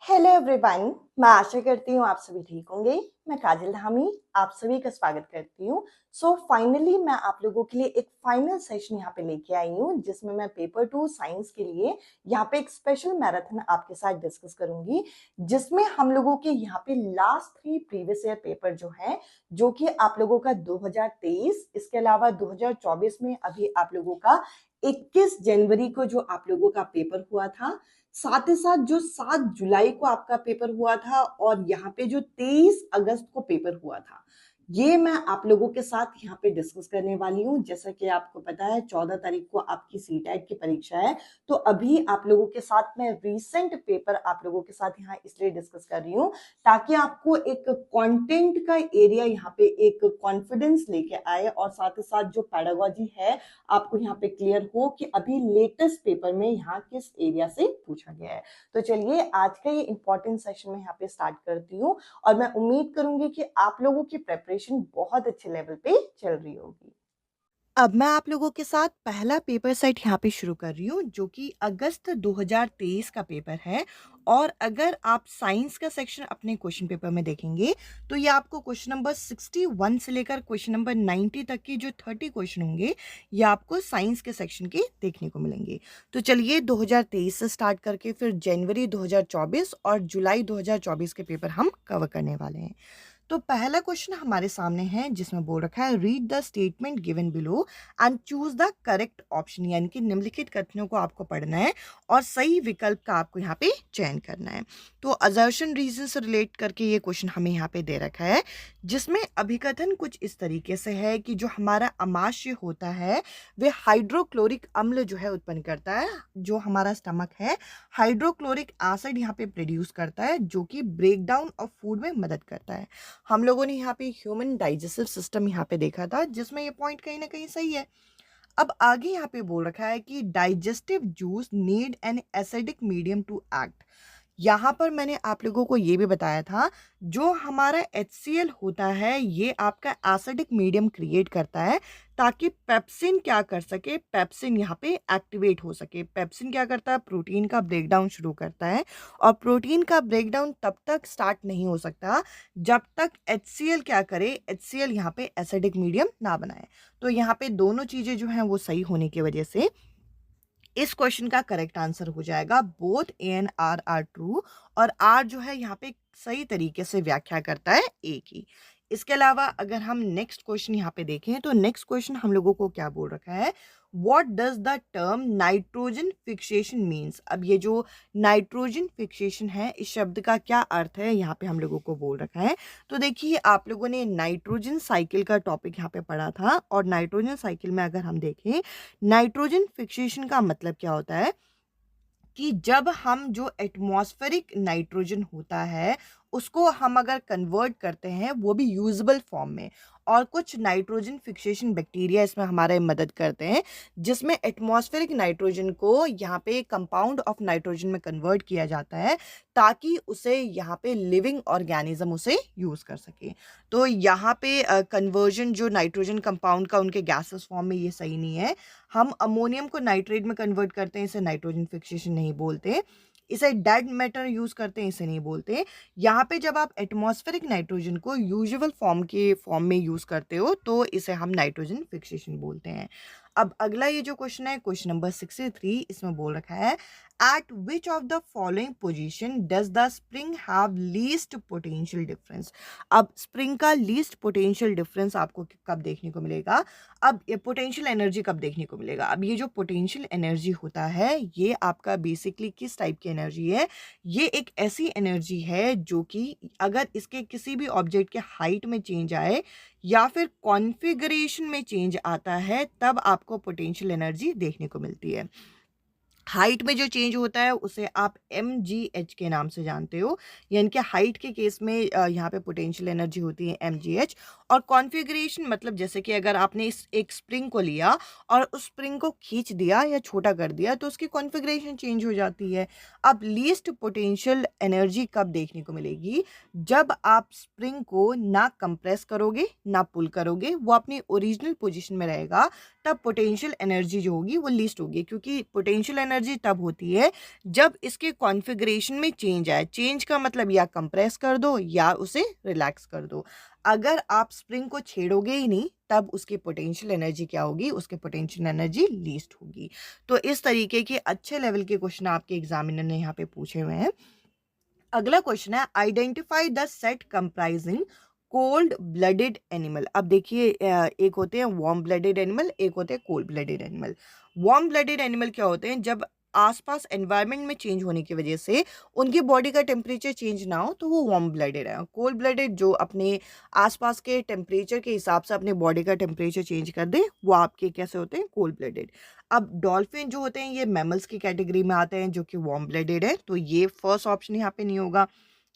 Hello everyone. मैं आशा करती हूँ आप सभी ठीक होंगे। मैं काजल धामी आप सभी का स्वागत करती हूँ। फाइनली मैं आप लोगों के लिए एक फाइनल सेशन यहाँ पे लेके आई हूँ, जिसमें मैं पेपर 2 साइंस के लिए यहाँ पे एक स्पेशल मैराथन आपके साथ डिस्कस करूंगी, जिसमें हम लोगों के यहाँ पे लास्ट 3 प्रीवियस ईयर पेपर जो है, जो कि आप लोगों का 2023, इसके अलावा 2024 में अभी आप लोगों का 21 जनवरी को जो आप लोगों का पेपर हुआ था, साथ ही साथ जो 7 जुलाई को आपका पेपर हुआ था और यहाँ पे जो 23 अगस्त को पेपर हुआ था, ये मैं आप लोगों के साथ यहाँ पे डिस्कस करने वाली हूँ। जैसा कि आपको पता है 14 तारीख को आपकी सीटेट की परीक्षा है, तो अभी आप लोगों के साथ मैं रीसेंट पेपर आप लोगों के साथ यहाँ इसलिए डिस्कस कर रही हूँ ताकि आपको एक कंटेंट का एरिया यहाँ पे एक कॉन्फिडेंस लेके आए और साथ ही साथ जो पैडागोजी है आपको यहाँ पे क्लियर हो कि अभी लेटेस्ट पेपर में यहाँ किस एरिया से पूछा गया है। तो चलिए आज का ये इंपॉर्टेंट सेशन में यहाँ पे स्टार्ट करती हूँ और मैं उम्मीद करूंगी कि आप लोगों की प्रेपरेशन बहुत अच्छे लेवल पे चल रही होगी। अब मैं आप लोगों के साथ पहला पेपर सेट यहाँ पे शुरू कर रही हूँ, जो कि अगस्त 2023 का पेपर है। और अगर आप साइंस का सेक्शन अपने क्वेश्चन पेपर में देखेंगे तो ये आपको क्वेश्चन नंबर 61 से लेकर क्वेश्चन नंबर 90 तक के जो 30 क्वेश्चन होंगे, ये आपको साइंस के सेक्शन के देखने को मिलेंगे। तो चलिए 2023 से स्टार्ट करके फिर जनवरी 2024 और जुलाई 2024 के पेपर हम कवर करने वाले हैं। तो पहला क्वेश्चन हमारे सामने है, जिसमें बोल रखा है read the statement given below and choose the correct option. यानी कि निम्नलिखित कथनों को आपको पढ़ना है और सही विकल्प का आपको यहाँ पे चयन करना है। तो असर्शन रीजन से रिलेट करके ये क्वेश्चन हमें यहाँ पे दे रखा है, जिसमें अभिकथन कुछ इस तरीके से है कि जो हमारा अमाशय होता है वह हाइड्रोक्लोरिक अम्ल जो है उत्पन्न करता है। जो हमारा स्टमक है हाइड्रोक्लोरिक एसिड यहाँ पे प्रोड्यूस करता है, जो कि ब्रेक डाउन ऑफ फूड में मदद करता है। हम लोगों ने यहाँ पे ह्यूमन डाइजेस्टिव सिस्टम यहाँ पे देखा था, जिसमें ये पॉइंट कहीं ना कहीं सही है। अब आगे यहाँ पे बोल रखा है कि digestive juice need an acidic medium to act. यहाँ पर मैंने आप लोगों को ये भी बताया था, जो हमारा HCl होता है ये आपका एसिडिक मीडियम क्रिएट करता है ताकि पेप्सिन क्या कर सके, पेप्सिन यहाँ पे एक्टिवेट हो सके। पेप्सिन क्या करता है, प्रोटीन का ब्रेकडाउन शुरू करता है और प्रोटीन का ब्रेकडाउन तब तक स्टार्ट नहीं हो सकता जब तक HCl क्या करे, HCl यहाँ पे एसिडिक मीडियम ना बनाए। तो यहाँ पे दोनों चीजें जो हैं वो सही होने की वजह से इस क्वेश्चन का करेक्ट आंसर हो जाएगा both A and R R true. और आर जो है यहाँ पे सही तरीके से व्याख्या करता है ए की। इसके अलावा अगर हम नेक्स्ट क्वेश्चन यहाँ पे देखें तो नेक्स्ट क्वेश्चन हम लोगों को क्या बोल रखा है, what does the term nitrogen fixation means. अब ये जो नाइट्रोजन फिक्सेशन है, इस शब्द का क्या अर्थ है, यहाँ पे हम लोगों को बोल रखा है। तो देखिए आप लोगों ने नाइट्रोजन साइकिल का टॉपिक यहाँ पे पढ़ा था, और नाइट्रोजन साइकिल में अगर हम देखें नाइट्रोजन फिक्सेशन का मतलब क्या होता है कि जब हम जो एटमॉस्फेरिक नाइट्रोजन होता है उसको हम अगर कन्वर्ट करते हैं, वो भी यूजेबल फॉर्म में, और कुछ नाइट्रोजन फिक्सेशन बैक्टीरिया इसमें हमारे मदद करते हैं, जिसमें एटमॉस्फेरिक नाइट्रोजन को यहाँ पे कंपाउंड ऑफ नाइट्रोजन में कन्वर्ट किया जाता है ताकि उसे यहाँ पे लिविंग ऑर्गेनिज्म उसे यूज कर सके। तो यहाँ पे कन्वर्जन जो नाइट्रोजन कंपाउंड का उनके गैसेस फॉर्म में, ये सही नहीं है। हम अमोनियम को नाइट्रेट में कन्वर्ट करते हैं, इसे नाइट्रोजन फिक्सेशन नहीं बोलते। इसे डेड मैटर यूज करते हैं, इसे नहीं बोलते। यहाँ पे जब आप एटमॉस्फेरिक नाइट्रोजन को यूजुअल फॉर्म में यूज करते हो तो इसे हम नाइट्रोजन फिक्सेशन बोलते हैं। अब अगला ये जो क्वेश्चन है, क्वेश्चन नंबर 63, इसमें बोल रखा है eight which of the following position does the spring have least potential difference. अब स्प्रिंग का लीस्ट पोटेंशियल डिफरेंस आपको कब देखने को मिलेगा, अब ये पोटेंशियल एनर्जी कब देखने को मिलेगा। अब ये जो पोटेंशियल एनर्जी होता है ये आपका बेसिकली किस टाइप की एनर्जी है, ये एक ऐसी एनर्जी है जो कि अगर इसके किसी भी ऑब्जेक्ट के हाइट में चेंज आए या फिर कॉन्फ़िगरेशन में चेंज आता है, तब आपको पोटेंशियल एनर्जी देखने को मिलती है। हाइट में जो चेंज होता है उसे आप mgh के नाम से जानते हो, यानी कि हाइट के केस में यहाँ पे पोटेंशियल एनर्जी होती है mgh। और कॉन्फ़िगरेशन मतलब जैसे कि अगर आपने इस एक स्प्रिंग को लिया और उस स्प्रिंग को खींच दिया या छोटा कर दिया तो उसकी कॉन्फ़िगरेशन चेंज हो जाती है। अब लीस्ट पोटेंशियल एनर्जी कब देखने को मिलेगी, जब आप स्प्रिंग को ना कंप्रेस करोगे ना पुल करोगे, वो अपनी ओरिजिनल पोजीशन में रहेगा, तब पोटेंशियल एनर्जी जो होगी वो लीस्ट होगी। क्योंकि पोटेंशियल एनर्जी तब होती है जब इसके कॉन्फ़िगरेशन में चेंज आए। चेंज का मतलब या कंप्रेस कर दो या उसे रिलैक्स कर दो। अगर आप स्प्रिंग को छेड़ोगे ही नहीं तब उसकी पोटेंशियल एनर्जी क्या होगी? उसकी पोटेंशियल एनर्जी लीस्ट होगी। तो इस तरीके के अच्छे लेवल के क्वेश्चन आपके एग्जामिनर ने यहाँ पे पूछे हुए हैं। अगला क्वेश्चन है identify the set comprising cold blooded animal. अब देखिए एक होते हैं वार्म ब्लडेड एनिमल, एक होते हैं cold blooded animal. Warm blooded animal क्या होते हैं? जब आसपास एनवायरनमेंट में चेंज होने की वजह से उनकी बॉडी का टेम्परेचर चेंज ना हो तो वो वार्म ब्लडेड है। कोल्ड ब्लडेड जो अपने आसपास के टेम्परेचर के हिसाब से अपने बॉडी का टेम्परेचर चेंज कर दे वो आपके कैसे होते हैं? Cold blooded. अब डॉल्फिन जो होते हैं ये मैमल्स की कैटेगरी में आते हैं जो कि वार्म ब्लडेड है, तो ये फर्स्ट ऑप्शन यहाँ पे नहीं होगा।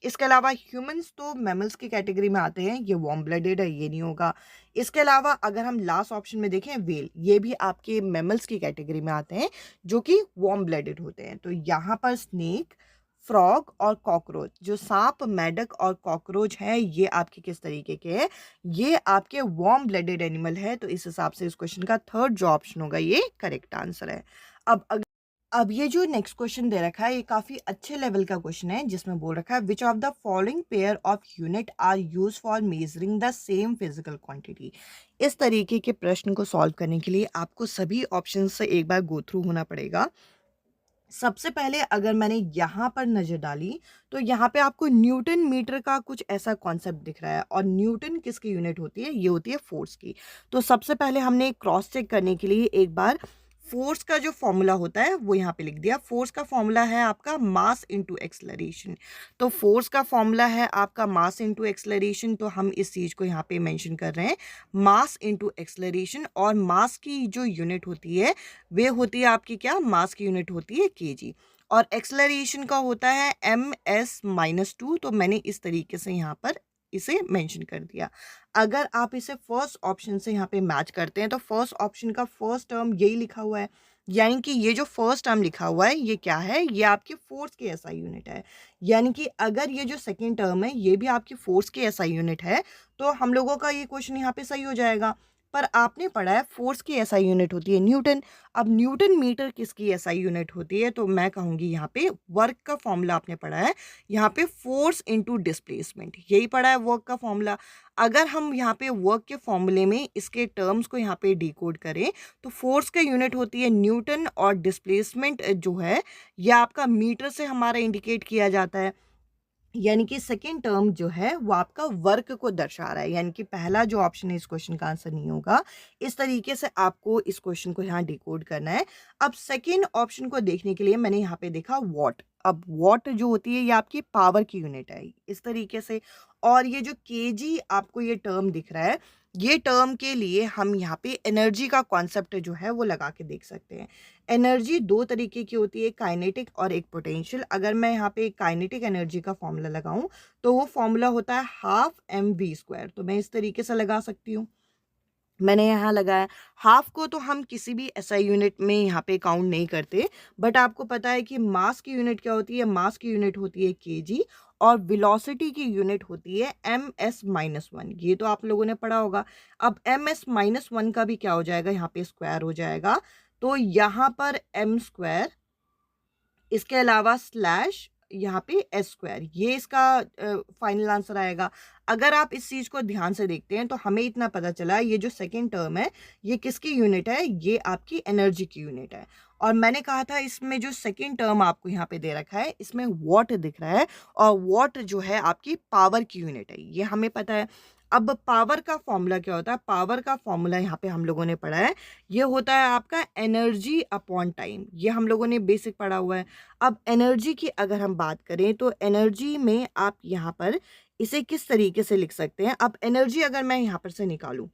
इसके अलावा ह्यूमंस तो मैमल्स की कैटेगरी में आते हैं, ये वार्म ब्लडेड है, ये नहीं होगा। इसके अलावा अगर हम लास्ट ऑप्शन में देखें व्हेल, ये भी आपके मैमल्स की कैटेगरी में आते हैं जो कि वार्म ब्लडेड होते हैं। तो यहाँ पर स्नेक, फ्रॉग और कॉकरोच, जो सांप, मेढक और कॉकरोच है ये आपके किस तरीके के हैं? ये आपके वार्म ब्लडेड एनिमल है। तो इस हिसाब से इस क्वेश्चन का थर्ड जो ऑप्शन होगा ये करेक्ट आंसर है। अब ये जो नेक्स्ट क्वेश्चन दे रखा है ये काफ़ी अच्छे लेवल का क्वेश्चन है, जिसमें बोल रखा है which of the following pair of unit are use for measuring the same physical quantity. इस तरीके के प्रश्न को सॉल्व करने के लिए आपको सभी ऑप्शन से एक बार गो थ्रू होना पड़ेगा। सबसे पहले अगर मैंने यहाँ पर नज़र डाली तो यहाँ पे आपको न्यूटन मीटर का कुछ ऐसा कॉन्सेप्ट दिख रहा है, और न्यूटन किसकी यूनिट होती है? ये होती है फोर्स की। तो सबसे पहले हमने क्रॉस चेक करने के लिए एक बार फोर्स का जो फॉर्मूला होता है वो यहाँ पे लिख दिया। फोर्स का फॉर्मूला है आपका मास इनटू एक्सेलरेशन। तो फोर्स का फॉर्मूला है आपका मास इनटू एक्सेलरेशन, तो हम इस चीज़ को यहाँ पे मेंशन कर रहे हैं मास इनटू एक्सेलरेशन। और मास की जो यूनिट होती है वे होती है आपकी क्या? मास की यूनिट होती है केजी, और एक्सेलरेशन का होता है ms-2। तो मैंने इस तरीके से यहाँ पर इसे मेंशन कर दिया। अगर आप इसे फर्स्ट ऑप्शन से यहाँ पे मैच करते हैं तो फर्स्ट ऑप्शन का फर्स्ट टर्म यही लिखा हुआ है, यानी कि ये जो फर्स्ट टर्म लिखा हुआ है ये क्या है? ये आपकी फोर्स की एसआई यूनिट है। यानी कि अगर ये जो सेकेंड टर्म है ये भी आपकी फोर्स की एसआई यूनिट है तो हम लोगों का ये क्वेश्चन यहाँ पे सही हो जाएगा। पर आपने पढ़ा है फोर्स की एसआई यूनिट होती है न्यूटन। अब न्यूटन मीटर किसकी एसआई यूनिट होती है? तो मैं कहूँगी यहाँ पे वर्क का फॉर्मूला आपने पढ़ा है, यहाँ पे फोर्स इनटू डिस्प्लेसमेंट, यही पढ़ा है वर्क का फॉर्मूला। अगर हम यहाँ पे वर्क के फॉर्मूले में इसके टर्म्स को यहाँ पे डिकोड करें तो फोर्स का यूनिट होती है न्यूटन, और डिस्प्लेसमेंट जो है यह आपका मीटर से हमारा इंडिकेट किया जाता है। यानी कि सेकेंड टर्म जो है वो आपका वर्क को दर्शा रहा है, यानी कि पहला जो ऑप्शन है इस क्वेश्चन का आंसर नहीं होगा। इस तरीके से आपको इस क्वेश्चन को यहाँ डिकोड करना है। अब सेकेंड ऑप्शन को देखने के लिए मैंने यहाँ पे देखा वॉट। अब वॉट जो होती है ये आपकी पावर की यूनिट है इस तरीके से, और ये जो केजी आपको ये टर्म दिख रहा है ये टर्म के लिए हम यहाँ पे एनर्जी का कॉन्सेप्ट जो है वो लगा के देख सकते हैं। एनर्जी दो तरीके की होती है, काइनेटिक और एक पोटेंशियल। अगर मैं यहाँ पे काइनेटिक एनर्जी का फॉर्मूला लगाऊं तो वो फॉर्मूला होता है ½ mv²। तो मैं इस तरीके से लगा सकती हूँ, मैंने यहाँ लगाया। हाफ को तो हम किसी भी एसआई यूनिट में यहाँ पे काउंट नहीं करते, बट आपको पता है कि मास की यूनिट क्या होती है? मास की यूनिट होती है केजी, और वेलोसिटी की यूनिट होती है ms-1। ये तो आप लोगों ने पढ़ा होगा। अब ms-1 का भी क्या हो जाएगा? यहाँ पे स्क्वायर हो जाएगा। तो यहाँ पर m², इसके अलावा स्लैश यहाँ पे s², ये इसका फाइनल आंसर आएगा। अगर आप इस चीज़ को ध्यान से देखते हैं तो हमें इतना पता चला ये जो सेकेंड टर्म है ये किसकी यूनिट है? ये आपकी एनर्जी की यूनिट है। और मैंने कहा था इसमें जो सेकेंड टर्म आपको यहाँ पे दे रखा है इसमें वॉट दिख रहा है, और वॉट जो है आपकी पावर की यूनिट है, ये हमें पता है। अब पावर का फॉर्मूला क्या होता है? पावर का फॉर्मूला यहाँ पे हम लोगों ने पढ़ा है, ये होता है आपका एनर्जी अपॉन टाइम, ये हम लोगों ने बेसिक पढ़ा हुआ है। अब एनर्जी की अगर हम बात करें तो एनर्जी में आप यहाँ पर इसे किस तरीके से लिख सकते हैं? अब एनर्जी अगर मैं यहाँ पर से निकालूं,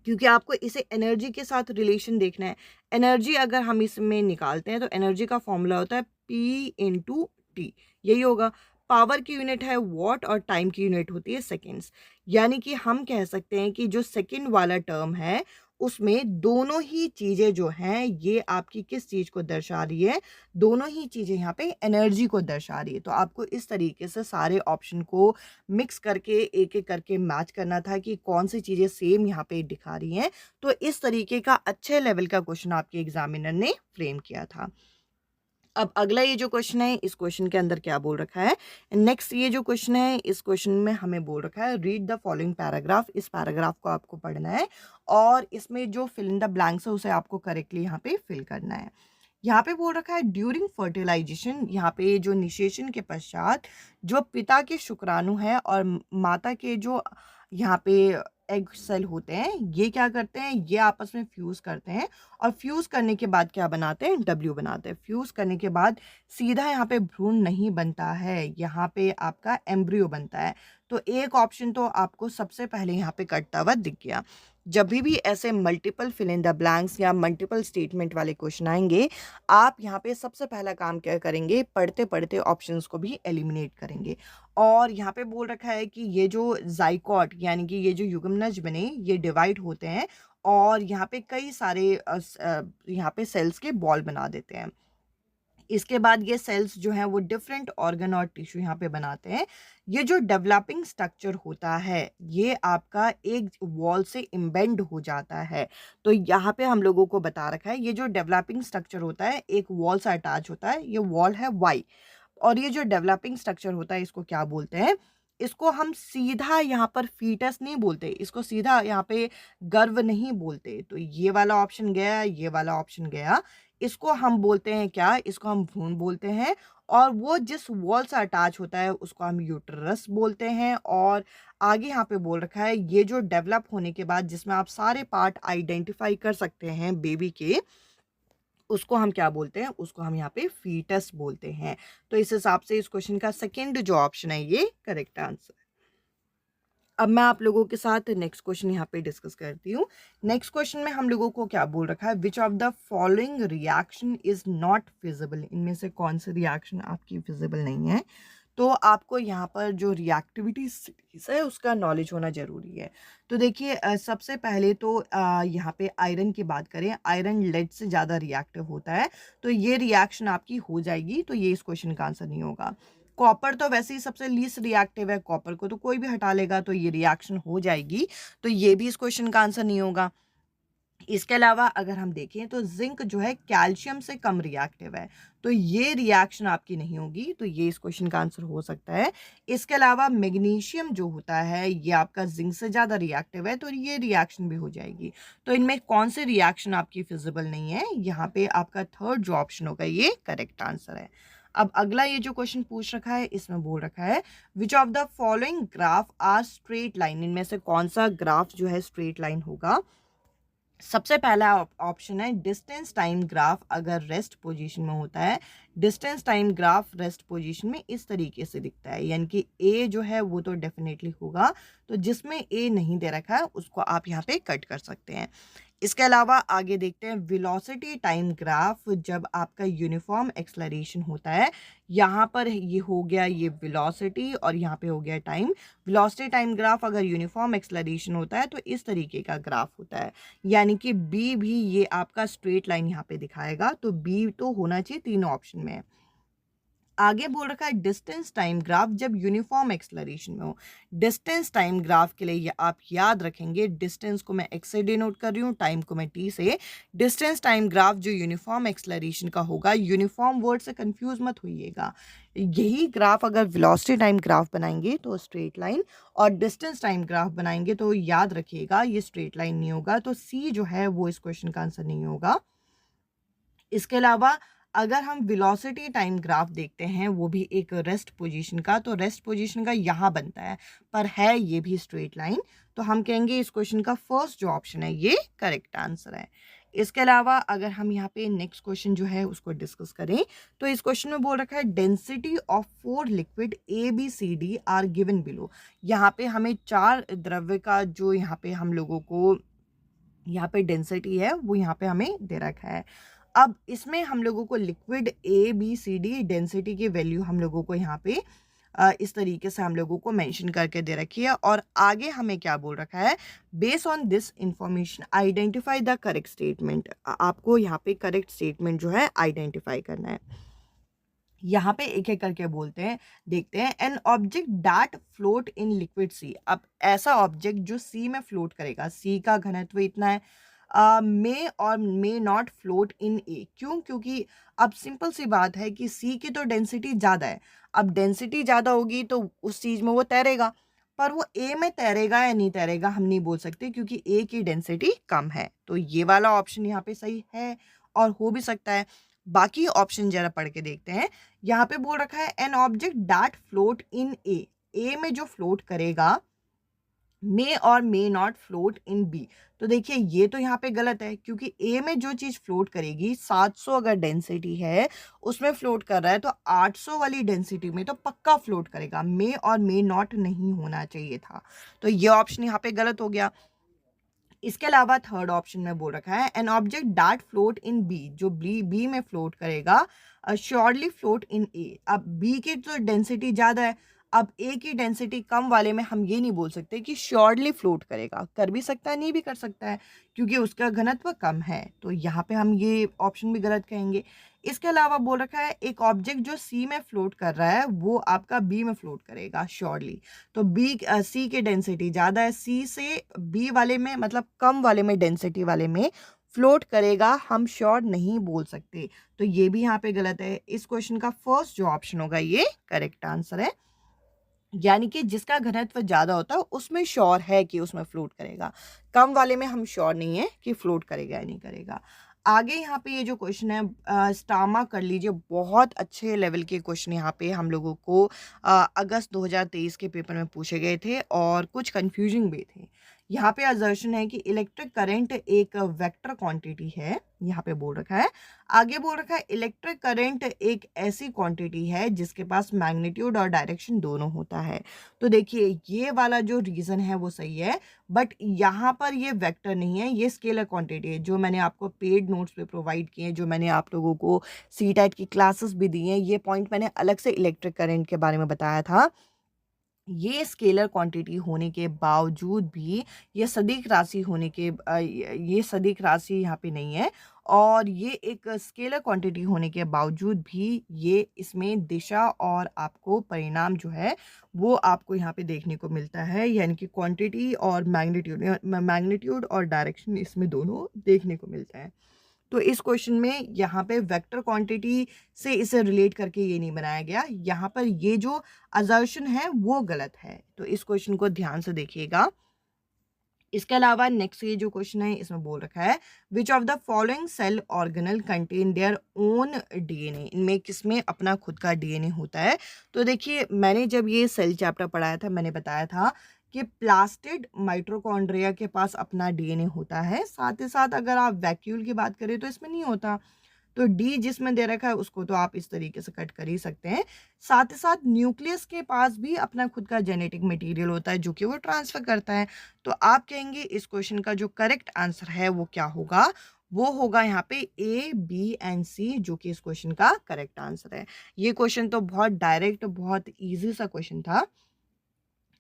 क्योंकि आपको इसे एनर्जी के साथ रिलेशन देखना है। एनर्जी अगर हम इसमें निकालते हैं तो एनर्जी का फॉर्मूला होता है P/T, यही होगा। पावर की यूनिट है वॉट और टाइम की यूनिट होती है सेकेंड्स। यानी कि हम कह सकते हैं कि जो सेकेंड वाला टर्म है उसमें दोनों ही चीज़ें जो हैं ये आपकी किस चीज़ को दर्शा रही है? दोनों ही चीज़ें यहाँ पे एनर्जी को दर्शा रही है। तो आपको इस तरीके से सारे ऑप्शन को मिक्स करके एक एक करके मैच करना था कि कौन सी चीज़ें सेम यहाँ पे दिखा रही हैं। तो इस तरीके का अच्छे लेवल का क्वेश्चन आपके एग्जामिनर ने फ्रेम किया था। अब अगला ये जो क्वेश्चन है, इस क्वेश्चन के अंदर क्या बोल रखा है, नेक्स्ट ये जो क्वेश्चन है, इस क्वेश्चन में हमें बोल रखा है रीड द फॉलोइंग पैराग्राफ। इस पैराग्राफ को आपको पढ़ना है और इसमें जो फिल इन द ब्लैंक्स है उसे आपको करेक्टली यहाँ पे फिल करना है। यहाँ पे बोल रखा है ड्यूरिंग फर्टिलाइजेशन, यहाँ पे जो निषेचन के पश्चात जो पिता के शुक्राणु है और माता के जो यहाँ पे एग सेल होते हैं, ये क्या करते हैं, ये आपस में फ्यूज करते हैं और फ्यूज करने के बाद क्या बनाते हैं, डब्ल्यू बनाते हैं। फ्यूज करने के बाद सीधा यहाँ पे भ्रूण नहीं बनता है, यहाँ पे आपका एम्ब्रियो बनता है। तो एक ऑप्शन तो आपको सबसे पहले यहाँ पे कटता हुआ दिख गया। जब भी ऐसे multiple fill in the blanks या मल्टीपल स्टेटमेंट वाले क्वेश्चन आएंगे, आप यहाँ पे सबसे पहला काम क्या करेंगे, पढ़ते पढ़ते ऑप्शंस को भी एलिमिनेट करेंगे। और यहाँ पे बोल रखा है कि ये जो जाइकोट यानी कि ये जो युग्मनज बने, ये डिवाइड होते हैं और यहाँ पे कई सारे यहाँ पे सेल्स के बॉल बना देते हैं। इसके बाद ये सेल्स जो हैं वो डिफरेंट ऑर्गन और टिश्यू यहाँ पे बनाते हैं। ये जो डेवलपिंग स्ट्रक्चर होता है, ये आपका एक वॉल से इम्बेंड हो जाता है। तो यहाँ पे हम लोगों को बता रखा है, ये जो डेवलपिंग स्ट्रक्चर होता है एक वॉल से अटैच होता है, ये वॉल है वाई। और ये जो डेवलपिंग स्ट्रक्चर होता है इसको क्या बोलते हैं, इसको हम सीधा यहाँ पर फीटस नहीं बोलते, इसको सीधा यहाँ पे गर्भ नहीं बोलते। तो ये वाला ऑप्शन गया, ये वाला ऑप्शन गया। इसको हम बोलते हैं क्या, इसको हम भ्रूण बोलते हैं। और वो जिस वॉल से अटैच होता है उसको हम यूट्रस बोलते हैं। और आगे यहाँ पे बोल रखा है ये जो डेवलप होने के बाद जिसमें आप सारे पार्ट आइडेंटिफाई कर सकते हैं बेबी के, उसको हम क्या बोलते हैं, उसको हम यहाँ पे फीटस बोलते हैं। तो इस हिसाब से इस क्वेश्चन का सेकेंड जो ऑप्शन है ये करेक्ट आंसर। अब मैं आप लोगों के साथ नेक्स्ट क्वेश्चन यहाँ पे डिस्कस करती हूँ। नेक्स्ट क्वेश्चन में हम लोगों को क्या बोल रखा है, which of the following reaction is not feasible, इनमें से कौन सी रिएक्शन आपकी फिजिबल नहीं है। तो आपको यहाँ पर जो रिएक्टिविटी है उसका नॉलेज होना जरूरी है। तो देखिए सबसे पहले तो यहाँ पे आयरन की बात करें, आयरन लेड से ज़्यादा रिएक्टिव होता है, तो ये रिएक्शन आपकी हो जाएगी, तो ये इस क्वेश्चन का आंसर नहीं होगा। कॉपर तो वैसे ही सबसे लीस्ट रिएक्टिव है, कॉपर को तो कोई भी हटा लेगा तो ये रिएक्शन हो जाएगी, तो ये भी इस क्वेश्चन का आंसर नहीं होगा। इसके अलावा अगर हम देखें तो जिंक जो है कैल्शियम से कम रिएक्टिव है, तो ये रिएक्शन आपकी नहीं होगी, तो ये इस क्वेश्चन का आंसर हो सकता है। इसके अलावा मैग्नीशियम जो होता है ये आपका जिंक से ज़्यादा रिएक्टिव है, तो ये रिएक्शन भी हो जाएगी। तो इनमें कौन से रिएक्शन आपकी फिजिबल नहीं है, यहाँ पे आपका थर्ड जो ऑप्शन होगा ये करेक्ट आंसर है। अब अगला ये जो क्वेश्चन पूछ रखा है इसमें बोल रखा है which of the following graph are straight line, इनमें से कौन सा ग्राफ जो है स्ट्रेट लाइन होगा। सबसे पहला ऑप्शन है डिस्टेंस टाइम ग्राफ अगर रेस्ट पोजीशन में होता है, distance time graph rest position में इस तरीके से दिखता है, यानी कि ए जो है वो तो डेफिनेटली होगा, तो जिसमें ए नहीं दे रखा है उसको आप यहाँ पे कट कर सकते हैं। इसके अलावा आगे देखते हैं वेलोसिटी टाइम ग्राफ, जब आपका यूनिफॉर्म एक्सलरेशन होता है, यहाँ पर ये हो गया ये वेलोसिटी और यहाँ पे हो गया टाइम। वेलोसिटी टाइम ग्राफ अगर यूनिफॉर्म एक्सलरेशन होता है तो इस तरीके का ग्राफ होता है, यानी कि बी भी ये आपका स्ट्रेट लाइन यहाँ पे दिखाएगा, तो बी तो होना चाहिए तीनों ऑप्शन में। आगे बोल रखा है डिस्टेंस टाइम ग्राफ जब यूनिफॉर्म एक्सलरेशन में हो। डिस्टेंस टाइम ग्राफ के लिए ये आप याद रखेंगे, डिस्टेंस को मैं एक्स से डिनोट कर रही हूँ, टाइम को मैं टी से। डिस्टेंस टाइम ग्राफ जो यूनिफॉर्म एक्सलरेशन का होगा, यूनिफॉर्म वर्ड से कंफ्यूज मत होइएगा, यही ग्राफ अगर वेलोसिटी टाइम ग्राफ बनाएंगे तो स्ट्रेट लाइन, और डिस्टेंस टाइम ग्राफ बनाएंगे तो याद रखिएगा ये स्ट्रेट लाइन नहीं होगा, तो सी जो है वो इस क्वेश्चन का आंसर नहीं होगा। इसके अलावा अगर हम वेलोसिटी टाइम ग्राफ देखते हैं वो भी एक रेस्ट पोजीशन का, तो रेस्ट पोजीशन का यहाँ बनता है पर है ये भी स्ट्रेट लाइन, तो हम कहेंगे इस क्वेश्चन का फर्स्ट जो ऑप्शन है ये करेक्ट आंसर है। इसके अलावा अगर हम यहाँ पे नेक्स्ट क्वेश्चन जो है उसको डिस्कस करें, तो इस क्वेश्चन में बोल रखा है density of 4 liquid ABCD are given below. यहाँ पे हमें 4 द्रव्य का जो यहाँ पे हम लोगों को यहाँ पे डेंसिटी है वो यहाँ पे हमें दे रखा है। अब इसमें हम लोगों को लिक्विड ABCD डेंसिटी की वैल्यू हम लोगों को यहाँ पे इस तरीके से हम लोगों को मेंशन करके दे रखी है, और आगे हमें क्या बोल रखा है, based on this information identify the correct statement. आपको यहाँ पे करेक्ट स्टेटमेंट जो है आइडेंटिफाई करना है। यहाँ पे एक एक करके बोलते हैं, देखते हैं। An object that float in liquid C, अब ऐसा ऑब्जेक्ट जो सी में फ्लोट करेगा, सी का घनत्व इतना है, मे और मे नॉट फ्लोट इन ए। क्यों? क्योंकि अब सिंपल सी बात है कि सी की तो डेंसिटी ज़्यादा है। अब डेंसिटी ज़्यादा होगी तो उस चीज़ में वो तैरेगा, पर वो ए में तैरेगा या नहीं तैरेगा हम नहीं बोल सकते, क्योंकि ए की डेंसिटी कम है। तो ये वाला ऑप्शन यहाँ पे सही है और हो भी सकता है। बाकी ऑप्शन जरा पढ़ के देखते हैं। यहाँ पे बोल रखा है an object that float in A. A में जो फ्लोट करेगा मे और may not float in B. तो देखिए ये तो यहाँ पे गलत है, क्योंकि ए में जो चीज फ्लोट करेगी 700 अगर डेंसिटी है उसमें फ्लोट कर रहा है, तो 800 वाली डेंसिटी में तो पक्का फ्लोट करेगा। मे और मे नॉट नहीं होना चाहिए था, तो ये ऑप्शन यहाँ पे गलत हो गया। इसके अलावा थर्ड ऑप्शन में बोल रखा है an object that float in B. जो बी में फ्लोट करेगा श्योरली फ्लोट इन ए। अब बी की तो डेंसिटी ज्यादा है, अब ए की डेंसिटी कम वाले में हम ये नहीं बोल सकते कि श्योरली फ्लोट करेगा। कर भी सकता है, नहीं भी कर सकता है, क्योंकि उसका घनत्व कम है। तो यहाँ पे हम ये ऑप्शन भी गलत कहेंगे। इसके अलावा बोल रखा है एक ऑब्जेक्ट जो सी में फ्लोट कर रहा है वो आपका बी में फ्लोट करेगा श्योरली। तो बी सी की डेंसिटी ज़्यादा है, सी से बी वाले में मतलब कम वाले में डेंसिटी वाले में फ्लोट करेगा, हम श्योर नहीं बोल सकते। तो ये भी यहाँ पे गलत है। इस क्वेश्चन का फर्स्ट जो ऑप्शन होगा ये करेक्ट आंसर है, यानी कि जिसका घनत्व ज़्यादा होता है उसमें श्योर है कि उसमें फ्लोट करेगा, कम वाले में हम श्योर नहीं है कि फ्लोट करेगा या नहीं करेगा। आगे यहाँ पे ये जो क्वेश्चन है स्टामा कर लीजिए, बहुत अच्छे लेवल के क्वेश्चन यहाँ पे हम लोगों को अगस्त 2023 के पेपर में पूछे गए थे और कुछ कंफ्यूजिंग भी थे। यहाँ पे असर्शन है कि इलेक्ट्रिक करंट एक वेक्टर क्वांटिटी है, यहाँ पे बोल रखा है। आगे बोल रखा है इलेक्ट्रिक करंट एक ऐसी क्वांटिटी है जिसके पास मैग्नीट्यूड और डायरेक्शन दोनों होता है। तो देखिए ये वाला जो रीजन है वो सही है, बट यहाँ पर ये वेक्टर नहीं है, ये स्केलर क्वांटिटी है। जो मैंने आपको पेड नोट्स पे प्रोवाइड किए हैं, जो मैंने आप लोगों को सीटेट की क्लासेस भी दी हैं, ये पॉइंट मैंने अलग से इलेक्ट्रिक करंट के बारे में बताया था। ये स्केलर क्वांटिटी होने के बावजूद भी ये सदिक राशि होने के ये सदिक राशि यहाँ पे नहीं है, और ये एक स्केलर क्वांटिटी होने के बावजूद भी ये इसमें दिशा और आपको परिणाम जो है वो आपको यहाँ पे देखने को मिलता है, यानी कि क्वांटिटी और मैग्नीट्यूड और डायरेक्शन इसमें दोनों देखने को मिलता है। तो इस क्वेश्चन में यहाँ पे वेक्टर क्वांटिटी से इसे रिलेट करके ये नहीं बनाया गया, यहाँ पर ये जो असर्शन है वो गलत है। तो इस क्वेश्चन को ध्यान से देखिएगा। इसके अलावा नेक्स्ट ये जो क्वेश्चन है इसमें बोल रखा है which of the following cell organelle contain their own DNA. इनमें किसमें अपना खुद का डीएनए होता है? तो देखिए मैंने जब ये सेल चैप्टर पढ़ाया था मैंने बताया था कि प्लास्टिड माइटोकॉन्ड्रिया के पास अपना डीएनए होता है। साथ ही साथ अगर आप वैक्यूल की बात करें तो इसमें नहीं होता। तो डी जिसमें दे रखा है उसको तो आप इस तरीके से कट कर ही सकते हैं। साथ ही साथ न्यूक्लियस के पास भी अपना खुद का जेनेटिक मटेरियल होता है जो कि वो ट्रांसफर करता है। तो आप कहेंगे इस क्वेश्चन का जो करेक्ट आंसर है वो क्या होगा? वो होगा यहाँ पे ए, बी एंड सी, जो कि इस क्वेश्चन का करेक्ट आंसर है। ये क्वेश्चन तो बहुत डायरेक्ट, बहुत ईजी सा क्वेश्चन था।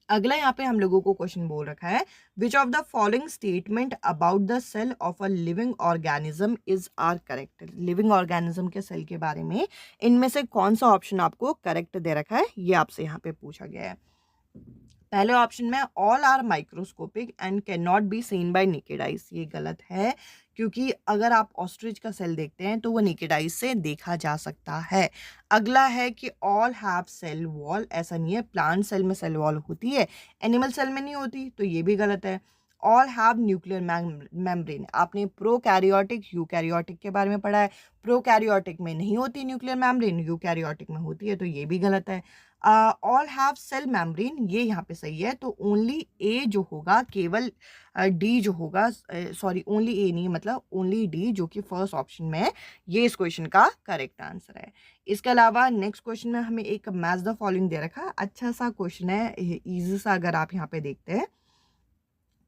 अगला यहाँ पे हम लोगों को क्वेश्चन बोल रखा है which of the following statement about the cell of a living organism is are correct. Living organism के सेल के बारे में इनमें से कौन सा ऑप्शन आपको करेक्ट दे रखा है, ये आपसे यहाँ पे पूछा गया है। पहले ऑप्शन में all are microscopic and can not be seen by naked eyes. ये गलत है, क्योंकि अगर आप ऑस्ट्रिच का सेल देखते हैं तो वो नेकेड आइज से देखा जा सकता है। अगला है कि ऑल हैव सेल वॉल। ऐसा नहीं है, प्लांट सेल में सेल वॉल होती है, एनिमल सेल में नहीं होती, तो ये भी गलत है। All have nuclear membrane. आपने प्रोकैरियोटिक यूकैरियोटिक के बारे में पढ़ा है, प्रोकैरियोटिक में नहीं होती न्यूक्लियर मेम्ब्रेन, यूकैरियोटिक में होती है, तो ये भी गलत है। ऑल हैव सेल मेम्ब्रेन, ये यहाँ पे सही है। तो ओनली ए जो होगा, केवल डी जो होगा, सॉरी ओनली ए नहीं, मतलब ओनली डी जो कि फर्स्ट ऑप्शन में है, ये इस क्वेश्चन का करेक्ट आंसर है। इसके अलावा नेक्स्ट क्वेश्चन में हमें एक मैच द फॉलोइंग दे रखा है। अच्छा सा क्वेश्चन है, इजी सा, अगर आप यहाँ पे देखते हैं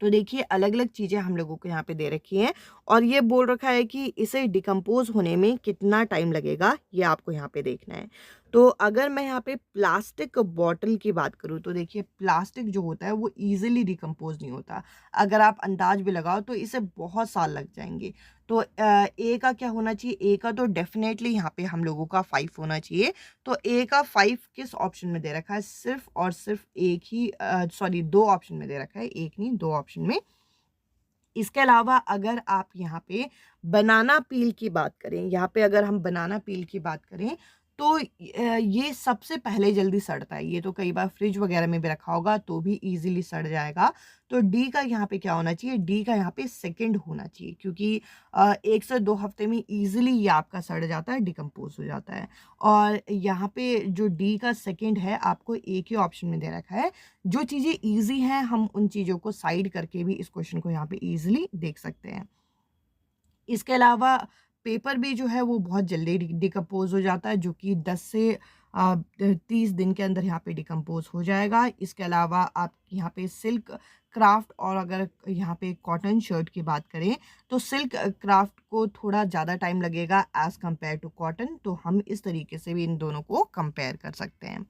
तो देखिए अलग अलग चीज़ें हम लोगों को यहाँ पे दे रखी हैं और ये बोल रखा है कि इसे डिकम्पोज होने में कितना टाइम लगेगा, ये आपको यहाँ पे देखना है। तो अगर मैं यहाँ पे प्लास्टिक बॉटल की बात करूँ तो देखिए प्लास्टिक जो होता है वो इजीली डिकम्पोज नहीं होता। अगर आप अंदाज भी लगाओ तो इसे बहुत साल लग जाएंगे। तो ए का क्या होना चाहिए? ए का तो डेफिनेटली यहाँ पे हम लोगों का 5 होना चाहिए। तो ए का 5 किस ऑप्शन में दे रखा है? सिर्फ और सिर्फ एक ही, सॉरी 2 ऑप्शन में दे रखा है, एक नहीं 2 ऑप्शन में। इसके अलावा अगर आप यहाँ पे बनाना पील की बात करें, यहाँ पे अगर हम बनाना पील की बात करें तो ये सबसे पहले जल्दी सड़ता है। ये तो कई बार फ्रिज वगैरह में भी रखा होगा तो भी इजीली सड़ जाएगा। तो डी का यहाँ पे क्या होना चाहिए, डी का यहाँ पे सेकंड होना चाहिए, क्योंकि 1 से 2 हफ्ते में इजीली ये आपका सड़ जाता है, डिकम्पोज हो जाता है। और यहाँ पे जो डी का सेकंड है आपको एक ही ऑप्शन में दे रखा है। जो चीज़ें ईजी हैं हम उन चीज़ों को साइड करके भी इस क्वेश्चन को यहाँ पे ईजिली देख सकते हैं। इसके अलावा पेपर भी जो है वो बहुत जल्दी डिकम्पोज हो जाता है, जो कि 10 से 30 दिन के अंदर यहाँ पे डिकम्पोज हो जाएगा। इसके अलावा आप यहाँ पे सिल्क क्राफ्ट और अगर यहाँ पे कॉटन शर्ट की बात करें तो सिल्क क्राफ्ट को थोड़ा ज़्यादा टाइम लगेगा एज़ कम्पेयर टू कॉटन। तो हम इस तरीके से भी इन दोनों को कंपेयर कर सकते हैं।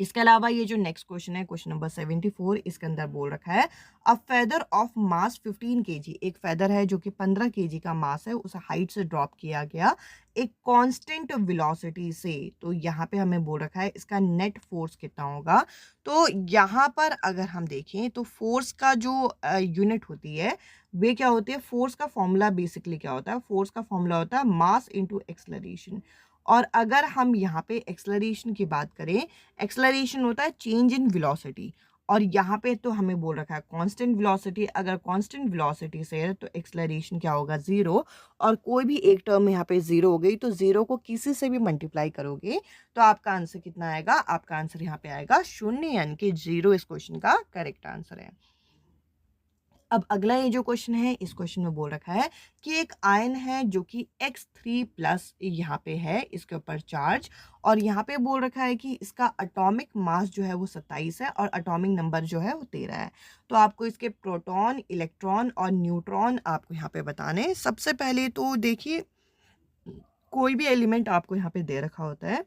इसके अलावा ये जो नेक्स्ट क्वेश्चन है, क्वेश्चन नंबर 74, इसके अंदर बोल रखा है a feather of mass 15 kg, एक फेदर है जो कि 15 kg का मास है, उसे हाइट से ड्रॉप किया गया एक कांस्टेंट वेलोसिटी से। तो यहाँ पे हमें बोल रखा है इसका नेट फोर्स कितना होगा। तो यहाँ पर अगर हम देखें तो फोर्स का जो यूनिट होती है वे क्या होती है, फोर्स का फॉर्मूला बेसिकली क्या होता है, फोर्स का फॉर्मूला होता है मास इनटू एक्सेलरेशन। और अगर हम यहाँ पे एक्सेलरेशन की बात करें, एक्सेलरेशन होता है चेंज इन वेलोसिटी, और यहाँ पे तो हमें बोल रखा है कांस्टेंट वेलोसिटी। अगर कांस्टेंट वेलोसिटी से है तो एक्सेलरेशन क्या होगा, 0। और कोई भी एक टर्म यहाँ पे 0 हो गई तो 0 को किसी से भी मल्टीप्लाई करोगे तो आपका आंसर कितना आएगा, आपका आंसर यहाँ पे आएगा 0, यानी कि 0 इस क्वेश्चन का करेक्ट आंसर है। अब अगला ये जो क्वेश्चन है, इस क्वेश्चन में बोल रखा है कि एक आयन है जो कि X3+ यहाँ पे है, इसके ऊपर चार्ज, और यहाँ पे बोल रखा है कि इसका एटॉमिक मास जो है वो 27 है और एटॉमिक नंबर जो है वो 13 है। तो आपको इसके प्रोटॉन, इलेक्ट्रॉन और न्यूट्रॉन आपको यहाँ पे बताने। सबसे पहले तो देखिए, कोई भी एलिमेंट आपको यहाँ पे दे रखा होता है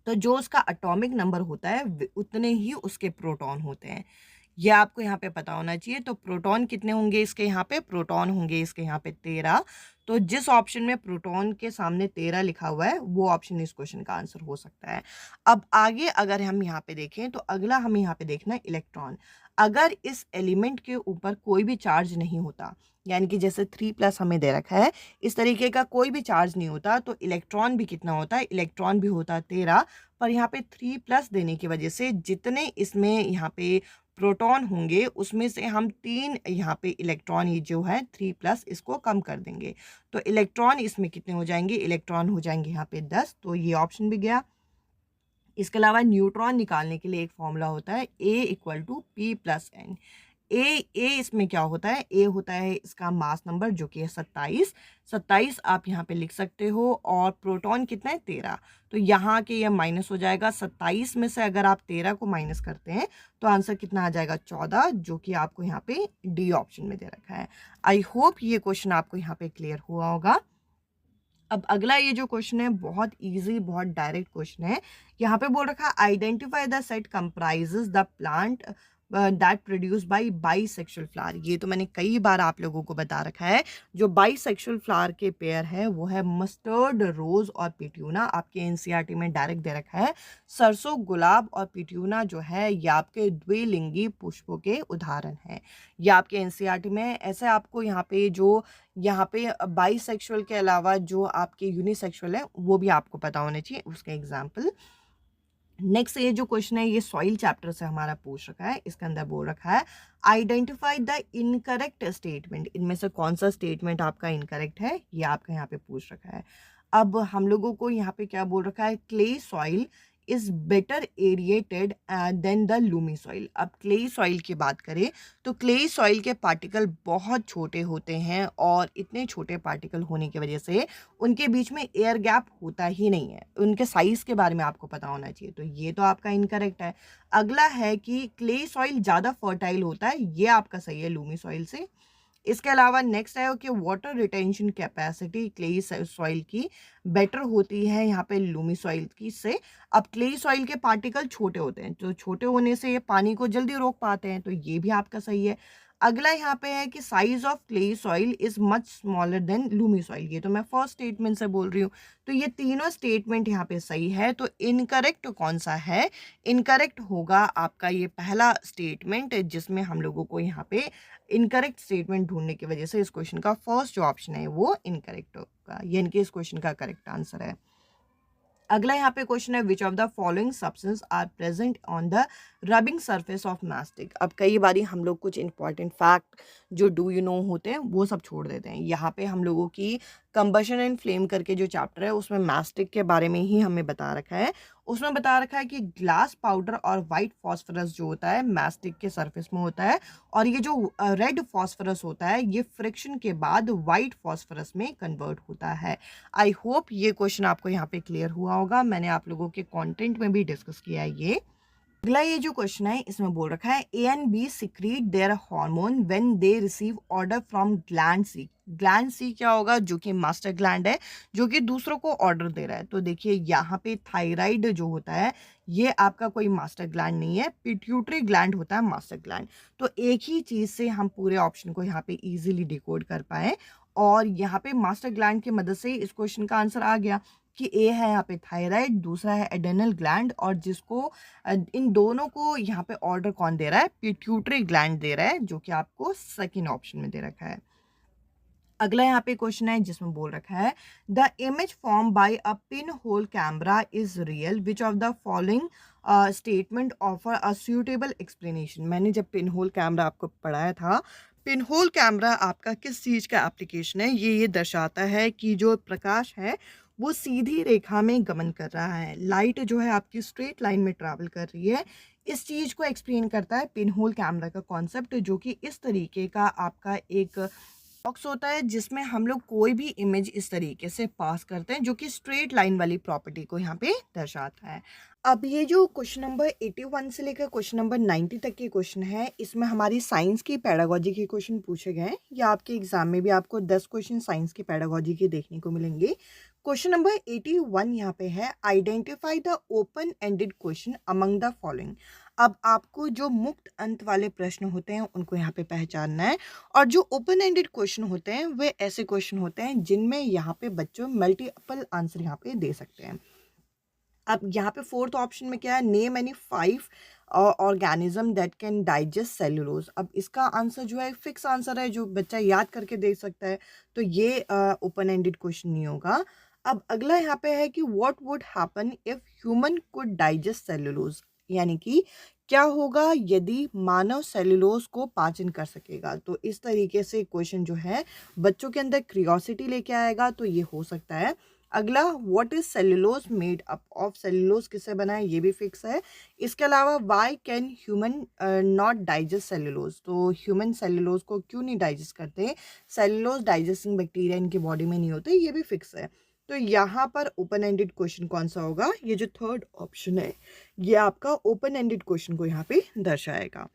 तो जो उसका एटॉमिक नंबर होता है उतने ही उसके प्रोटॉन होते हैं, ये आपको यहाँ पे पता होना चाहिए। तो प्रोटॉन कितने होंगे इसके यहाँ पे, प्रोटॉन होंगे इसके यहाँ पे 13। तो जिस ऑप्शन में प्रोटॉन के सामने 13 लिखा हुआ है वो ऑप्शन इस क्वेश्चन का आंसर हो सकता है। अब आगे अगर हम यहाँ पे देखें तो अगला हमें यहाँ पे देखना है इलेक्ट्रॉन। अगर इस एलिमेंट के ऊपर कोई भी चार्ज नहीं होता, यानी कि जैसे 3+ हमें दे रखा है, इस तरीके का कोई भी चार्ज नहीं होता, तो इलेक्ट्रॉन भी कितना होता है, इलेक्ट्रॉन भी होता है 13। पर यहाँ पे 3+ देने की वजह से जितने इसमें यहाँ पे प्रोटॉन होंगे उसमें से हम 3 यहाँ पे इलेक्ट्रॉन, ये जो है 3+, इसको कम कर देंगे। तो इलेक्ट्रॉन इसमें कितने हो जाएंगे, इलेक्ट्रॉन हो जाएंगे यहाँ पे 10। तो ये ऑप्शन भी गया। इसके अलावा न्यूट्रॉन निकालने के लिए एक फॉर्मूला होता है A = P+N। ए इसमें क्या होता है, ए होता है इसका मास नंबर जो कि है 27 आप यहाँ पे लिख सकते हो, और प्रोटॉन कितना है 13। तो यहाँ के ये माइनस हो जाएगा, 27 में से अगर आप 13 को माइनस करते हैं तो आंसर कितना आ जाएगा, 14, जो कि आपको यहाँ पे डी ऑप्शन में दे रखा है। आई होप ये क्वेश्चन आपको यहाँ पे क्लियर हुआ होगा। अब अगला ये जो क्वेश्चन है बहुत इजी, बहुत डायरेक्ट क्वेश्चन है। यहाँ पे बोल रखा है identify the set comprises the plant that produce by bisexual flower. ये तो मैंने कई बार आप लोगों को बता रखा है। जो बाइसेक्सुअल फ्लावर के पेयर है वो है मस्टर्ड, रोज और पिट्यूना। आपके एनसीईआरटी में डायरेक्ट दे रखा है। सरसों, गुलाब और पिट्यूना जो है ये आपके द्विलिंगी पुष्पों के उदाहरण हैं। ये आपके एनसीईआरटी में ऐसे आपको यहाँ पे बाइसेक्सुअल के अलावा जो आपके यूनिसेक्सुअल है वो भी आपको पता होने चाहिए, उसके एग्जाम्पल। नेक्स्ट ये जो क्वेश्चन है ये सॉइल चैप्टर से हमारा पूछ रखा है। इसके अंदर बोल रखा है आइडेंटिफाई द इनकरेक्ट स्टेटमेंट। इनमें से कौन सा स्टेटमेंट आपका इनकरेक्ट है, ये आपका यहाँ पे पूछ रखा है। अब हम लोगों को यहाँ पे क्या बोल रखा है, clay soil is better aerated than the loamy soil. अब क्ले सॉइल की बात करें तो क्ले सॉइल के पार्टिकल बहुत छोटे होते हैं, और इतने छोटे पार्टिकल होने की वजह से उनके बीच में एयर गैप होता ही नहीं है। उनके साइज के बारे में आपको पता होना चाहिए, तो ये तो आपका इनकरेक्ट है। अगला है कि क्ले सॉइल ज़्यादा फर्टाइल होता है, ये आपका सही है लूमी सॉइल से। इसके अलावा नेक्स्ट है कि water retention capacity clay soil की बेटर होती है यहाँ पे लूमी सॉइल की से। अब क्ले सॉइल के पार्टिकल छोटे होते हैं, तो छोटे होने से ये पानी को जल्दी रोक पाते हैं, तो ये भी आपका सही है। अगला यहाँ पे है कि size of clay soil is much smaller than Lumi soil. ये तो मैं फर्स्ट स्टेटमेंट से बोल रही हूँ, तो ये तीनों स्टेटमेंट यहाँ पे सही है। तो इनकरेक्ट कौन सा है? इनकरेक्ट होगा आपका ये पहला स्टेटमेंट, जिसमें हम लोगों को यहाँ पे इनकरेक्ट स्टेटमेंट ढूंढने की वजह से इस क्वेश्चन का फर्स्ट जो ऑप्शन है वो इनकरेक्ट होगा, यानी कि इस क्वेश्चन का करेक्ट आंसर है। अगला यहाँ पे क्वेश्चन है which of the following substance are present on the rubbing surface of mastic. अब कई बारी हम लोग कुछ इंपॉर्टेंट फैक्ट जो डू यू नो होते हैं वो सब छोड़ देते हैं। यहाँ पे हम लोगों की कंबशन एंड फ्लेम करके जो चैप्टर है उसमें मैस्टिक के बारे में ही हमें बता रखा है। उसमें बता रखा है कि ग्लास पाउडर और वाइट फॉस्फोरस जो होता है मैस्टिक के सरफेस में होता है, और ये जो रेड फॉस्फोरस होता है ये फ्रिक्शन के बाद वाइट फॉस्फोरस में कन्वर्ट होता है। आई होप ये क्वेश्चन आपको यहाँ पे क्लियर हुआ होगा, मैंने आप लोगों के कंटेंट में भी डिस्कस किया है ये। अगला ये जो क्वेश्चन है इसमें बोल रखा है A and B secrete their hormone when they receive order from gland C. Gland C क्या होगा? जो कि मास्टर ग्लैंड है, जो कि दूसरों को ऑर्डर दे रहा है। तो देखिए यहाँ पे थायराइड जो होता है ये आपका कोई मास्टर ग्लैंड नहीं है, पिट्यूटरी ग्लैंड होता है मास्टर ग्लैंड। तो एक ही चीज से हम पूरे ऑप्शन को यहाँ पे इजीली डिकोड कर पाए, और यहाँ पे मास्टर ग्लैंड की मदद से इस क्वेश्चन का आंसर आ गया कि ए है यहाँ पे थायराइड, दूसरा है एडेनल ग्लैंड, और जिसको इन दोनों को यहाँ पे ऑर्डर कौन दे रहा है? पिट्यूटरी ग्लैंड दे रहा है, जो कि आपको सेकंड ऑप्शन में दे रखा है। अगला यहाँ पे क्वेश्चन है जिसमें बोल रखा है the image form by a pin hole camera is real which of the following statement offer a suitable explanation. मैंने जब पिन होल कैमरा आपको पढ़ाया था, पिन होल कैमरा आपका किस चीज़ का एप्लीकेशन है? ये दर्शाता है कि जो प्रकाश है वो सीधी रेखा में गमन कर रहा है, लाइट जो है आपकी स्ट्रेट लाइन में ट्रैवल कर रही है। इस चीज़ को एक्सप्लेन करता है पिन होल कैमरा का कॉन्सेप्ट, जो कि इस तरीके का आपका एक बॉक्स होता है जिसमें हम लोग कोई भी इमेज इस तरीके से पास करते हैं, जो कि स्ट्रेट लाइन वाली प्रॉपर्टी को यहाँ पे दर्शाता है। अब ये जो क्वेश्चन नंबर 81 से लेकर क्वेश्चन नंबर 90 तक के क्वेश्चन है, इसमें हमारी साइंस की पेडागोजी के क्वेश्चन पूछे गए हैं, या आपके एग्जाम में भी आपको 10 क्वेश्चन साइंस की पेडागोजी के देखने को मिलेंगे। क्वेश्चन नंबर 81 यहाँ पे है identify the open ended question among the following. अब आपको जो मुक्त अंत वाले प्रश्न होते हैं उनको यहाँ पे पहचानना है, और जो ओपन एंडेड क्वेश्चन होते हैं वे ऐसे क्वेश्चन होते हैं जिनमें यहाँ पे बच्चों मल्टीपल आंसर यहाँ पे दे सकते हैं। अब यहाँ पे फोर्थ ऑप्शन में क्या है? Name any 5 organism that can digest cellulose. अब इसका आंसर जो है फिक्स आंसर है जो बच्चा याद करके दे सकता है, तो ये ओपन एंडेड क्वेश्चन नहीं होगा। अब अगला यहाँ पे है कि what would happen if human could digest cellulose, यानी कि क्या होगा यदि मानव सेल्यूलोज को पाचन कर सकेगा। तो इस तरीके से क्वेश्चन जो है बच्चों के अंदर क्यूरियोसिटी लेके आएगा, तो ये हो सकता है। अगला what is cellulose made up of, cellulose किससे बना है ये भी फिक्स है। इसके अलावा why can human not digest cellulose, तो ह्यूमन सेल्यूलोज को क्यों नहीं डाइजेस्ट करते? सेल्यूलोज डाइजेस्टिंग बैक्टीरिया इनकी बॉडी में नहीं होते, ये भी फिक्स है। तो यहाँ पर ओपन एंडेड क्वेश्चन कौन सा होगा? ये जो थर्ड ऑप्शन है ये आपका ओपन एंडेड क्वेश्चन को यहाँ पे दर्शाएगा।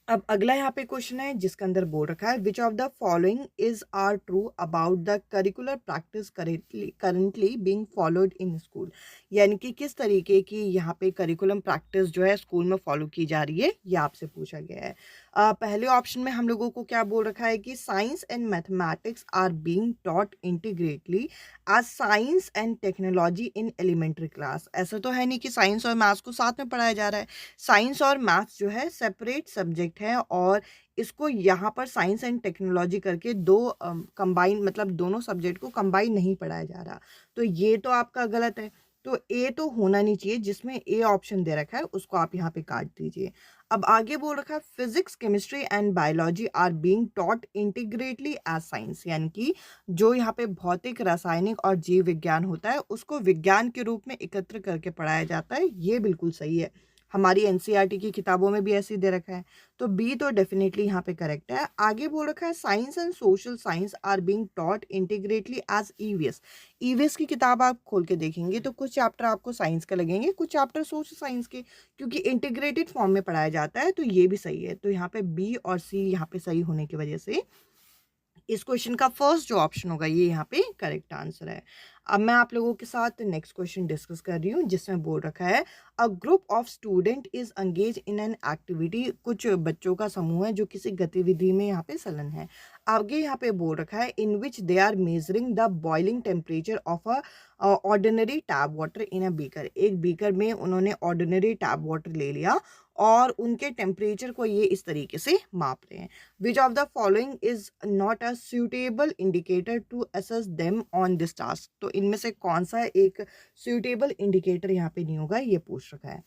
अब अगला यहाँ पे क्वेश्चन है जिसके अंदर बोल रखा है which of the following is are true about the curricular practice currently being followed in school, यानी कि किस तरीके की यहाँ पे करिकुलम प्रैक्टिस जो है स्कूल में फॉलो की जा रही है, ये आपसे पूछा गया है। पहले ऑप्शन में हम लोगों को क्या बोल रखा है कि science and mathematics are being taught integratedly as science and technology in elementary class. ऐसा तो है नहीं कि साइंस और मैथ्स को साथ में पढ़ाया जा रहा है, साइंस और मैथ्स जो है सेपरेट सब्जेक्ट है, और इसको यहाँ पर साइंस एंड टेक्नोलॉजी करके दो कंबाइन, मतलब दोनों सब्जेक्ट को कंबाइन नहीं पढ़ाया जा रहा। तो ये तो आपका गलत है, तो ए तो होना नहीं चाहिए, जिसमें ए ऑप्शन दे रखा है उसको आप यहाँ पे काट दीजिए। अब आगे बोल रखा है physics chemistry and biology are being taught integratedly as science, यानी कि जो यहाँ पे भौतिक, रासायनिक और जीव विज्ञान होता है उसको विज्ञान के रूप में एकत्र करके पढ़ाया जाता है, ये बिल्कुल सही है। हमारी एनसीईआरटी की किताबों में भी ऐसे ही दे रखा है, तो बी तो डेफिनेटली यहाँ पे करेक्ट है। आगे बोल रखा है science and social science are being taught integratedly as EVS. EVS की किताब आप खोल के देखेंगे तो कुछ चैप्टर आपको साइंस के लगेंगे, कुछ चैप्टर सोशल साइंस के, क्योंकि इंटीग्रेटेड फॉर्म में पढ़ाया जाता है, तो ये भी सही है। तो यहाँ पे बी और सी यहाँ पे सही होने की वजह से इस क्वेश्चन का फर्स्ट जो ऑप्शन होगा ये यहाँ पे करेक्ट आंसर है। अब मैं आप लोगों के साथ नेक्स्ट क्वेश्चन डिस्कस कर रही हूँ जिसमें बोल रखा है a group of student is engage in an activity. कुछ बच्चों का समूह है जो किसी गतिविधि में यहाँ पे संलग्न है। आगे यहाँ पे बोल रखा है in which they are measuring the boiling temperature of a ordinary tap water in a beaker. एक बीकर में उन्होंने ऑर्डिनरी टैप वाटर ले लिया और उनके टेम्परेचर को ये इस तरीके से माप रहे हैं। Which of the following is not a suitable indicator to assess them on this task. तो इनमें से कौन सा एक suitable इंडिकेटर यहाँ पे नहीं होगा, ये पूछ रखा है।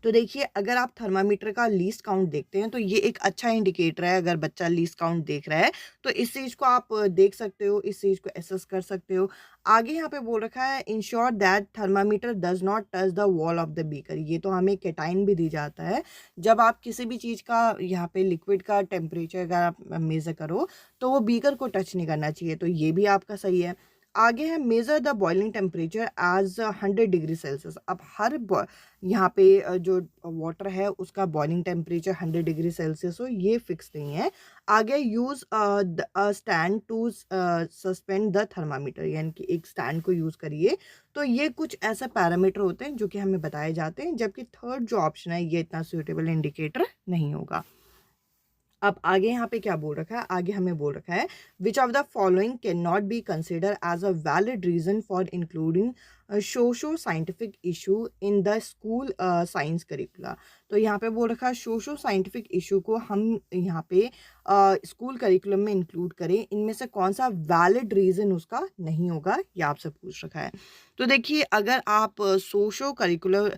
तो देखिए अगर आप थर्मामीटर का लीस्ट काउंट देखते हैं तो ये एक अच्छा इंडिकेटर है। अगर बच्चा लीस्ट काउंट देख रहा है तो इस चीज़ को आप देख सकते हो, इस चीज़ को एसेस कर सकते हो। आगे यहाँ पे बोल रखा है ensure that thermometer does not touch the wall of the beaker. ये तो हमें केटाइन भी दी जाता है। जब आप किसी भी चीज़ का यहाँ पे लिक्विड का टेम्परेचर अगर आप मेज़र करो तो वो बीकर को टच नहीं करना चाहिए, तो ये भी आपका सही है। आगे है measure the boiling temperature as 100 degree Celsius. अब हर यहाँ पे जो वाटर है उसका बॉइलिंग टेम्परेचर 100 डिग्री सेल्सियस हो, ये फिक्स नहीं है। आगे use stand to suspend the thermometer, यानी कि एक स्टैंड को यूज करिए। तो ये कुछ ऐसे पैरामीटर होते हैं जो कि हमें बताए जाते हैं, जबकि थर्ड जो ऑप्शन है ये इतना सूटेबल इंडिकेटर नहीं होगा। अब आगे यहाँ पे क्या बोल रखा है, आगे हमें बोल रखा है which of the following can not be consider as a valid reason for including socio scientific issue in the school science curricula. तो यहाँ पे बोल रखा है सोशो साइंटिफिक इशू को हम यहाँ पे स्कूल करिकुलम में इंक्लूड करें, इनमें से कौन सा वैलिड रीजन उसका नहीं होगा, ये आपसे पूछ रखा है। तो देखिए अगर आप सोशो करिकुलर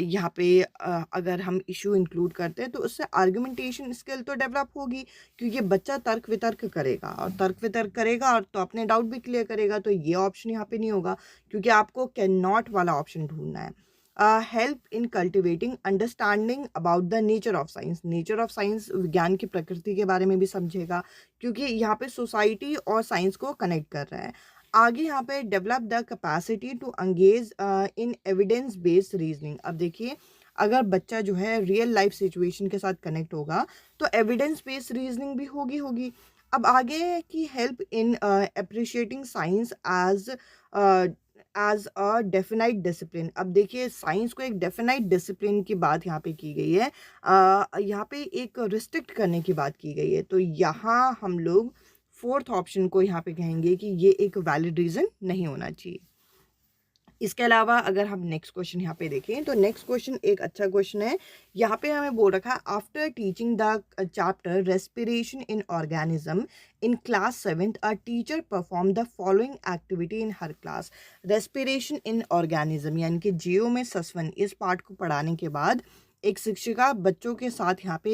यहाँ पे अगर हम इशू इंक्लूड करते हैं तो उससे आर्गुमेंटेशन स्किल तो डेवलप होगी, क्योंकि बच्चा तर्क वितर्क करेगा और तर्क वितर्क करेगा और तो अपने डाउट भी क्लियर करेगा। तो ये ऑप्शन यहाँ पे नहीं होगा, क्योंकि आपको कैन नॉट वाला ऑप्शन ढूंढना है। Help in cultivating understanding about the nature of science. Nature of science विज्ञान की प्रकृति के बारे में भी समझेगा, क्योंकि यहाँ पे सोसाइटी और साइंस को कनेक्ट कर रहा है। आगे यहाँ पे develop the capacity to engage in evidence based reasoning. अब देखिए अगर बच्चा जो है रियल लाइफ सिचुएशन के साथ कनेक्ट होगा तो एविडेंस बेस्ड रीजनिंग भी होगी। अब आगे है कि help in appreciating science as a definite discipline. अब देखिए साइंस को एक डेफिनाइट डिसिप्लिन की बात यहाँ पे की गई है, यहाँ पे एक रिस्ट्रिक्ट करने की बात की गई है। तो यहाँ हम लोग फोर्थ ऑप्शन को यहाँ पे कहेंगे कि ये एक वैलिड रीज़न नहीं होना चाहिए। इसके अलावा अगर हम नेक्स्ट क्वेश्चन यहाँ पे देखें तो नेक्स्ट क्वेश्चन एक अच्छा क्वेश्चन है। यहाँ पे हमें बोल रखा है after teaching the chapter respiration in organism in class 7th a teacher perform the following activity in her class. Respiration in organism यानी कि जीओ में सस्वन, इस पार्ट को पढ़ाने के बाद एक शिक्षिका बच्चों के साथ यहाँ पे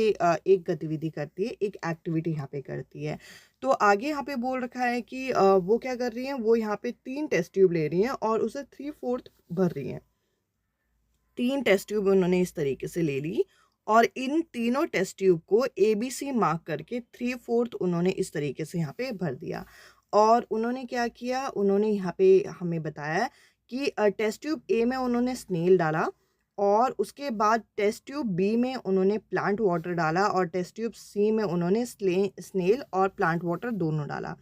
एक गतिविधि करती है, एक एक्टिविटी यहाँ पे करती है। तो आगे यहाँ पे बोल रखा है कि वो क्या कर रही हैं, वो यहाँ पे 3 टेस्ट ट्यूब ले रही हैं और उसे 3/4 भर रही हैं। 3 टेस्ट ट्यूब उन्होंने इस तरीके से ले ली और इन तीनों टेस्ट ट्यूब को ABC मार्क करके 3/4 उन्होंने इस तरीके से यहाँ पे भर दिया। और उन्होंने क्या किया, उन्होंने यहाँ पे हमें बताया कि टेस्ट ट्यूब ए में उन्होंने स्नेल डाला और उसके बाद टेस्ट ट्यूब बी में उन्होंने प्लांट वाटर डाला और टेस्ट ट्यूब सी में उन्होंने स्नेल और प्लांट वाटर दोनों डाला।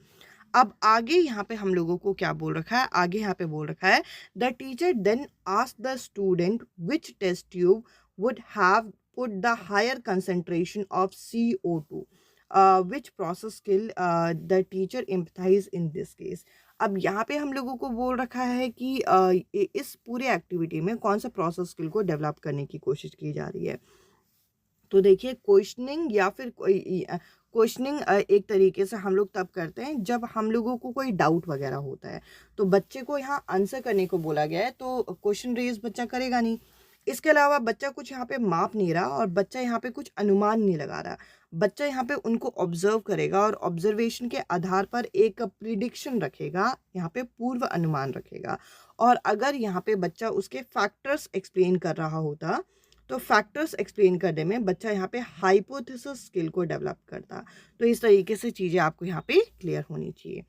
अब आगे यहाँ पे हम लोगों को क्या बोल रखा है, आगे यहाँ पे बोल रखा है the teacher then asked the student which test tube would have put the higher concentration of CO2, which process skill the teacher empathize in this case. अब यहाँ पे हम लोगों को बोल रखा है कि इस पूरे एक्टिविटी में कौन सा प्रोसेस स्किल को डेवलप करने की कोशिश की जा रही है। तो देखिए क्वेश्चनिंग या फिर क्वेश्चनिंग एक तरीके से हम लोग तब करते हैं जब हम लोगों को कोई डाउट वगैरह होता है। तो बच्चे को यहाँ आंसर करने को बोला गया है तो क्वेश्चन रेज बच्चा करेगा नहीं। इसके अलावा बच्चा कुछ यहाँ पे माप नहीं रहा और बच्चा यहाँ पे कुछ अनुमान नहीं लगा रहा। बच्चा यहाँ पे उनको ऑब्जर्व करेगा और ऑब्जर्वेशन के आधार पर एक प्रिडिक्शन रखेगा, यहाँ पे पूर्व अनुमान रखेगा। और अगर यहाँ पे बच्चा उसके फैक्टर्स एक्सप्लेन कर रहा होता तो फैक्टर्स एक्सप्लेन करने में बच्चा यहाँ पे हाइपोथेसिस स्किल को डेवलप करता। तो इस तरीके से चीज़ें आपको यहाँ पे क्लियर होनी चाहिए।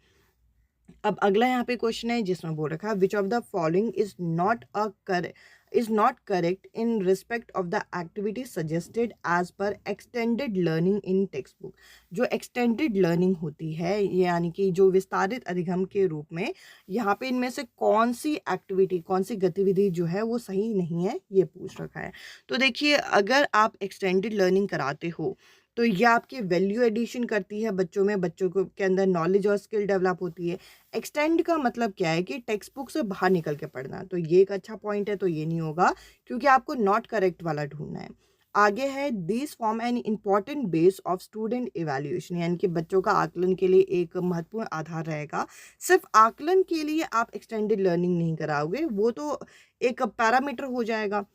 अब अगला यहाँ पे क्वेश्चन है जिसमें बोल रखा है which of the following is not a is not correct in respect of the activity suggested as per extended learning in textbook। जो extended learning होती है यानी कि जो विस्तारित अधिगम के रूप में, यहाँ पे इनमें से कौन सी एक्टिविटी, कौन सी गतिविधि जो है वो सही नहीं है, ये पूछ रखा है। तो देखिए, अगर आप एक्सटेंडेड लर्निंग कराते हो तो ये आपकी वैल्यू एडिशन करती है बच्चों में, बच्चों को के अंदर नॉलेज और स्किल डेवलप होती है। एक्सटेंड का मतलब क्या है कि टेक्स्ट बुक से बाहर निकल के पढ़ना, तो ये एक अच्छा पॉइंट है, तो ये नहीं होगा क्योंकि आपको नॉट करेक्ट वाला ढूंढना है। आगे है this form an important base of student evaluation, यानी कि बच्चों का आकलन के लिए एक महत्वपूर्ण आधार रहेगा। सिर्फ आकलन के लिए आप एक्सटेंडेड लर्निंग नहीं कराओगे, वो तो एक पैरामीटर हो जाएगा।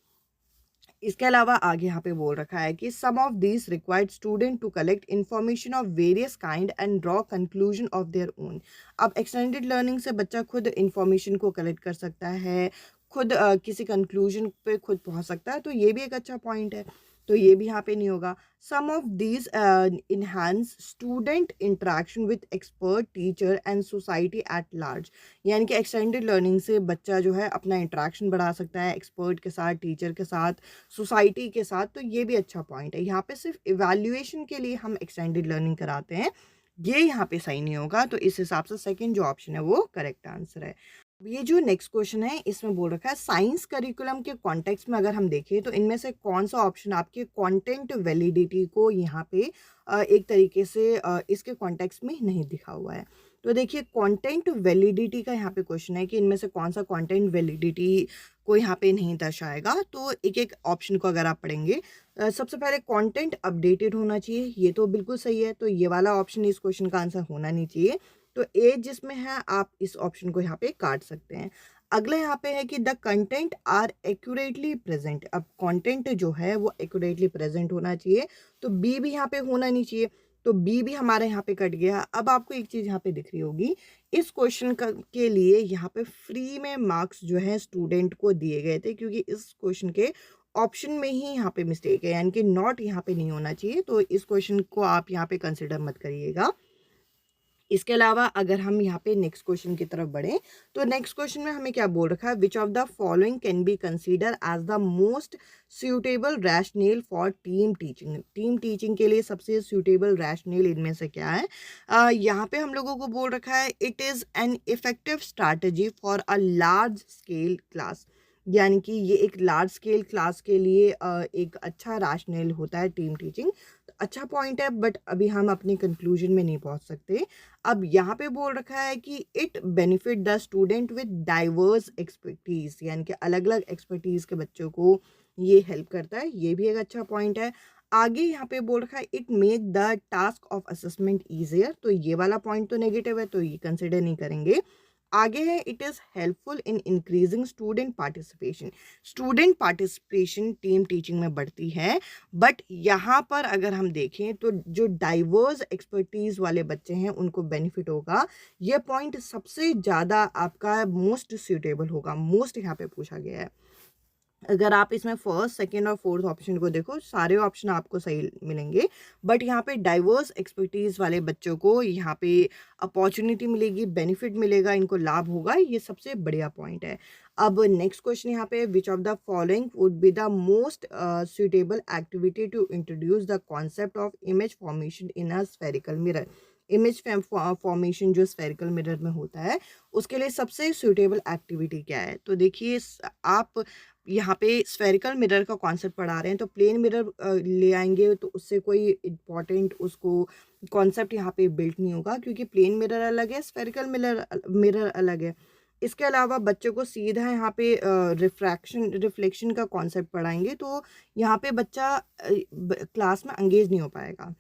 इसके अलावा आगे यहाँ पे बोल रखा है कि some of these required student to collect information of various kind and draw conclusion of their own. अब एक्सटेंडेड लर्निंग से बच्चा खुद इन्फॉर्मेशन को कलेक्ट कर सकता है, खुद किसी कंक्लूजन पे खुद पहुँच सकता है, तो ये भी एक अच्छा पॉइंट है, तो ये भी यहाँ पे नहीं होगा। Some of these enhance student interaction with expert teacher and society at large, यानी कि एक्सटेंडेड लर्निंग से बच्चा जो है अपना इंटरेक्शन बढ़ा सकता है एक्सपर्ट के साथ, टीचर के साथ, सोसाइटी के साथ, तो ये भी अच्छा पॉइंट है। यहाँ पे सिर्फ इवैल्यूएशन के लिए हम एक्सटेंडेड लर्निंग कराते हैं, ये यहाँ पे सही नहीं होगा, तो इस हिसाब से सेकंड जो ऑप्शन है वो करेक्ट आंसर है। ये जो नेक्स्ट क्वेश्चन है इसमें बोल रखा है साइंस करिकुलम के कॉन्टेक्स्ट में अगर हम देखें तो इनमें से कौन सा ऑप्शन आपके कंटेंट वैलिडिटी को यहाँ पे एक तरीके से इसके कॉन्टेक्स्ट में नहीं दिखा हुआ है। तो देखिए, कंटेंट वैलिडिटी का यहाँ पे क्वेश्चन है कि इनमें से कौन सा कंटेंट वैलिडिटी को यहाँ पे नहीं दर्शाएगा। तो एक एक ऑप्शन को अगर आप पढ़ेंगे, सबसे पहले कंटेंट अपडेटेड होना चाहिए, ये तो बिल्कुल सही है, तो ये वाला ऑप्शन इस क्वेश्चन का आंसर होना नहीं चाहिए, तो ए जिसमें है आप इस ऑप्शन को यहाँ पे काट सकते हैं। अगला यहाँ पे है कि the content are accurately present. अब कंटेंट जो है वो एक्यूरेटली प्रेजेंट होना चाहिए, तो बी भी यहाँ पे होना नहीं चाहिए, तो बी भी हमारे यहाँ पे कट गया। अब आपको एक चीज़ यहाँ पे दिख रही होगी, इस क्वेश्चन के लिए यहाँ पे फ्री में मार्क्स जो है स्टूडेंट को दिए गए थे, क्योंकि इस क्वेश्चन के ऑप्शन में ही यहाँ पे मिस्टेक है, यानी कि नॉट यहाँ पे नहीं होना चाहिए, तो इस क्वेश्चन को आप यहाँ पे कंसिडर मत करिएगा। इसके अलावा अगर हम यहाँ पे नेक्स्ट क्वेश्चन की तरफ बढ़ें, तो नेक्स्ट क्वेश्चन में हमें क्या बोल रखा है, which of the following can be consider as the most suitable rational for team teaching. Team teaching के लिए सबसे सूटेबल रैशनल इनमें से क्या है। यहाँ पे हम लोगों को बोल रखा है it is an effective strategy for a large scale class, यानी कि ये एक लार्ज स्केल क्लास के लिए एक अच्छा रैशनल होता है टीम टीचिंग। अच्छा पॉइंट है, बट अभी हम अपने कंक्लूजन में नहीं पहुंच सकते। अब यहाँ पे बोल रखा है कि it benefit the student with diverse expertise, यानी कि अलग अलग एक्सपर्टीज के बच्चों को ये हेल्प करता है, ये भी एक अच्छा पॉइंट है। आगे यहाँ पे बोल रखा है it make the task of assessment easier, तो ये वाला पॉइंट तो नेगेटिव है, तो ये कंसिडर नहीं करेंगे। आगे है it is helpful in increasing student participation. Student participation team teaching में बढ़ती है, बट यहाँ पर अगर हम देखें तो जो डाइवर्स एक्सपर्टीज वाले बच्चे हैं उनको बेनिफिट होगा। ये पॉइंट सबसे ज़्यादा आपका मोस्ट सूटेबल होगा, मोस्ट यहाँ पे पूछा गया है। अगर आप इसमें फर्स्ट, सेकंड और फोर्थ ऑप्शन को देखो, सारे ऑप्शन आपको सही मिलेंगे, बट यहाँ पे डाइवर्स एक्सपर्टीज वाले बच्चों को यहाँ पे अपॉर्चुनिटी मिलेगी, बेनिफिट मिलेगा, इनको लाभ होगा, ये सबसे बढ़िया पॉइंट है। अब नेक्स्ट क्वेश्चन यहाँ पे which of the following would be the most suitable activity to introduce the concept of image formation in a spherical mirror. Image formation जो स्फेरिकल मिरर में होता है, उसके लिए सबसे सूटेबल एक्टिविटी क्या है। तो देखिए, आप यहाँ पे स्फेरिकल मिरर का कॉन्सेप्ट पढ़ा रहे हैं, तो प्लेन मिरर ले आएंगे तो उससे कोई इम्पॉर्टेंट उसको कॉन्सेप्ट यहाँ पे बिल्ट नहीं होगा, क्योंकि प्लेन मिरर अलग है, स्फेरिकल मिरर अलग है। इसके अलावा बच्चों को सीधा यहाँ पे रिफ्लेक्शन का कॉन्सेप्ट पढ़ाएंगे, तो यहाँ पे बच्चा क्लास में एंगेज नहीं हो पाएगा।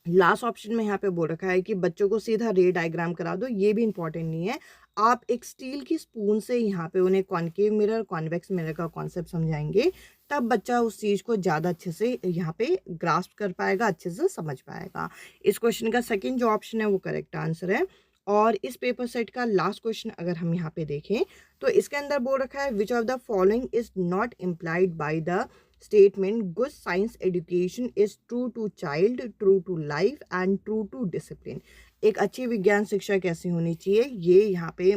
लास्ट ऑप्शन में यहाँ पे बोल रखा है कि बच्चों को सीधा रे डायग्राम करा दो, ये भी इंपॉर्टेंट नहीं है। आप एक स्टील की स्पून से यहाँ पे उन्हें कॉनकेव मिरर, कॉन्वेक्स मिरर का कॉन्सेप्ट समझाएंगे, तब बच्चा उस चीज़ को ज़्यादा अच्छे से यहाँ पे ग्रास्प कर पाएगा, अच्छे से समझ पाएगा। इस क्वेश्चन का सेकंड जो ऑप्शन है वो करेक्ट आंसर है। और इस पेपर सेट का लास्ट क्वेश्चन अगर हम यहाँ पे देखें तो इसके अंदर बोल रखा है which of the following is not implied by the statement good science education is true to child, true to life and true to discipline. एक अच्छी विज्ञान शिक्षा कैसी होनी चाहिए, ये यहाँ पे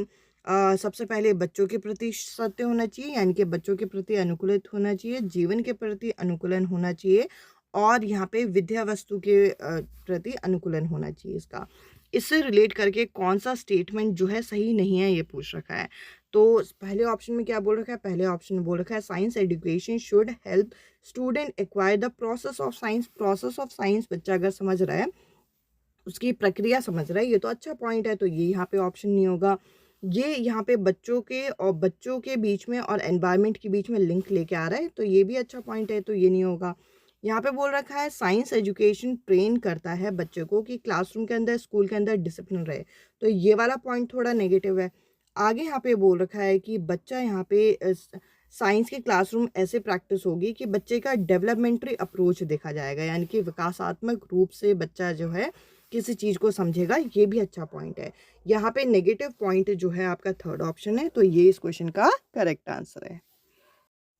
सबसे पहले बच्चों के प्रति सत्य होना चाहिए, यानी कि बच्चों के प्रति अनुकूलित होना चाहिए, जीवन के प्रति अनुकूलन होना चाहिए, और यहाँ पे विद्या वस्तु के प्रति अनुकूलन होना चाहिए इसका। इससे रिलेट करके कौन सा स्टेटमेंट जो है सही नहीं है ये पूछ रखा है। तो पहले ऑप्शन में क्या बोल रखा है? पहले ऑप्शन में बोल रखा है science education should help student acquire the process of science. Process of science बच्चा अगर समझ रहा है, उसकी प्रक्रिया समझ रहा है, ये तो अच्छा पॉइंट है, तो ये यहाँ पे ऑप्शन नहीं होगा। ये यहाँ पे बच्चों के बीच में और एनवायरनमेंट के बीच में लिंक लेके आ रहा है, तो ये भी अच्छा पॉइंट है, तो ये नहीं होगा। यहाँ पे बोल रखा है साइंस एजुकेशन ट्रेन करता है बच्चे को कि क्लासरूम के अंदर, स्कूल के अंदर डिसिप्लिन रहे, तो ये वाला पॉइंट थोड़ा नेगेटिव है। आगे यहाँ पे बोल रखा है कि बच्चा यहाँ पे साइंस के क्लासरूम ऐसे प्रैक्टिस होगी कि बच्चे का डेवलपमेंटरी अप्रोच देखा जाएगा, यानी कि विकासात्मक रूप से बच्चा जो है किसी चीज़ को समझेगा, ये भी अच्छा पॉइंट है। यहाँ पे नेगेटिव पॉइंट जो है आपका थर्ड ऑप्शन है, तो ये इस क्वेश्चन का करेक्ट आंसर है।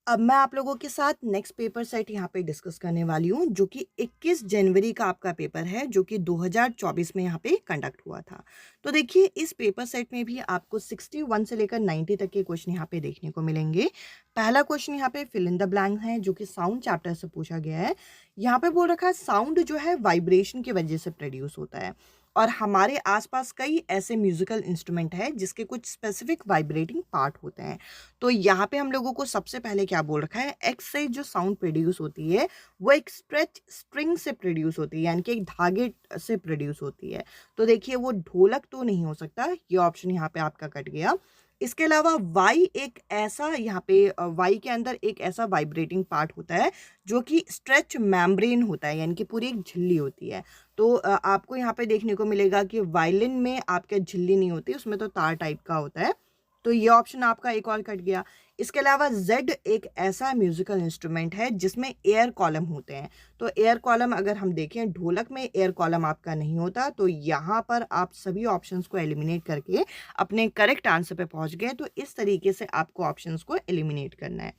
अब मैं आप लोगों के साथ नेक्स्ट पेपर सेट यहाँ पे डिस्कस करने वाली हूँ, जो कि 21 जनवरी का आपका पेपर है, जो कि 2024 में यहाँ पे कंडक्ट हुआ था। तो देखिए इस पेपर सेट में भी आपको 61 से लेकर 90 तक के क्वेश्चन यहाँ पे देखने को मिलेंगे। पहला क्वेश्चन यहाँ पे फिल इन द ब्लैंक है, जो कि साउंड चैप्टर से पूछा गया है। यहाँ पे बोल रखा है साउंड जो है वाइब्रेशन की वजह से प्रोड्यूस होता है, और हमारे आसपास कई ऐसे म्यूजिकल इंस्ट्रूमेंट है जिसके कुछ स्पेसिफिक वाइब्रेटिंग पार्ट होते हैं। तो यहाँ पे हम लोगों को सबसे पहले क्या बोल रखा है, एक्स से जो साउंड प्रोड्यूस होती है वो एक स्ट्रेच स्ट्रिंग से प्रोड्यूस होती है, यानी कि एक धागे से प्रोड्यूस होती है। तो देखिए वो ढोलक तो नहीं हो सकता, ये ऑप्शन यहाँ पे आपका कट गया। इसके अलावा वाई एक ऐसा, यहाँ पे वाई के अंदर एक ऐसा वाइब्रेटिंग पार्ट होता है जो कि स्ट्रेच मेम्ब्रेन होता है, यानी कि पूरी एक झिल्ली होती है। तो आपको यहाँ पे देखने को मिलेगा कि वायलिन में आपके झिल्ली नहीं होती, उसमें तो तार टाइप का होता है, तो ये ऑप्शन आपका एक और कट गया। इसके अलावा जेड एक ऐसा म्यूजिकल इंस्ट्रूमेंट है जिसमें एयर कॉलम होते हैं। तो एयर कॉलम अगर हम देखें, ढोलक में एयर कॉलम आपका नहीं होता, तो यहाँ पर आप सभी ऑप्शंस को एलिमिनेट करके अपने करेक्ट आंसर पे पहुंच गए। तो इस तरीके से आपको ऑप्शंस को एलिमिनेट करना है।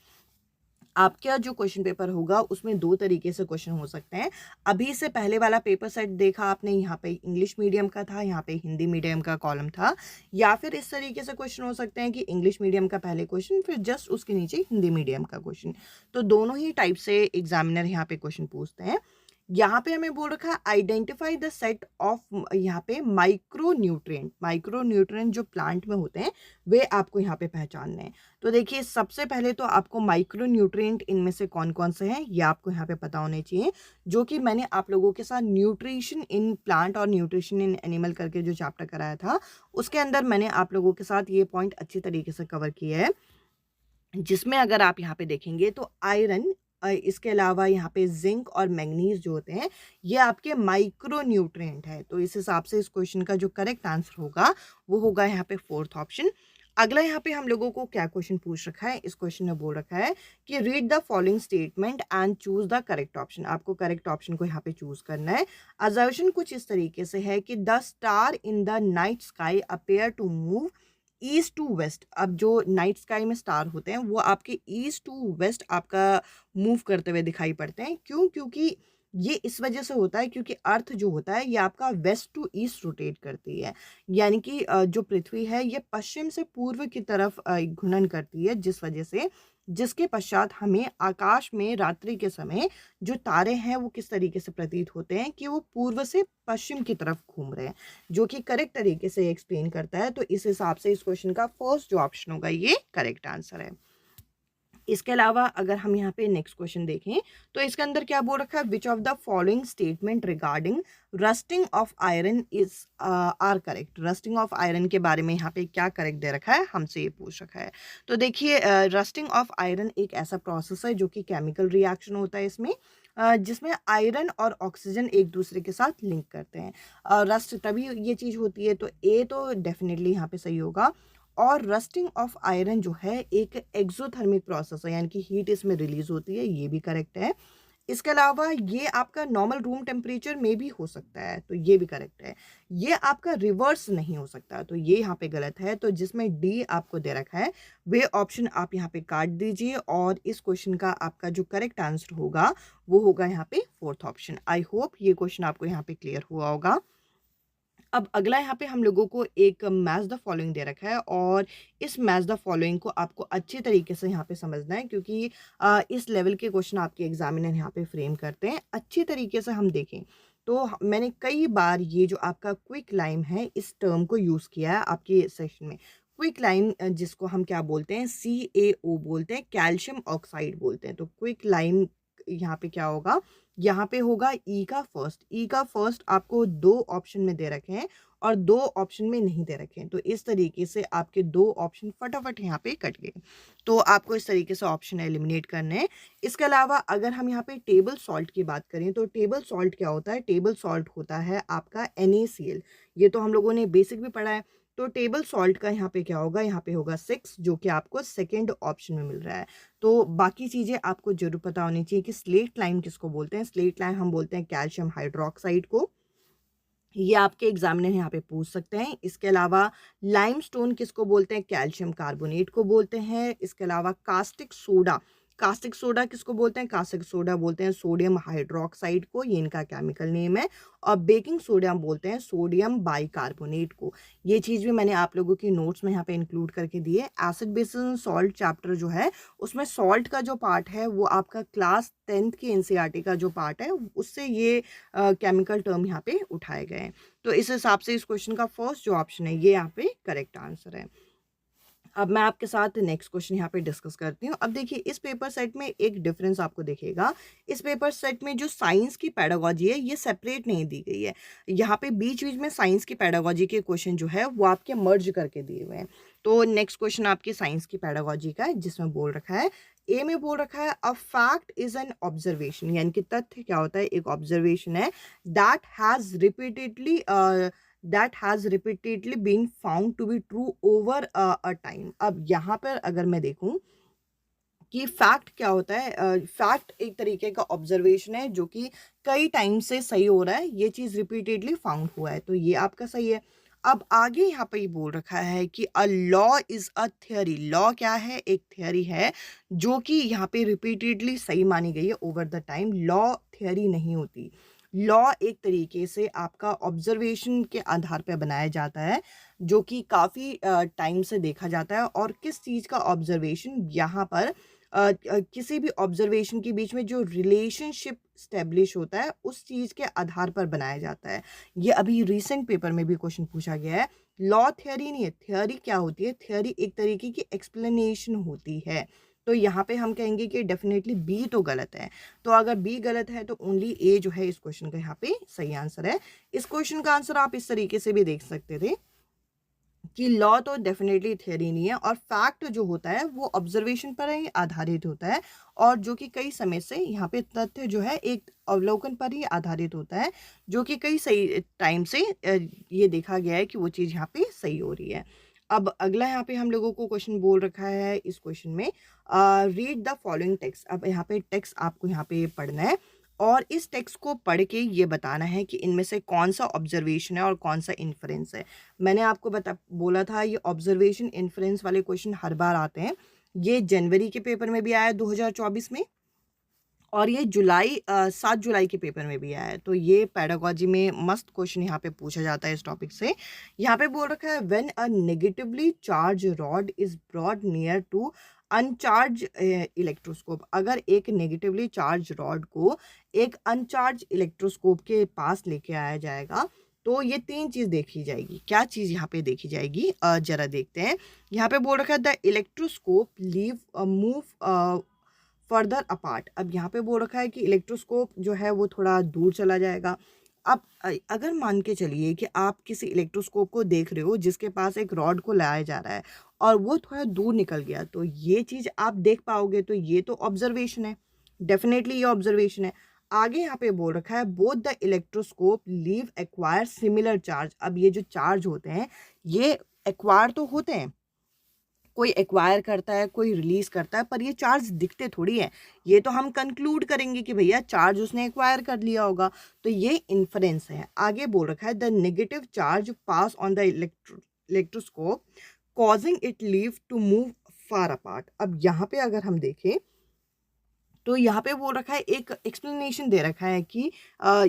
आपका जो क्वेश्चन पेपर होगा उसमें दो तरीके से क्वेश्चन हो सकते हैं। अभी से पहले वाला पेपर सेट देखा आपने, यहाँ पे इंग्लिश मीडियम का था, यहाँ पे हिंदी मीडियम का कॉलम था, या फिर इस तरीके से क्वेश्चन हो सकते हैं कि इंग्लिश मीडियम का पहले क्वेश्चन, फिर जस्ट उसके न्नीचे हिंदी मीडियम का क्वेश्चन। तो दोनों ही टाइप से एग्जामिनर यहाँ पे क्वेश्चन पूछते हैं। यहाँ पे हमें बोल रखा है आइडेंटिफाई द सेट ऑफ, यहाँ पे माइक्रो न्यूट्रिएंट जो प्लांट में होते हैं वे आपको यहाँ पे पहचानने हैं। तो देखिए सबसे पहले तो आपको माइक्रो न्यूट्रिएंट इनमें से कौन कौन से हैं ये आपको यहाँ पे पता होने चाहिए, जो कि मैंने आप लोगों के साथ न्यूट्रिशन इन प्लांट और न्यूट्रिशन इन एनिमल करके जो चैप्टर कराया था, उसके अंदर मैंने आप लोगों के साथ ये पॉइंट अच्छी तरीके से कवर किया है। जिसमें अगर आप यहाँ पे देखेंगे तो आयरन, इसके अलावा यहाँ पे जिंक और मैग्नीज जो होते हैं ये आपके माइक्रो न्यूट्रिएंट है। तो इस हिसाब से इस क्वेश्चन का जो करेक्ट आंसर होगा वो होगा यहाँ पे फोर्थ ऑप्शन। अगला यहाँ पे हम लोगों को क्या क्वेश्चन पूछ रखा है, इस क्वेश्चन में बोल रखा है कि read the following statement and choose the correct option. आपको करेक्ट ऑप्शन को यहाँ पे चूज करना है। अजर्शन कुछ इस तरीके से है कि the star in the night sky appear to move east to west. अब जो नाइट स्काई में स्टार होते हैं वो आपके ईस्ट टू वेस्ट आपका मूव करते हुए दिखाई पड़ते हैं। क्यों? क्योंकि ये इस वजह से होता है क्योंकि अर्थ जो होता है ये आपका वेस्ट टू ईस्ट रोटेट करती है, यानी कि जो पृथ्वी है ये पश्चिम से पूर्व की तरफ घूर्णन करती है, जिसके पश्चात हमें आकाश में रात्रि के समय जो तारे हैं वो किस तरीके से प्रतीत होते हैं कि वो पूर्व से पश्चिम की तरफ घूम रहे हैं, जो कि करेक्ट तरीके से एक्सप्लेन करता है। तो इस हिसाब से इस क्वेश्चन का फर्स्ट जो ऑप्शन होगा ये करेक्ट आंसर है। इसके अलावा अगर हम यहाँ पे नेक्स्ट क्वेश्चन देखें तो इसके अंदर क्या बोल रखा है, which of the following statement regarding rusting of iron is are correct. Rusting of iron के बारे में यहाँ पे क्या करेक्ट दे रखा है, हमसे ये पूछ रखा है। तो देखिए रस्टिंग ऑफ आयरन एक ऐसा प्रोसेस है जो कि केमिकल रिएक्शन होता है इसमें, जिसमें आयरन और ऑक्सीजन एक दूसरे के साथ लिंक करते हैं। रस्ट तभी ये चीज़ होती है, तो ए तो डेफिनेटली यहाँ पे सही होगा। और रस्टिंग ऑफ आयरन जो है एक एक्सोथर्मिक प्रोसेस है, यानी कि हीट इसमें रिलीज होती है, ये भी करेक्ट है। इसके अलावा ये आपका नॉर्मल रूम टेम्परेचर में भी हो सकता है, तो ये भी करेक्ट है। ये आपका रिवर्स नहीं हो सकता, तो ये यहाँ पे गलत है। तो जिसमें डी आपको दे रखा है वे ऑप्शन आप यहाँ पे काट दीजिए, और इस क्वेश्चन का आपका जो करेक्ट आंसर होगा वो होगा यहाँ पे फोर्थ ऑप्शन। आई होप ये क्वेश्चन आपको यहाँ पे क्लियर हुआ होगा। अब अगला यहाँ पे हम लोगों को एक मैच द फॉलोइंग दे रखा है और इस मैच द फॉलोइंग को आपको अच्छे तरीके से यहाँ पे समझना है, क्योंकि इस लेवल के क्वेश्चन आपके एग्जामिनर यहाँ पे फ्रेम करते हैं। अच्छी तरीके से हम देखें तो मैंने कई बार ये जो आपका क्विक लाइम है इस टर्म को यूज़ किया है आपके सेशन में। क्विक लाइम जिसको हम क्या बोलते हैं, CaO बोलते हैं, कैल्शियम ऑक्साइड बोलते हैं। तो क्विक लाइम यहाँ पे क्या होगा, यहाँ पे होगा ई का फर्स्ट आपको 2 ऑप्शन में दे रखे हैं और 2 ऑप्शन में नहीं दे रखे हैं। तो इस तरीके से आपके 2 ऑप्शन फटाफट यहाँ पे कट गए। तो आपको इस तरीके से ऑप्शन एलिमिनेट करने हैं। इसके अलावा अगर हम यहाँ पे टेबल सॉल्ट की बात करें तो टेबल सॉल्ट क्या होता है, टेबल सॉल्ट होता है आपका NaCl। ये तो हम लोगों ने बेसिक भी पढ़ा है। तो टेबल सॉल्ट का यहाँ पे क्या होगा, यहाँ पे होगा 6, जो कि आपको सेकेंड ऑप्शन में मिल रहा है। तो बाकी चीज़ें आपको जरूर पता होनी चाहिए कि स्लेट लाइम किसको बोलते हैं। स्लेट लाइम हम बोलते हैं कैल्शियम हाइड्रोक्साइड को। ये आपके एग्जामिनर यहाँ पे पूछ सकते हैं। इसके अलावा लाइमस्टोन किसको बोलते हैं, कैल्शियम कार्बोनेट को बोलते हैं। इसके अलावा कास्टिक सोडा किसको बोलते हैं, कास्टिक सोडा बोलते हैं सोडियम हाइड्रोक्साइड को, ये इनका केमिकल नेम है। और बेकिंग सोडा बोलते हैं सोडियम बाइकार्बोनेट को। ये चीज़ भी मैंने आप लोगों की नोट्स में यहाँ पे इंक्लूड करके दी है। Acid basis and salt chapter जो है उसमें सॉल्ट का जो पार्ट है वो आपका क्लास 10th की NCERT का जो पार्ट है उससे ये केमिकल टर्म यहाँ पे उठाए गए हैं। तो इस हिसाब से इस क्वेश्चन का फर्स्ट जो ऑप्शन है ये यहाँ पे करेक्ट आंसर है। अब मैं आपके साथ नेक्स्ट क्वेश्चन यहाँ पे डिस्कस करती हूँ। अब देखिए इस पेपर सेट में एक डिफरेंस आपको दिखेगा। इस पेपर सेट में जो साइंस की पेडागोजी है ये सेपरेट नहीं दी गई है। यहाँ पे बीच बीच में साइंस की पेडागोजी के क्वेश्चन जो है वो आपके मर्ज करके दिए हुए हैं। तो नेक्स्ट क्वेश्चन आपकी साइंस की पेडागोजी का है, जिसमें बोल रखा है, ए में बोल रखा है a fact is an observation, यानी कि तथ्य क्या होता है, एक ऑब्जर्वेशन है that has repeatedly been found to be true over a time. अब यहाँ पर अगर मैं देखूं कि फैक्ट क्या होता है, फैक्ट एक तरीके का ऑब्जर्वेशन है जो कि कई टाइम से सही हो रहा है, ये चीज रिपीटेडली फाउंड हुआ है, तो ये आपका सही है। अब आगे यहाँ पे ये बोल रखा है कि a law is a theory. Law क्या है, एक थियरी है जो कि यहाँ पे रिपीटेडली सही मानी गई है over the time. Law theory नहीं होती। लॉ एक तरीके से आपका ऑब्जर्वेशन के आधार पर बनाया जाता है जो कि काफ़ी टाइम से देखा जाता है। और किस चीज़ का ऑब्जर्वेशन, यहाँ पर किसी भी ऑब्जर्वेशन के बीच में जो रिलेशनशिप स्टेब्लिश होता है उस चीज़ के आधार पर बनाया जाता है। ये अभी रिसेंट पेपर में भी क्वेश्चन पूछा गया है। लॉ थियरी नहीं है। थियरी क्या होती है, थियरी एक तरीके की एक्सप्लेनेशन होती है। तो यहाँ पे हम कहेंगे कि डेफिनेटली बी तो गलत है। तो अगर बी गलत है तो ओनली ए जो है इस क्वेश्चन का यहाँ पे सही आंसर है। इस क्वेश्चन का आंसर आप इस तरीके से भी देख सकते थे कि लॉ तो डेफिनेटली थियरी नहीं है और फैक्ट जो होता है वो ऑब्जर्वेशन पर ही आधारित होता है, और जो कि कई समय से यहाँ पे तथ्य जो है एक अवलोकन पर ही आधारित होता है, जो कि कई सही टाइम से ये देखा गया है कि वो चीज़ यहाँ पे सही हो रही है। अब अगला यहाँ पे हम लोगों को क्वेश्चन बोल रखा है इस क्वेश्चन में, रीड द फॉलोइंग टेक्स्ट। अब यहाँ पे टेक्स्ट आपको यहाँ पे पढ़ना है और इस टेक्स्ट को पढ़ के ये बताना है कि इनमें से कौन सा ऑब्जर्वेशन है और कौन सा इन्फ्रेंस है। मैंने आपको बोला था ये ऑब्जर्वेशन इन्फ्रेंस वाले क्वेश्चन हर बार आते हैं। ये जनवरी के पेपर में भी आया 2024 में, और ये 7 जुलाई के पेपर में भी आया है। तो ये पेडागोजी में मस्त क्वेश्चन यहाँ पे पूछा जाता है इस टॉपिक से। यहाँ पे बोल रखा है when a negatively charge rod is brought near to uncharge electroscope. अगर एक नेगेटिवली चार्ज रॉड को एक अनचार्ज इलेक्ट्रोस्कोप के पास लेके आया जाएगा तो ये 3 चीज देखी जाएगी। क्या चीज यहाँ पे देखी जाएगी, जरा देखते हैं। यहाँ पे बोल रखा है the electroscope leave move further apart. अब यहाँ पे बोल रखा है कि इलेक्ट्रोस्कोप जो है वो थोड़ा दूर चला जाएगा। अब अगर मान के चलिए कि आप किसी इलेक्ट्रोस्कोप को देख रहे हो जिसके पास एक रॉड को लाया जा रहा है और वो थोड़ा दूर निकल गया, तो ये चीज़ आप देख पाओगे, तो ये तो ऑब्जर्वेशन है, डेफिनेटली ये ऑब्जर्वेशन है। आगे यहाँ पे बोल रखा है both the electroscope leave acquire similar charge. अब ये जो चार्ज होते हैं ये एक्वायर तो होते हैं, कोई एक्वायर करता है कोई रिलीज करता है, पर ये चार्ज दिखते थोड़ी है। ये तो हम कंक्लूड करेंगे कि भैया चार्ज उसने एक्वायर कर लिया होगा, तो ये इन्फ्रेंस है। आगे बोल रखा है the negative charge pass on the electroscope causing it leave to move far apart. अब यहाँ पे अगर हम देखें तो यहाँ पे बोल रखा है, एक एक्सप्लेनेशन दे रखा है कि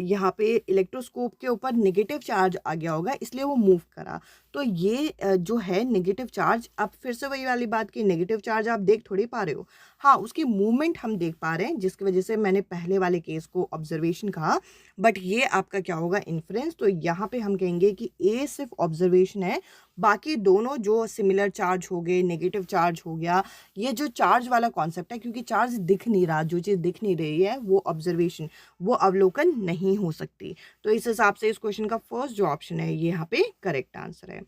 यहाँ पे इलेक्ट्रोस्कोप के ऊपर नेगेटिव चार्ज आ गया होगा, इसलिए वो मूव करा। तो ये जो है नेगेटिव चार्ज, अब फिर से वही वाली बात की नेगेटिव चार्ज आप देख थोड़ी पा रहे हो, हाँ उसकी मूवमेंट हम देख पा रहे हैं, जिसकी वजह से मैंने पहले वाले केस को ऑब्जर्वेशन कहा, बट ये आपका क्या होगा, इन्फ्रेंस। तो यहाँ पे हम कहेंगे कि ए सिर्फ ऑब्जर्वेशन है, बाकी दोनों जो सिमिलर चार्ज हो गए, नेगेटिव चार्ज हो गया, ये जो चार्ज वाला कॉन्सेप्ट है, क्योंकि चार्ज दिख नहीं रहा, जो चीज़ दिख नहीं रही है वो ऑब्जर्वेशन, वो अवलोकन नहीं हो सकती। तो इस हिसाब से इस क्वेश्चन का फर्स्ट जो ऑप्शन है ये यहाँ पे करेक्ट आंसर है।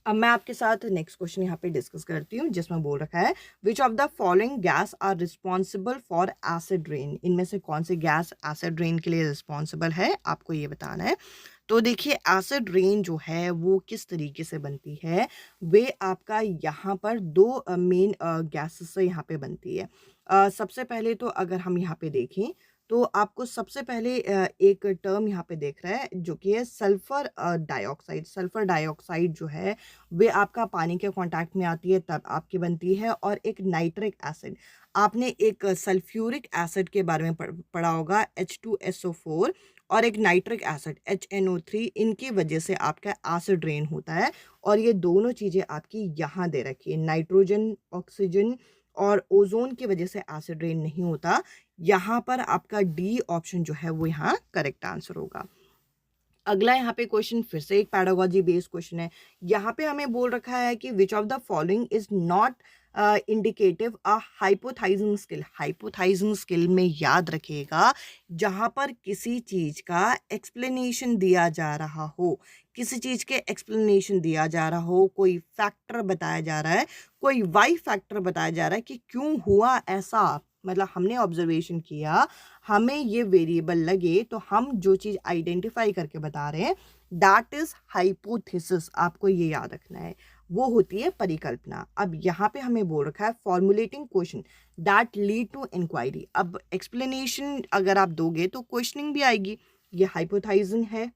अब मैं आपके साथ नेक्स्ट क्वेश्चन यहाँ पे डिस्कस करती हूँ, जिसमें बोल रखा है which of the following gas are responsible for acid rain. इनमें से कौन सी गैस एसिड रेन के लिए रिस्पॉन्सिबल है, आपको ये बताना है। तो देखिए एसिड रेन जो है वो किस तरीके से बनती है, वे आपका यहाँ पर दो मेन गैसेस से यहाँ पे बनती है। सबसे पहले तो अगर हम यहाँ पे देखें तो आपको सबसे पहले एक टर्म यहाँ पे देख रहा है जो कि है सल्फर डाइऑक्साइड। सल्फर डाइऑक्साइड जो है वे आपका पानी के कांटेक्ट में आती है तब आपकी बनती है। और एक नाइट्रिक एसिड, आपने एक सल्फ्यूरिक एसिड के बारे में पढ़ा होगा, H2SO4, और एक नाइट्रिक एसिड HNO3, इनकी वजह से आपका एसिड रेन होता है। और ये दोनों चीज़ें आपकी यहाँ दे रखी है, नाइट्रोजन, ऑक्सीजन और ओजोन की वजह से एसिड रेन नहीं होता। यहाँ पर आपका डी ऑप्शन जो है वो यहाँ करेक्ट आंसर होगा। अगला यहाँ पे क्वेश्चन फिर से एक पैडागोजी बेस्ड क्वेश्चन है। यहाँ पे हमें बोल रखा है कि which of the following is not indicative a hypothesizing skill. Hypothesizing skill में याद रखिएगा जहाँ पर किसी चीज़ का एक्सप्लेनेशन दिया जा रहा हो, किसी चीज़ के एक्सप्लेनेशन दिया जा रहा हो, कोई फैक्टर बताया जा रहा है, कोई वाई फैक्टर बताया जा रहा है कि क्यों हुआ ऐसा, मतलब हमने ऑब्जर्वेशन किया, हमें ये वेरिएबल लगे, तो हम जो चीज़ आइडेंटिफाई करके बता रहे हैं दैट इज हाइपोथेसिस। आपको ये याद रखना है, वो होती है परिकल्पना। अब यहाँ पे हमें बोल रखा है formulating question that lead to inquiry. अब एक्सप्लेनेशन अगर आप दोगे तो क्वेश्चनिंग भी आएगी, ये हाइपोथाइजिंग है।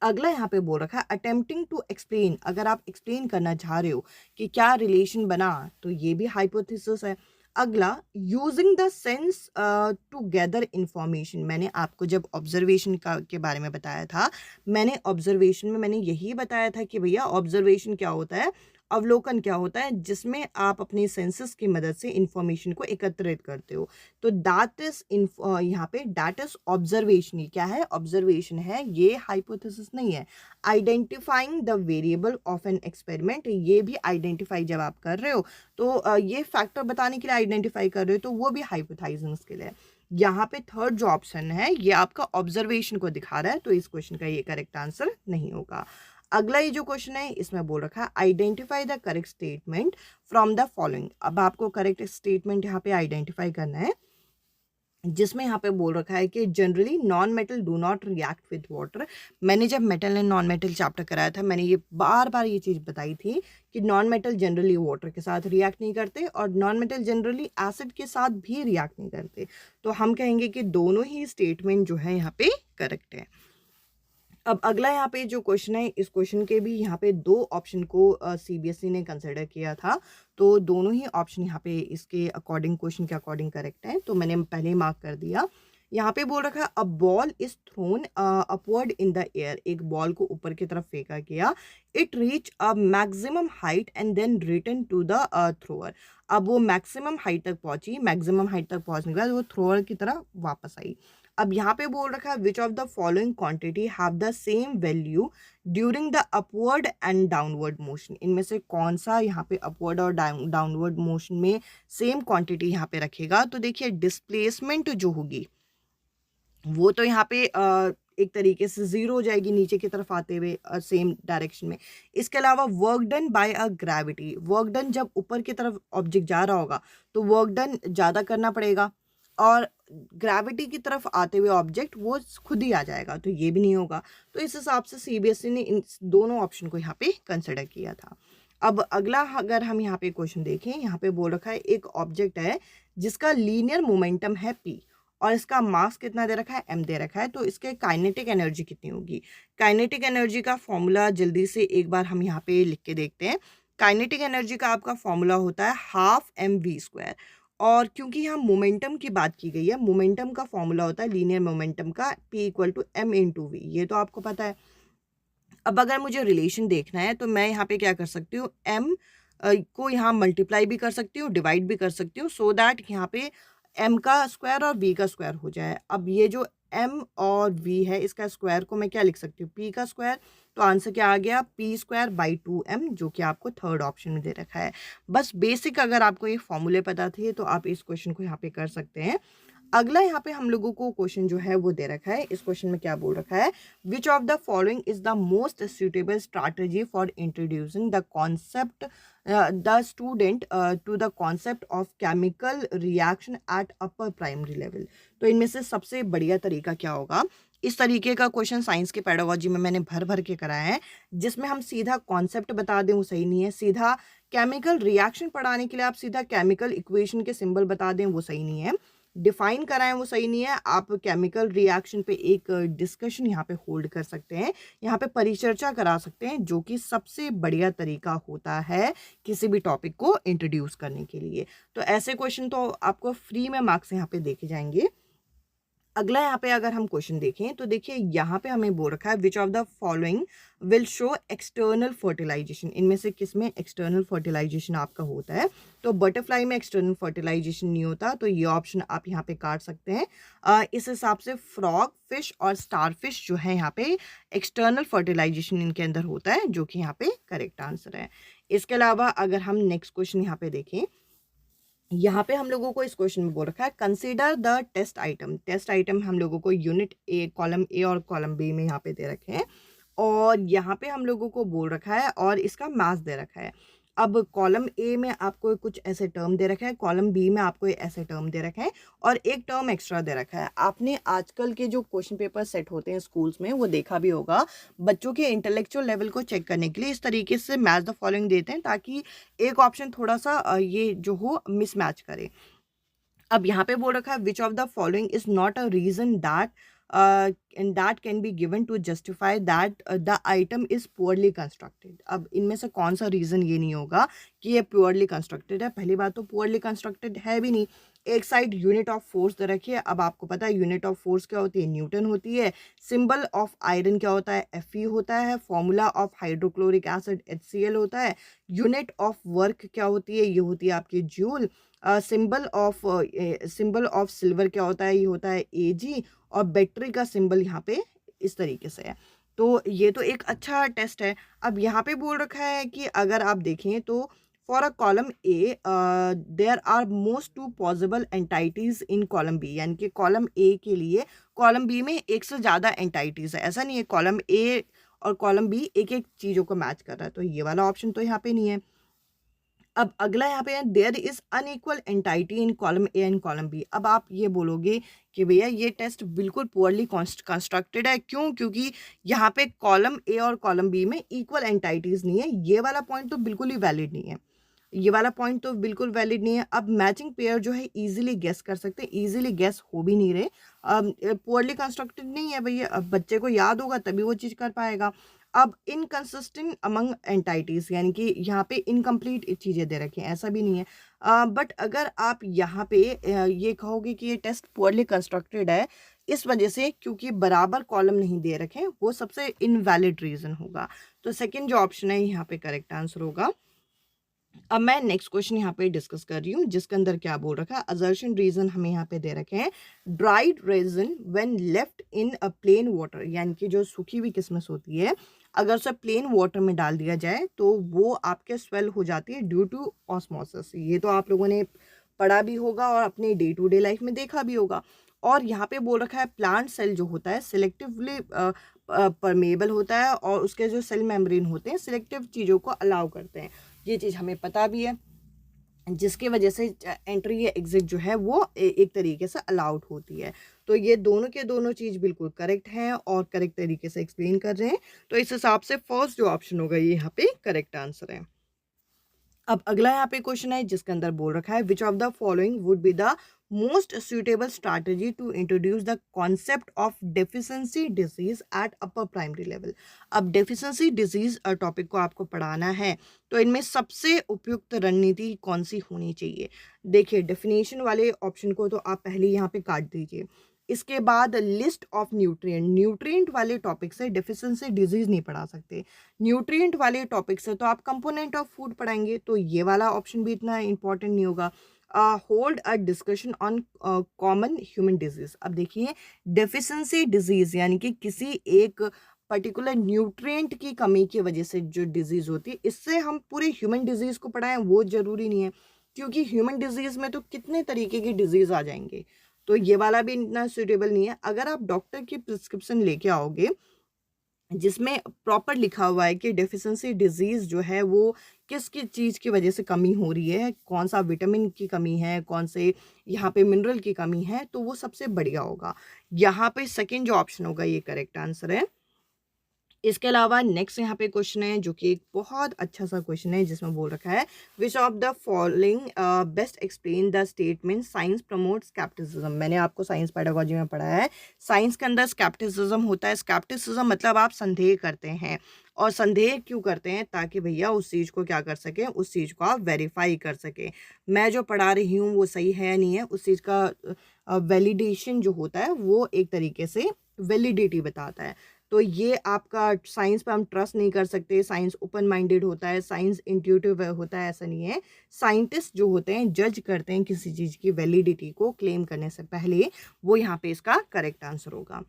अगला यहाँ पे बोल रखा है अटेम्प्टिंग टू एक्सप्लेन, अगर आप एक्सप्लेन करना चाह रहे हो कि क्या रिलेशन बना, तो ये भी हाइपोथेसिस है। अगला using the sense to gather information, मैंने आपको जब ऑब्जर्वेशन का के बारे में बताया था, मैंने ऑब्जर्वेशन में मैंने यही बताया था कि भैया ऑब्जर्वेशन क्या होता है, अवलोकन क्या होता है, जिसमें आप अपने सेंसेस की मदद से इंफॉर्मेशन को एकत्रित करते हो। तो दैट इज यहाँ पे दैट इज ऑब्जर्वेशन। क्या है, ऑब्जर्वेशन है, ये हाइपोथेसिस नहीं है। Identifying the variable of an experiment, ये भी आइडेंटिफाई जब आप कर रहे हो तो ये फैक्टर बताने के लिए आइडेंटिफाई कर रहे हो, तो वो भी हाइपोथाइजिंग स्किल है। यहाँ पे थर्ड जो ऑप्शन है ये आपका ऑब्जर्वेशन को दिखा रहा है, तो इस क्वेश्चन का ये करेक्ट आंसर नहीं होगा। अगला ये जो क्वेश्चन है इसमें बोल रखा है identify the correct statement from the following. अब आपको करेक्ट स्टेटमेंट यहाँ पे आइडेंटिफाई करना है, जिसमें यहाँ पे बोल रखा है कि generally non metal do not react with water. मैंने जब metal and non metal chapter कराया था, मैंने ये बार बार ये चीज़ बताई थी कि नॉन मेटल जनरली वाटर के साथ रिएक्ट नहीं करते और नॉन मेटल जनरली एसिड के साथ भी रिएक्ट नहीं करते। तो हम कहेंगे कि दोनों ही स्टेटमेंट जो है यहाँ पे करेक्ट है। अब अगला यहाँ पे जो क्वेश्चन है, इस क्वेश्चन के भी यहाँ पे दो ऑप्शन को CBSE ने कंसिडर किया था, तो दोनों ही ऑप्शन यहाँ पे इसके अकॉर्डिंग, क्वेश्चन के अकॉर्डिंग करेक्ट है, तो मैंने पहले मार्क कर दिया। यहाँ पे बोल रखा है a ball is thrown upward in the air, एक बॉल को ऊपर की तरफ फेंका गया, it reach a maximum height and then return to the thrower. अब वो मैक्सिमम हाइट तक पहुंची, मैक्सिमम हाइट तक पहुंचने के बाद वो थ्रोअर की तरफ वापस आई। अब यहाँ पे बोल रखा है which of the following quantity have the same value during the upward and downward motion. इनमें से कौन सा यहाँ पे अपवर्ड और डाउनवर्ड मोशन में सेम क्वांटिटी यहाँ पे रखेगा। तो देखिए डिस्प्लेसमेंट जो होगी वो तो यहाँ पे एक तरीके से जीरो हो जाएगी नीचे की तरफ आते हुए सेम डायरेक्शन में। इसके अलावा work done by a gravity, work done जब ऊपर की तरफ ऑब्जेक्ट जा रहा होगा तो वर्क डन ज़्यादा करना पड़ेगा, और ग्रेविटी की तरफ आते हुए ऑब्जेक्ट वो खुद ही आ जाएगा, तो ये भी नहीं होगा। तो इस हिसाब से CBSE ने इन दोनों ऑप्शन को यहाँ पे कंसिडर किया था। अब अगला अगर हम यहाँ पे क्वेश्चन देखें, यहाँ पे बोल रखा है एक ऑब्जेक्ट है जिसका लीनियर मोमेंटम है p और इसका मास कितना दे रखा है, m दे रखा है, तो इसके काइनेटिक एनर्जी कितनी होगी। काइनेटिक एनर्जी का फॉर्मूला जल्दी से एक बार हम यहाँ पे लिख के देखते हैं। काइनेटिक एनर्जी का आपका फॉर्मूला होता है 12 mv², और क्योंकि यहाँ मोमेंटम की बात की गई है, मोमेंटम का फॉर्मूला होता है लीनियर मोमेंटम का P = m/v, ये तो आपको पता है। अब अगर मुझे रिलेशन देखना है तो मैं यहाँ पे क्या कर सकती हूँ, m को यहाँ मल्टीप्लाई भी कर सकती हूँ, डिवाइड भी कर सकती हूँ, सो दैट यहाँ पे m का स्क्वायर और v का स्क्वायर हो जाए। अब ये जो m और v है, इसका स्क्वायर को मैं क्या लिख सकती हूँ, p का स्क्वायर। तो आंसर क्या आ गया, p²/2m, जो कि आपको थर्ड ऑप्शन में दे रखा है। बस बेसिक अगर आपको ये फॉर्मूले पता थे तो आप इस क्वेश्चन को यहाँ पे कर सकते हैं। अगला यहाँ पे हम लोगों को क्वेश्चन जो है वो दे रखा है। इस क्वेश्चन में क्या बोल रखा है, which of the following is the most suitable strategy for introducing the concept the student to the concept of chemical reaction at upper primary level. तो इनमें से सबसे बढ़िया तरीका क्या होगा। इस तरीके का क्वेश्चन साइंस के पेडागोजी में मैंने भर भर के कराया है, जिसमें हम सीधा कॉन्सेप्ट बता दें वो सही नहीं है, सीधा केमिकल रिएक्शन पढ़ाने के लिए आप सीधा केमिकल इक्वेशन के सिंबल बता दें वो सही नहीं है, डिफाइन कराएं वो सही नहीं है। आप केमिकल रिएक्शन पे एक डिस्कशन यहाँ पे होल्ड कर सकते हैं, यहाँ पे परिचर्चा करा सकते हैं, जो कि सबसे बढ़िया तरीका होता है किसी भी टॉपिक को इंट्रोड्यूस करने के लिए। तो ऐसे क्वेश्चन तो आपको फ्री में मार्क्स यहाँ पे देखे जाएंगे। अगला यहाँ पे अगर हम क्वेश्चन देखें तो देखिए यहाँ पे हमें बोल रखा है which of the following will show external fertilization. इनमें से किस में एक्सटर्नल फर्टिलाइजेशन आपका होता है। तो बटरफ्लाई में एक्सटर्नल फर्टिलाइजेशन नहीं होता, तो ये ऑप्शन आप यहाँ पे काट सकते हैं। इस हिसाब से फ्रॉग, फिश और स्टार फिश जो है यहाँ पे एक्सटर्नल फर्टिलाइजेशन इनके अंदर होता है, जो कि यहाँ पे करेक्ट आंसर है। इसके अलावा अगर हम नेक्स्ट क्वेश्चन यहाँ पे देखें, यहाँ पे हम लोगों को इस क्वेश्चन में बोल रखा है consider the test item. Test item हम लोगों को यूनिट ए, कॉलम ए और कॉलम बी में यहाँ पे दे रखे हैं, और यहाँ पे हम लोगों को बोल रखा है और इसका मैथ्स दे रखा है। अब कॉलम ए में आपको कुछ ऐसे टर्म दे रखा है, कॉलम बी में आपको ऐसे टर्म दे रखे हैं, और एक टर्म एक्स्ट्रा दे रखा है। आपने आजकल के जो क्वेश्चन पेपर सेट होते हैं स्कूल्स में वो देखा भी होगा, बच्चों के इंटेलेक्चुअल लेवल को चेक करने के लिए इस तरीके से मैच द फॉलोइंग देते हैं, ताकि एक ऑप्शन थोड़ा सा ये जो हो मिसमैच करे। अब यहाँ पे बोल रखा है which of the following is not a reason that and that can be given to justify that the item is poorly constructed। अब इनमें से कौन सा रीजन ये नहीं होगा कि ये प्योरली कंस्ट्रक्टेड है। पहली बात तो प्योरली कंस्ट्रक्टेड है भी नहीं। एक साइड यूनिट ऑफ फोर्स दे रखी है। अब आपको पता है यूनिट ऑफ फोर्स क्या होती है, न्यूटन होती है। सिंबल ऑफ आयरन क्या होता है, Fe होता है। Formula of hydrochloric acid HCl होता है। यूनिट ऑफ वर्क क्या होती है, ये होती है आपकी जूल। सिंबल ऑफ सिल्वर क्या होता है, ये होता है Ag। और बैटरी का सिंबल यहाँ पे इस तरीके से है। तो ये तो एक अच्छा टेस्ट है। अब यहाँ पे बोल रखा है कि अगर आप देखें तो for a column A there are most two possible entities in column B, यानी कि कॉलम ए के लिए कॉलम बी में एक से ज़्यादा एंटाइटीज है। ऐसा नहीं है कॉलम ए और कॉलम बी एक एक चीज़ों को मैच कर रहा है, तो ये वाला ऑप्शन तो यहाँ पे नहीं है। अब अगला यहाँ पे है there is unequal entity in column A and column B. अब आप ये बोलोगे कि भैया ये टेस्ट बिल्कुल पुअरली कंस्ट्रक्टेड है, क्यों, क्योंकि यहाँ पे कॉलम ए और कॉलम बी में इक्वल एंटाइटीज नहीं है। ये वाला पॉइंट तो बिल्कुल ही वैलिड नहीं है, ये वाला पॉइंट तो बिल्कुल वैलिड नहीं है। अब मैचिंग पेयर जो है इजीली गेस कर सकते हैं, इजीली गेस हो भी नहीं रहे। पुअरली कंस्ट्रक्टेड नहीं है भैया, अब बच्चे को याद होगा तभी वो चीज़ कर पाएगा। अब इनकंसिस्टेंट अमंग एंटाइटीज, यानी कि यहाँ पे इनकम्प्लीट चीज़ें दे रखी हैं, ऐसा भी नहीं है। बट अगर आप यहाँ पे ये कहोगे कि ये टेस्ट पुअरली कंस्ट्रक्टेड है इस वजह से क्योंकि बराबर कॉलम नहीं दे रखे हैं, वो सबसे इनवैलिड रीज़न होगा। तो सेकेंड जो ऑप्शन है यहाँ पे करेक्ट आंसर होगा। अब मैं नेक्स्ट क्वेश्चन यहाँ पे डिस्कस कर रही हूँ, जिसके अंदर क्या बोल रखा है, असर्शन रीजन हमें यहाँ पे दे रखे हैं dried resin when left in a plain water, यानी कि जो सूखी हुई किस्मत होती है अगर उसे प्लेन वाटर में डाल दिया जाए तो वो आपके स्वेल हो जाती है ड्यू टू ऑस्मोसिस। ये तो आप लोगों ने पढ़ा भी होगा और अपने डे टू डे लाइफ में देखा भी होगा। और यहाँ पे बोल रखा है प्लांट सेल जो होता है सिलेक्टिवली परमेबल होता है, और उसके जो सेल मेम्ब्रेन होते हैं सिलेक्टिव चीज़ों को अलाउ करते हैं। ये चीज़ हमें पता भी है, जिसकी वजह से एंट्री या एग्जिट जो है वो एक तरीके से अलाउड होती है। तो ये दोनों के दोनों चीज़ बिल्कुल करेक्ट हैं और करेक्ट तरीके से एक्सप्लेन कर रहे हैं। तो इस हिसाब से फर्स्ट जो ऑप्शन होगा ये यहाँ पे करेक्ट आंसर है। अब अगला यहाँ पे क्वेश्चन है जिसके अंदर बोल रखा है which of the following would be the most suitable strategy to introduce the concept of deficiency disease at upper primary level. अब deficiency disease टॉपिक को आपको पढ़ाना है तो इनमें सबसे उपयुक्त रणनीति कौन सी होनी चाहिए। देखिए डेफिनेशन वाले ऑप्शन को तो आप पहले यहाँ पे काट दीजिए। इसके बाद लिस्ट ऑफ न्यूट्रिएंट, न्यूट्रिएंट वाले टॉपिक से डेफिशिएंसी डिजीज नहीं पढ़ा सकते। न्यूट्रिएंट वाले टॉपिक से तो आप कंपोनेंट ऑफ फूड पढ़ाएंगे, तो ये वाला ऑप्शन भी इतना इंपॉर्टेंट नहीं होगा। Hold a discussion on common human disease. अब देखिए डेफिशिएंसी डिजीज यानी कि किसी एक पर्टिकुलर न्यूट्रिएंट की कमी की वजह से जो डिजीज होती है, इससे हम पूरे ह्यूमन डिजीज को पढ़ाएं वो जरूरी नहीं है, क्योंकि ह्यूमन डिजीज में तो कितने तरीके की डिजीज आ जाएंगे, तो ये वाला भी इतना सुटेबल नहीं है। अगर आप डॉक्टर की प्रिस्क्रिप्शन लेके आओगे जिसमें प्रॉपर लिखा हुआ है कि डेफिशिएंसी डिजीज जो है वो किस किस चीज़ की वजह से कमी हो रही है, कौन सा विटामिन की कमी है, कौन से यहाँ पे मिनरल की कमी है, तो वो सबसे बढ़िया होगा। यहाँ पे सेकंड जो ऑप्शन होगा ये करेक्ट आंसर है। इसके अलावा नेक्स्ट यहाँ पे क्वेश्चन है जो कि एक बहुत अच्छा सा क्वेश्चन है, जिसमें बोल रखा है which of the following best explain the statement science promote scepticism. मैंने आपको साइंस पेडागोजी में पढ़ा है, साइंस के अंदर स्केप्टिसिज्म होता है। स्केप्टिसिज्म मतलब आप संदेह करते हैं, और संदेह क्यों करते हैं, ताकि भैया उस चीज़ को क्या कर सकें, उस चीज़ को आप वेरीफाई कर सकें। मैं जो पढ़ा रही हूँ वो सही है या नहीं है, उस चीज़ का वैलिडेशन जो होता है वो एक तरीके से वैलिडिटी बताता है। तो ये आपका साइंस पे हम ट्रस्ट नहीं कर सकते। साइंस ओपन माइंडेड होता है, साइंस इंट्यूटिव होता है, ऐसा नहीं है। साइंटिस्ट जो होते हैं जज करते हैं किसी चीज़ की वैलिडिटी को क्लेम करने से पहले, वो यहाँ पे इसका करेक्ट आंसर होगा।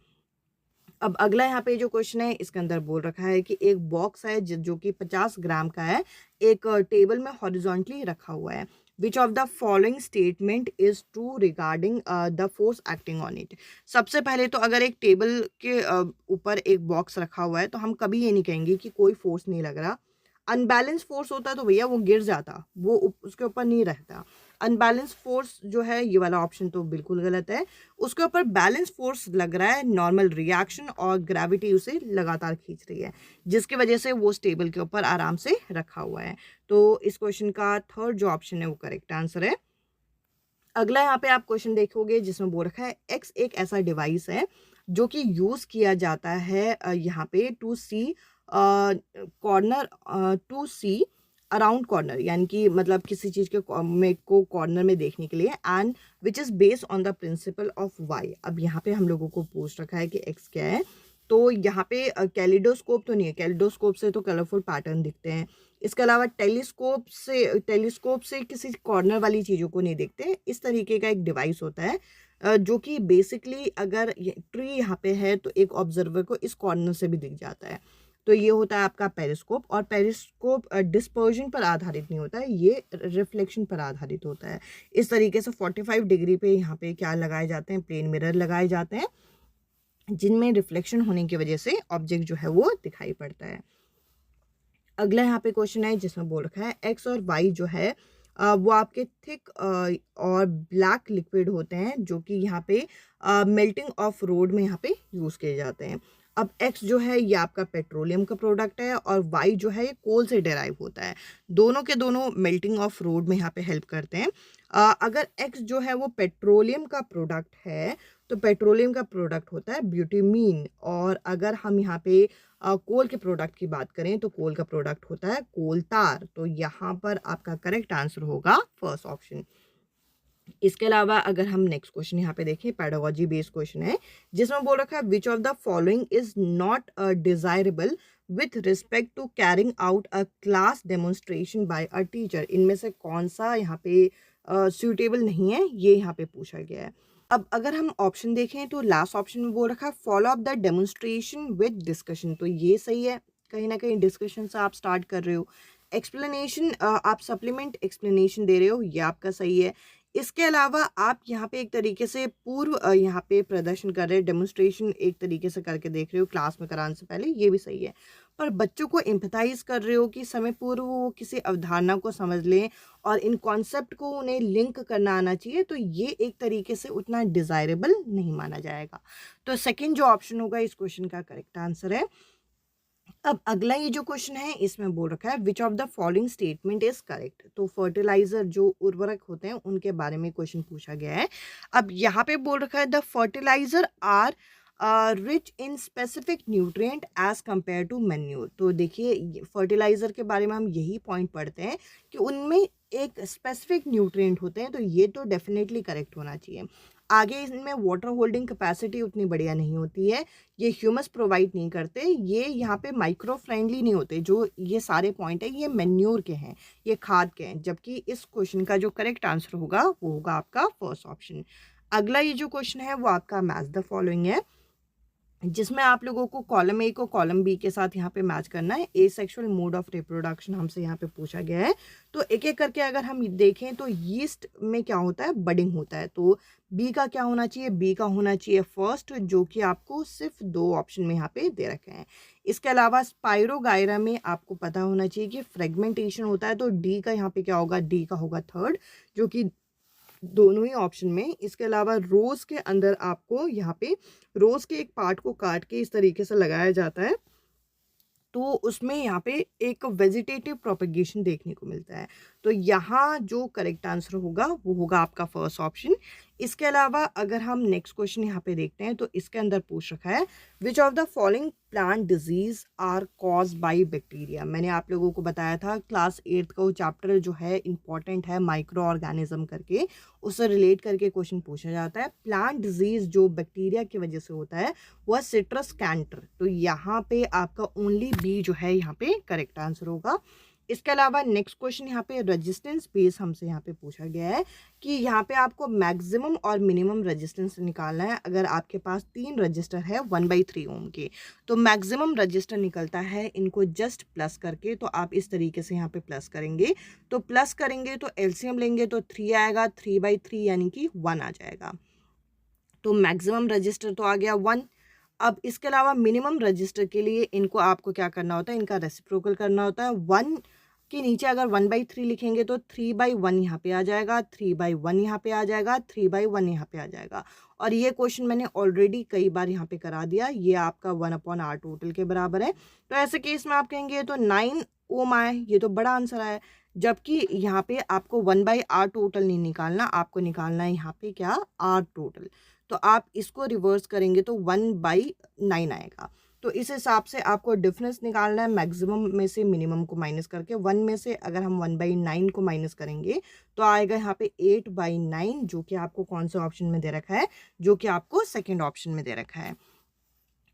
अब अगला यहाँ पे जो क्वेश्चन है इसके अंदर बोल रखा है कि एक बॉक्स है जो कि 50 ग्राम का है, एक टेबल में हॉरिजॉन्टली रखा हुआ है। Which of the following statement is true regarding the force acting on it. सबसे पहले तो अगर एक टेबल के ऊपर एक बॉक्स रखा हुआ है तो हम कभी ये नहीं कहेंगे कि कोई फोर्स नहीं लग रहा। अनबैलेंस फोर्स होता तो भैया वो गिर जाता, वो उसके ऊपर नहीं रहता। अनबैलेंस फोर्स जो है ये वाला ऑप्शन तो बिल्कुल गलत है। उसके ऊपर बैलेंस फोर्स लग रहा है, नॉर्मल रिएक्शन और ग्रेविटी उसे लगातार खींच रही है, जिसकी वजह से वो टेबल के ऊपर आराम से रखा हुआ है। तो इस क्वेश्चन का थर्ड जो ऑप्शन है वो करेक्ट आंसर है। अगला यहाँ पे आप क्वेश्चन देखोगे जिसमें बोल रखा है एक्स एक ऐसा डिवाइस है जो कि यूज किया जाता है यहाँ पे to see corner, to see around corner, यानी कि मतलब किसी चीज़ के को कॉर्नर में देखने के लिए, and which is based on the principle of Y. अब यहाँ पे हम लोगों को पूछ रखा है कि एक्स क्या है, तो यहाँ पे कैलिडोस्कोप तो नहीं है, कैलिडोस्कोप से तो कलरफुल पैटर्न दिखते हैं। इसके अलावा टेलीस्कोप से किसी कॉर्नर वाली चीज़ों को नहीं देखते। इस तरीके का एक डिवाइस होता है जो कि बेसिकली अगर ट्री यहाँ पे है तो एक ऑब्जर्वर को इस कॉर्नर से भी दिख जाता है। तो ये होता है आपका पेरिस्कोप, और पेरिस्कोप डिस्पर्जन पर आधारित नहीं होता है, ये रिफ्लेक्शन पर आधारित होता है। इस तरीके से 45 डिग्री पे यहाँ पे क्या लगाए जाते हैं, प्लेन मिरर लगाए जाते हैं, जिनमें रिफ्लेक्शन होने की वजह से ऑब्जेक्ट जो है वो दिखाई पड़ता है। अगला यहाँ पे क्वेश्चन है जिसमें बोल रखा है एक्स और वाई जो है वो आपके थिक और ब्लैक लिक्विड होते हैं, जो कि यहाँ पे मेल्टिंग ऑफ रोड में यहाँ पे यूज़ किए जाते हैं। अब एक्स जो है ये आपका पेट्रोलियम का प्रोडक्ट है, और वाई जो है ये कोल से डेराइव होता है। दोनों के दोनों मेल्टिंग ऑफ रोड में यहाँ पे हेल्प करते हैं। अगर एक्स जो है वो पेट्रोलियम का प्रोडक्ट है तो पेट्रोलियम का प्रोडक्ट होता है ब्यूटामीन, और अगर हम यहाँ पे कोल के प्रोडक्ट की बात करें तो कोल का प्रोडक्ट होता है कोल तार। तो यहाँ पर आपका करेक्ट आंसर होगा फर्स्ट ऑप्शन। इसके अलावा अगर हम नेक्स्ट क्वेश्चन यहाँ पे देखें, पेडागोजी बेस्ड क्वेश्चन है जिसमें बोल रखा है which of the following is not desirable with respect to carrying out a class demonstration by a teacher. इनमें से कौन सा यहाँ पे सूटेबल नहीं है, ये यहाँ पे पूछा गया है। अब अगर हम ऑप्शन देखें तो लास्ट ऑप्शन में बोल रखा है follow up the demonstration with discussion. तो ये सही है, कहीं ना कहीं डिस्कशन से आप स्टार्ट कर रहे हो। एक्सप्लेनेशन आप सप्लीमेंट एक्सप्लेनेशन दे रहे हो, ये आपका सही है। इसके अलावा आप यहाँ पे एक तरीके से पूर्व यहाँ पे प्रदर्शन कर रहे हैं, डेमोन्स्ट्रेशन एक तरीके से करके देख रहे हो क्लास में कराने से पहले, ये भी सही है। पर बच्चों को एम्पैथाइज कर रहे हो कि समय पूर्व वो किसी अवधारणा को समझ लें और इन कॉन्सेप्ट को उन्हें लिंक करना आना चाहिए, तो ये एक तरीके से उतना डिजायरेबल नहीं माना जाएगा। तो सेकंड जो ऑप्शन होगा इस क्वेश्चन का करेक्ट आंसर है। अब अगला ये जो क्वेश्चन है इसमें बोल रखा है which of the following statement is correct. तो फर्टिलाइजर जो उर्वरक होते हैं उनके बारे में क्वेश्चन पूछा गया है। अब यहाँ पे बोल रखा है the fertilizer are rich in specific nutrient as compare to manure. तो देखिए फर्टिलाइजर के बारे में हम यही पॉइंट पढ़ते हैं कि उनमें एक स्पेसिफिक न्यूट्रिएंट होते हैं, तो ये तो डेफिनेटली करेक्ट होना चाहिए। आगे इनमें वाटर होल्डिंग कैपेसिटी उतनी बढ़िया नहीं होती है, ये ह्यूमस प्रोवाइड नहीं करते, ये यहाँ पे माइक्रो फ्रेंडली नहीं होते। जो ये सारे पॉइंट है ये मैन्योर के हैं, ये खाद के हैं, जबकि इस क्वेश्चन का जो करेक्ट आंसर होगा वो होगा आपका फर्स्ट ऑप्शन। अगला ये जो क्वेश्चन है वो आपका मैच द फॉलोइंग है, जिसमें आप लोगों को कॉलम ए को कॉलम बी के साथ यहाँ पे मैच करना है। ए सेक्सुअल मोड ऑफ रिप्रोडक्शन हमसे यहाँ पे पूछा गया है। तो एक एक करके अगर हम देखें तो यीस्ट में क्या होता है, बडिंग होता है। तो बी का क्या होना चाहिए, बी का होना चाहिए फर्स्ट, जो कि आपको सिर्फ 2 ऑप्शन में यहाँ पे दे रखे हैं। इसके अलावा स्पाइरोगायरा में आपको पता होना चाहिए कि फ्रेगमेंटेशन होता है, तो डी का यहाँ पे क्या होगा, डी का होगा थर्ड, जो कि दोनों ही ऑप्शन में। इसके अलावा रोज के अंदर आपको यहाँ पे रोज के एक पार्ट को काट के इस तरीके से लगाया जाता है, तो उसमें यहाँ पे एक वेजिटेटिव प्रोपेगेशन देखने को मिलता है। तो यहाँ जो करेक्ट आंसर होगा वो होगा आपका फर्स्ट ऑप्शन। इसके अलावा अगर हम नेक्स्ट क्वेश्चन यहाँ पे देखते हैं तो इसके अंदर पूछ रखा है which of the following plant disease are cause by bacteria. मैंने आप लोगों को बताया था क्लास 8th का वो चैप्टर जो है इंपॉर्टेंट है, माइक्रो ऑर्गेनिज्म करके, उससे रिलेट करके क्वेश्चन पूछा जाता है। प्लांट डिजीज जो बैक्टीरिया की वजह से होता है वह सिट्रस कैंटर। तो यहाँ पे आपका ओनली बी जो है यहाँ पे करेक्ट आंसर होगा। इसके अलावा नेक्स्ट क्वेश्चन यहाँ पे रेजिस्टेंस बेस हमसे यहाँ पे पूछा गया है कि यहाँ पे आपको मैक्सिमम और मिनिमम रेजिस्टेंस निकालना है। अगर आपके पास 3 रजिस्टर है 1/3 ओम के, तो मैक्सिमम रजिस्टर निकलता है इनको जस्ट प्लस करके। तो आप इस तरीके से यहाँ पे प्लस करेंगे, तो प्लस करेंगे तो एलसीएम लेंगे तो 3 आएगा, 3/3 यानी कि 1 आ जाएगा। तो मैक्सिमम रजिस्टर तो आ गया 1। अब इसके अलावा मिनिमम रजिस्टर के लिए इनको आपको क्या करना होता है, इनका रेसिप्रोकल करना होता है। 1 के नीचे अगर 1/3 लिखेंगे तो 3/1 यहाँ पे आ जाएगा, 3/1 यहाँ पे आ जाएगा, 3/1 यहाँ पे आ जाएगा। और ये क्वेश्चन मैंने ऑलरेडी कई बार यहाँ पे करा दिया, ये आपका 1/r टोटल के बराबर है। तो ऐसे केस में आप कहेंगे तो 9 ओम आए, ये तो बड़ा आंसर आया। जबकि यहाँ पे आपको 1/r टोटल नहीं निकालना, आपको निकालना है यहाँ पे क्या, r टोटल। तो आप इसको रिवर्स करेंगे तो 1/9 आएगा। तो इस हिसाब से आपको डिफरेंस निकालना है मैक्सिमम में से मिनिमम को माइनस करके। 1 में से अगर हम 1/9 को माइनस करेंगे तो आएगा यहाँ पे 8/9, जो कि आपको कौन से ऑप्शन में दे रखा है, जो कि आपको सेकेंड ऑप्शन में दे रखा है।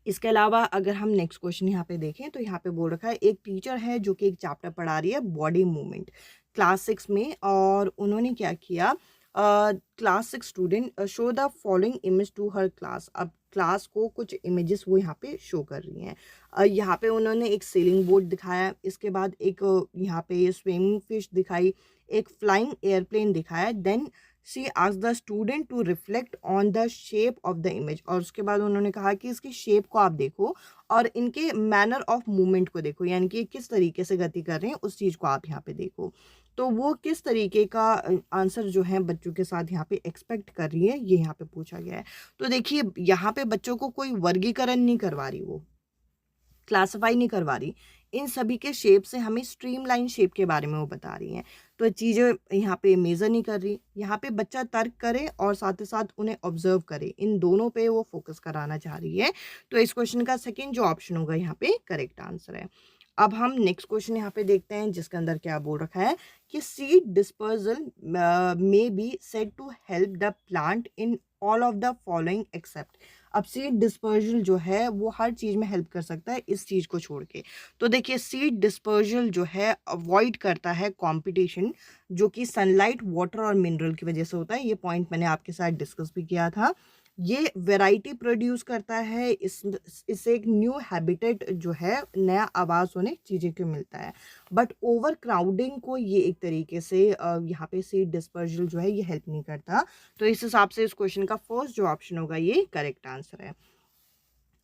इसके अलावा अगर हम नेक्स्ट क्वेश्चन यहाँ पे देखें तो यहाँ पे बोल रखा है एक टीचर है जो कि एक चैप्टर पढ़ा रही है बॉडी मूवमेंट क्लास 6 में, और उन्होंने क्या किया, class 6 student show the following image to her class. अब क्लास को कुछ इमेजेस वो यहाँ पे शो कर रही हैं। यहाँ पे उन्होंने एक सेलिंग बोट दिखाया, इसके बाद एक यहाँ पे स्विमिंग फिश दिखाई, एक फ्लाइंग एयरप्लेन दिखाया। Then she asked the student to reflect on the shape of the image. और उसके बाद उन्होंने कहा कि इसकी शेप को आप देखो और इनके मैनर ऑफ मूवमेंट को देखो, यानी कि किस तरीके से गति कर रहे हैं उस चीज़ को आप यहाँ पे देखो। तो वो किस तरीके का आंसर जो है बच्चों के साथ यहाँ पे एक्सपेक्ट कर रही है, ये यहाँ पे पूछा गया है। तो देखिए यहाँ पे बच्चों को कोई वर्गीकरण नहीं करवा रही, वो क्लासिफाई नहीं करवा रही, इन सभी के शेप से हमें स्ट्रीमलाइन शेप के बारे में वो बता रही हैं। तो चीज़ें यहाँ पे मेज़र नहीं कर रही, यहाँ पे बच्चा तर्क करे और साथ ही साथ उन्हें ऑब्जर्व करे, इन दोनों पे वो फोकस कराना चाह रही है। तो इस क्वेश्चन का सेकंड जो ऑप्शन होगा यहाँ पे करेक्ट आंसर है। अब हम नेक्स्ट क्वेश्चन यहाँ पे देखते हैं, जिसके अंदर क्या बोल रखा है कि seed dispersal may be said to help the plant in all of the following except. अब सीड डिस्पर्जल जो है वो हर चीज़ में हेल्प कर सकता है इस चीज़ को छोड़ के। तो देखिए सीड डिस्पर्जल जो है अवॉइड करता है कंपटीशन, जो कि सनलाइट, वाटर और मिनरल की वजह से होता है। ये पॉइंट मैंने आपके साथ डिस्कस भी किया था। ये वैरायटी प्रोड्यूस करता है, इससे एक न्यू हैबिटेट जो है, नया आवाज़ होने चीज़ें को मिलता है। बट ओवर क्राउडिंग को ये एक तरीके से यहाँ पे सीड डिस्पर्जल जो है ये हेल्प नहीं करता। तो इस हिसाब से इस क्वेश्चन का फर्स्ट जो ऑप्शन होगा ये करेक्ट आंसर है।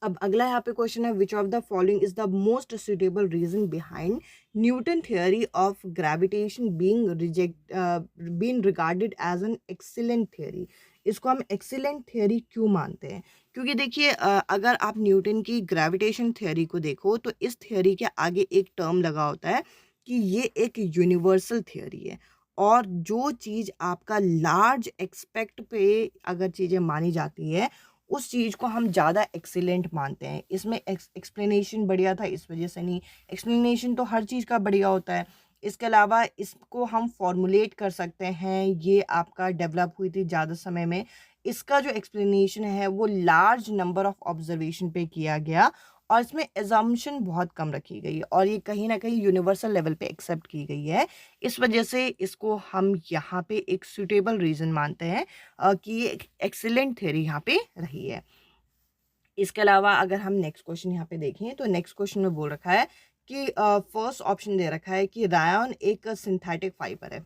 अब अगला यहाँ पे क्वेश्चन है which of the following is the most suitable reason behind Newton theory of gravitation being regarded as an excellent theory. इसको हम एक्सीलेंट थियरी क्यों मानते हैं? क्योंकि देखिए अगर आप न्यूटन की ग्रेविटेशन थियरी को देखो तो इस थियरी के आगे एक टर्म लगा होता है कि ये एक यूनिवर्सल थियरी है, और जो चीज़ आपका लार्ज एक्सपेक्ट पे अगर चीज़ें मानी जाती है, उस चीज़ को हम ज़्यादा एक्सीलेंट मानते हैं। इसमें एक्सप्लेनेशन बढ़िया था इस वजह से नहीं, एक्सप्लेनेशन तो हर चीज़ का बढ़िया होता है। इसके अलावा इसको हम फॉर्मुलेट कर सकते हैं, ये आपका डेवलप हुई थी ज़्यादा समय में। इसका जो एक्सप्लेनेशन है वो लार्ज नंबर ऑफ ऑब्जर्वेशन पे किया गया, और इसमें एजम्पशन बहुत कम रखी गई, और ये कहीं ना कहीं यूनिवर्सल लेवल पे एक्सेप्ट की गई है। इस वजह से इसको हम यहाँ पे एक सुटेबल रीज़न मानते हैं कि ये एक एक्सीलेंट थ्योरी यहाँ पे रही है। इसके अलावा अगर हम नेक्स्ट क्वेश्चन यहाँ पे देखें तो नेक्स्ट क्वेश्चन में बोल रखा है कि फर्स्ट ऑप्शन दे रखा है कि रायन एक सिंथेटिक फाइबर है।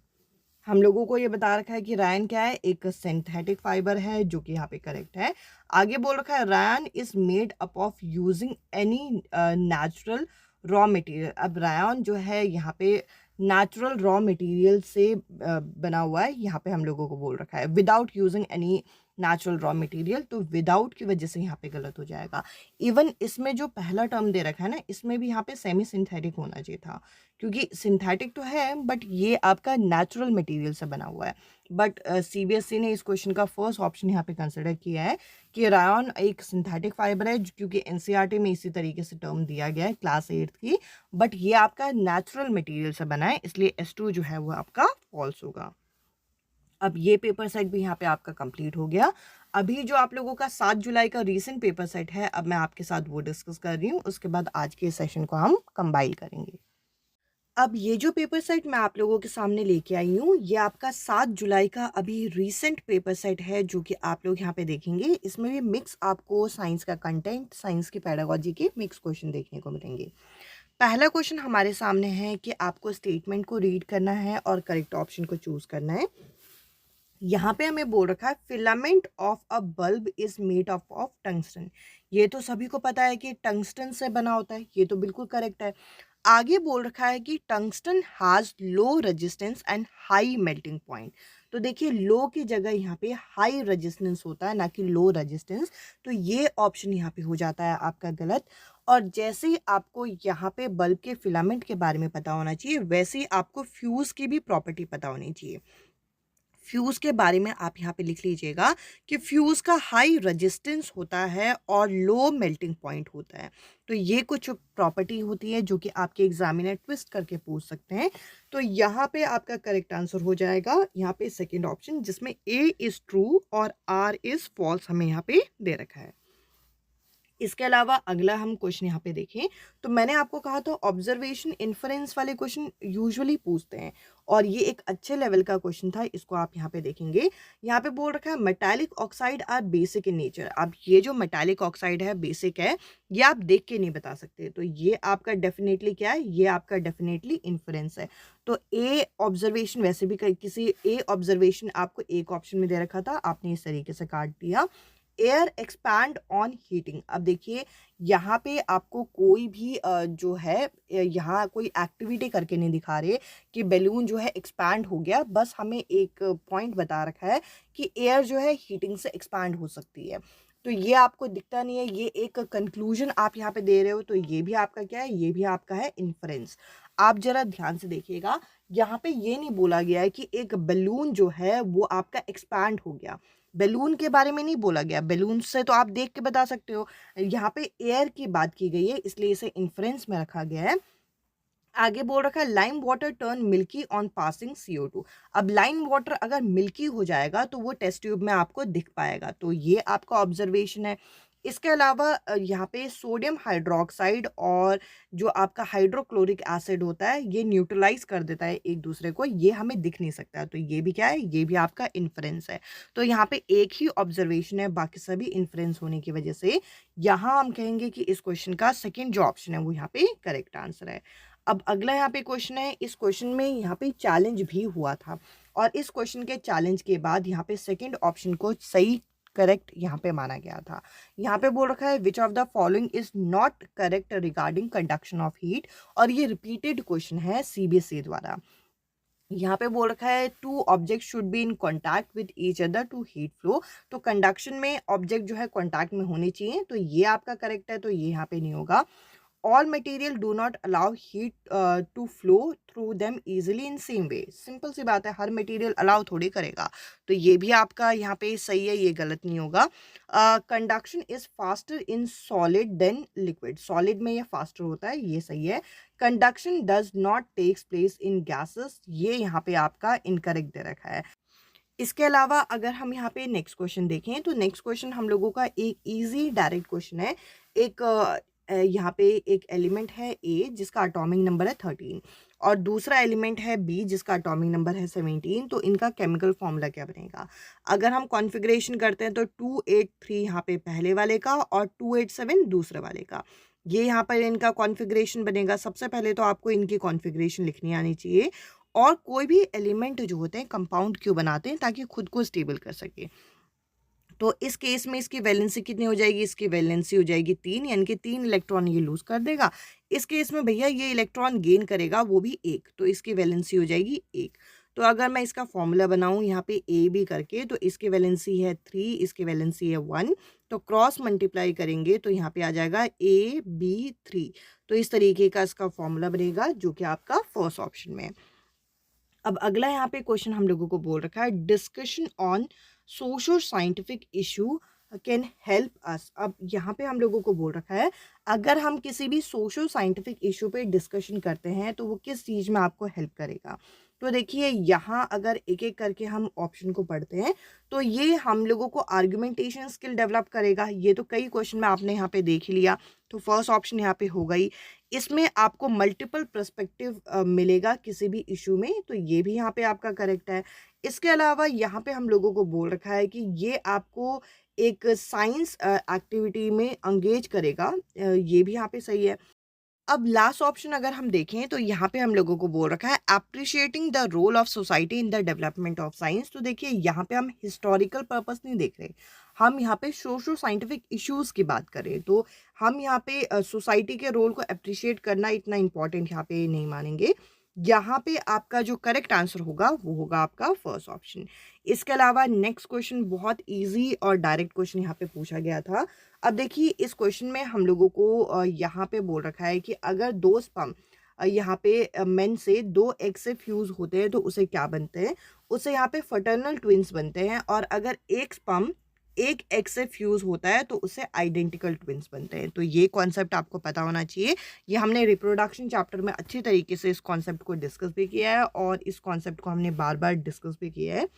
हम लोगों को ये बता रखा है कि रायन क्या है, एक सिंथेटिक फाइबर है, जो कि यहाँ पे करेक्ट है। आगे बोल रखा है Ryan is made up of using any natural raw material. अब रायन जो है यहाँ पे नेचुरल रॉ मटेरियल से बना हुआ है, यहाँ पे हम लोगों को बोल रखा है without using any natural raw material, तो विदाउट की वजह से यहाँ पे गलत हो जाएगा। इवन इसमें जो पहला टर्म दे रखा है ना, इसमें भी यहाँ पे सेमी सिंथेटिक होना चाहिए था, क्योंकि सिंथेटिक तो है बट ये आपका नेचुरल मटेरियल से बना हुआ है। बट सीबीएसई ने इस क्वेश्चन का फर्स्ट ऑप्शन यहाँ पे कंसिडर किया है कि रायन एक सिंथेटिक फाइबर है, क्योंकि एनसीईआरटी में इसी तरीके से टर्म दिया गया है क्लास 8 की, बट ये आपका नेचुरल मटेरियल से बना है, इसलिए S2 जो है वो आपका फॉल्स होगा। अब ये पेपर सेट भी यहाँ पे आपका कंप्लीट हो गया। अभी जो आप लोगों का 7 जुलाई का रीसेंट पेपर सेट है, अब मैं आपके साथ वो डिस्कस कर रही हूँ, उसके बाद आज के सेशन को हम कंबाइन करेंगे। अब ये जो पेपर सेट मैं आप लोगों के सामने लेके आई हूँ, ये आपका 7 जुलाई का अभी रीसेंट पेपर सेट है, जो कि आप लोग यहाँ पे देखेंगे। इसमें भी मिक्स आपको साइंस का कंटेंट, साइंस की पेडागोजी के मिक्स क्वेश्चन देखने को मिलेंगे। पहला क्वेश्चन हमारे सामने है कि आपको स्टेटमेंट को रीड करना है और करेक्ट ऑप्शन को चूज करना है। यहाँ पे हमें बोल रखा है filament of a bulb is made of tungsten. ये तो सभी को पता है कि टंगस्टन से बना होता है, ये तो बिल्कुल करेक्ट है। आगे बोल रखा है कि tungsten has low resistance and high melting point. तो देखिए लो की जगह यहाँ पे हाई रेजिस्टेंस होता है, ना कि लो रेजिस्टेंस, तो ये ऑप्शन यहाँ पे हो जाता है आपका गलत। और जैसे ही आपको यहाँ पे बल्ब के फिलामेंट के बारे में पता होना चाहिए, वैसे ही आपको फ्यूज की भी प्रॉपर्टी पता होनी चाहिए। फ्यूज़ के बारे में आप यहाँ पे लिख लीजिएगा कि फ्यूज़ का हाई रेजिस्टेंस होता है और लो मेल्टिंग पॉइंट होता है। तो ये कुछ प्रॉपर्टी होती है जो कि आपके एग्जामिनर ट्विस्ट करके पूछ सकते हैं। तो यहाँ पे आपका करेक्ट आंसर हो जाएगा यहाँ पे सेकंड ऑप्शन, जिसमें ए इज़ ट्रू और आर इज़ फॉल्स हमें यहाँ पे दे रखा है। इसके अलावा अगला हम क्वेश्चन यहाँ पे देखें तो मैंने आपको कहा था ऑब्जर्वेशन इन्फरेंस वाले क्वेश्चन यूजुअली पूछते हैं, और ये एक अच्छे लेवल का क्वेश्चन था। इसको आप यहाँ पे देखेंगे, यहाँ पे बोल रखा है metallic oxide are basic in nature. अब ये जो मेटालिक ऑक्साइड है बेसिक है, ये आप देख के नहीं बता सकते, तो ये आपका डेफिनेटली क्या है, ये आपका डेफिनेटली इन्फरेंस है। तो ए ऑब्जर्वेशन, वैसे भी किसी ए ऑब्जर्वेशन आपको एक ऑप्शन में दे रखा था, आपने इस तरीके से काट दिया। Air expand on heating. अब देखिए यहाँ पे आपको कोई भी जो है यहाँ कोई एक्टिविटी करके नहीं दिखा रहे कि बैलून जो है एक्सपैंड हो गया, बस हमें एक पॉइंट बता रखा है कि एयर जो है हीटिंग से एक्सपैंड हो सकती है। तो ये आपको दिखता नहीं है, ये एक कंक्लूजन आप यहाँ पे दे रहे हो, तो ये भी आपका क्या है, ये भी आपका है इन्फरेंस। आप जरा ध्यान से देखिएगा, यहाँ पे ये नहीं बोला गया है कि एक बैलून जो है वो आपका एक्सपैंड हो गया, बैलून के बारे में नहीं बोला गया। बैलून से तो आप देख के बता सकते हो, यहाँ पे एयर की बात की गई है, इसलिए इसे इन्फ्रेंस में रखा गया है। आगे बोल रखा है lime water turn milky on passing CO2। अब लाइम वाटर अगर मिल्की हो जाएगा तो वो टेस्ट ट्यूब में आपको दिख पाएगा, तो ये आपका ऑब्जर्वेशन है। इसके अलावा यहाँ पे सोडियम हाइड्रोक्साइड और जो आपका हाइड्रोक्लोरिक एसिड होता है, ये न्यूट्रलाइज कर देता है एक दूसरे को, ये हमें दिख नहीं सकता, तो ये भी क्या है, ये भी आपका इन्फ्रेंस है। तो यहाँ पे एक ही ऑब्जर्वेशन है, बाकी सभी इन्फ्रेंस होने की वजह से यहाँ हम कहेंगे कि इस क्वेश्चन का सेकेंड जो ऑप्शन है वो यहाँ पे करेक्ट आंसर है। अब अगला यहाँ पे क्वेश्चन है, इस क्वेश्चन में यहाँ पे चैलेंज भी हुआ था, और इस क्वेश्चन के चैलेंज के बाद यहाँ पे सेकंड ऑप्शन को सही करेक्ट यहाँ पे माना गया था। यहाँ पे बोल रखा है which of the following is not correct regarding conduction of heat, और ये रिपीटेड क्वेश्चन है सीबीएसई द्वारा। यहाँ पे बोल रखा है two object should be in contact with each other to heat flow. तो कंडक्शन में ऑब्जेक्ट जो है कॉन्टैक्ट में होने चाहिए, तो ये आपका करेक्ट है, तो ये यहाँ पे नहीं होगा। All material do not allow heat to flow through them easily in same way. Simple सी बात है, हर मटेरियल अलाउ थोड़ी करेगा, तो ये भी आपका यहाँ पे सही है, ये गलत नहीं होगा। Conduction is faster in solid than liquid. Solid में ये फास्टर होता है, ये सही है। Conduction does not takes place in gases, ये यहाँ पे आपका इनकरेक्ट दे रखा है। इसके अलावा अगर हम यहाँ पे नेक्स्ट क्वेश्चन देखें, तो नेक्स्ट क्वेश्चन हम लोगों का एक इजी डायरेक्ट क्वेश्चन है। एक यहाँ पे एक एलिमेंट है ए जिसका एटॉमिक नंबर है 13 और दूसरा एलिमेंट है बी जिसका एटॉमिक नंबर है 17। तो इनका केमिकल फॉर्मूला क्या बनेगा? अगर हम कॉन्फ़िगरेशन करते हैं तो 283 यहाँ पे पहले वाले का और 287 दूसरे वाले का, ये यहाँ पर इनका कॉन्फ़िगरेशन बनेगा। सबसे पहले तो आपको इनकी कॉन्फ़िगरेशन लिखनी आनी चाहिए, और कोई भी एलिमेंट जो होते हैं कंपाउंड क्यों बनाते हैं? ताकि खुद को स्टेबल कर सके। तो इस केस में इसकी वैलेंसी कितनी हो जाएगी? इसकी वैलेंसी हो जाएगी 3, यानी कि 3 इलेक्ट्रॉन ये लूज कर देगा। इस केस में भैया ये इलेक्ट्रॉन गेन करेगा, वो भी 1, तो इसकी वैलेंसी हो जाएगी 1। तो अगर मैं इसका फॉर्मूला बनाऊं यहाँ पे ए बी करके, तो इसकी वैलेंसी है 3, इसकी वैलेंसी है 1, तो क्रॉस मल्टीप्लाई करेंगे तो यहाँ पे आ जाएगा AB3। तो इस तरीके का इसका फॉर्मूला बनेगा, जो कि आपका फर्स्ट ऑप्शन में है। अब अगला यहाँ पे क्वेश्चन हम लोगों को बोल रखा है discussion on socio scientific issue can help us. अब यहाँ पे हम लोगों को बोल रखा है अगर हम किसी भी सोशो साइंटिफिक इशू पे डिस्कशन करते हैं तो वो किस चीज़ में आपको हेल्प करेगा। तो देखिए यहाँ अगर एक एक करके हम ऑप्शन को पढ़ते हैं तो ये हम लोगों को आर्गुमेंटेशन स्किल डेवलप करेगा। ये तो कई क्वेश्चन में आपने यहाँ पे देख ही लिया, तो फर्स्ट ऑप्शन यहाँ पे हो गई। इसमें आपको मल्टीपल पर्सपेक्टिव मिलेगा किसी भी इशू में, तो ये भी यहाँ पे आपका करेक्ट है। इसके अलावा यहाँ पे हम लोगों को बोल रखा है कि ये आपको एक साइंस एक्टिविटी में एंगेज करेगा, ये भी यहाँ पे सही है। अब लास्ट ऑप्शन अगर हम देखें तो यहाँ पे हम लोगों को बोल रखा है appreciating the role of society in the development of science. तो देखिए यहाँ पे हम हिस्टोरिकल पर्पस नहीं देख रहे, हम यहाँ पे सोशो साइंटिफिक इश्यूज की बात करें, तो हम यहाँ पे सोसाइटी के रोल को अप्रिशिएट करना इतना इम्पोर्टेंट यहाँ पे नहीं मानेंगे। यहाँ पे आपका जो करेक्ट आंसर होगा वो होगा आपका फर्स्ट ऑप्शन। इसके अलावा नेक्स्ट क्वेश्चन बहुत इजी और डायरेक्ट क्वेश्चन यहाँ पे पूछा गया था। अब देखिए इस क्वेश्चन में हम लोगों को यहाँ पे बोल रखा है कि अगर दो स्पर्म यहाँ पे मेन से 2 एग से फ्यूज होते हैं तो उसे क्या बनते हैं? उसे यहाँ पे फर्टर्नल ट्विंस बनते हैं। और अगर एक स्पर्म एक एग से फ्यूज होता है तो उसे आइडेंटिकल ट्विंस बनते हैं। तो ये कॉन्सेप्ट आपको पता होना चाहिए। ये हमने रिप्रोडक्शन चैप्टर में अच्छी तरीके से इस कॉन्सेप्ट को डिस्कस भी किया है और इस कॉन्सेप्ट को हमने बार बार डिस्कस भी किया है।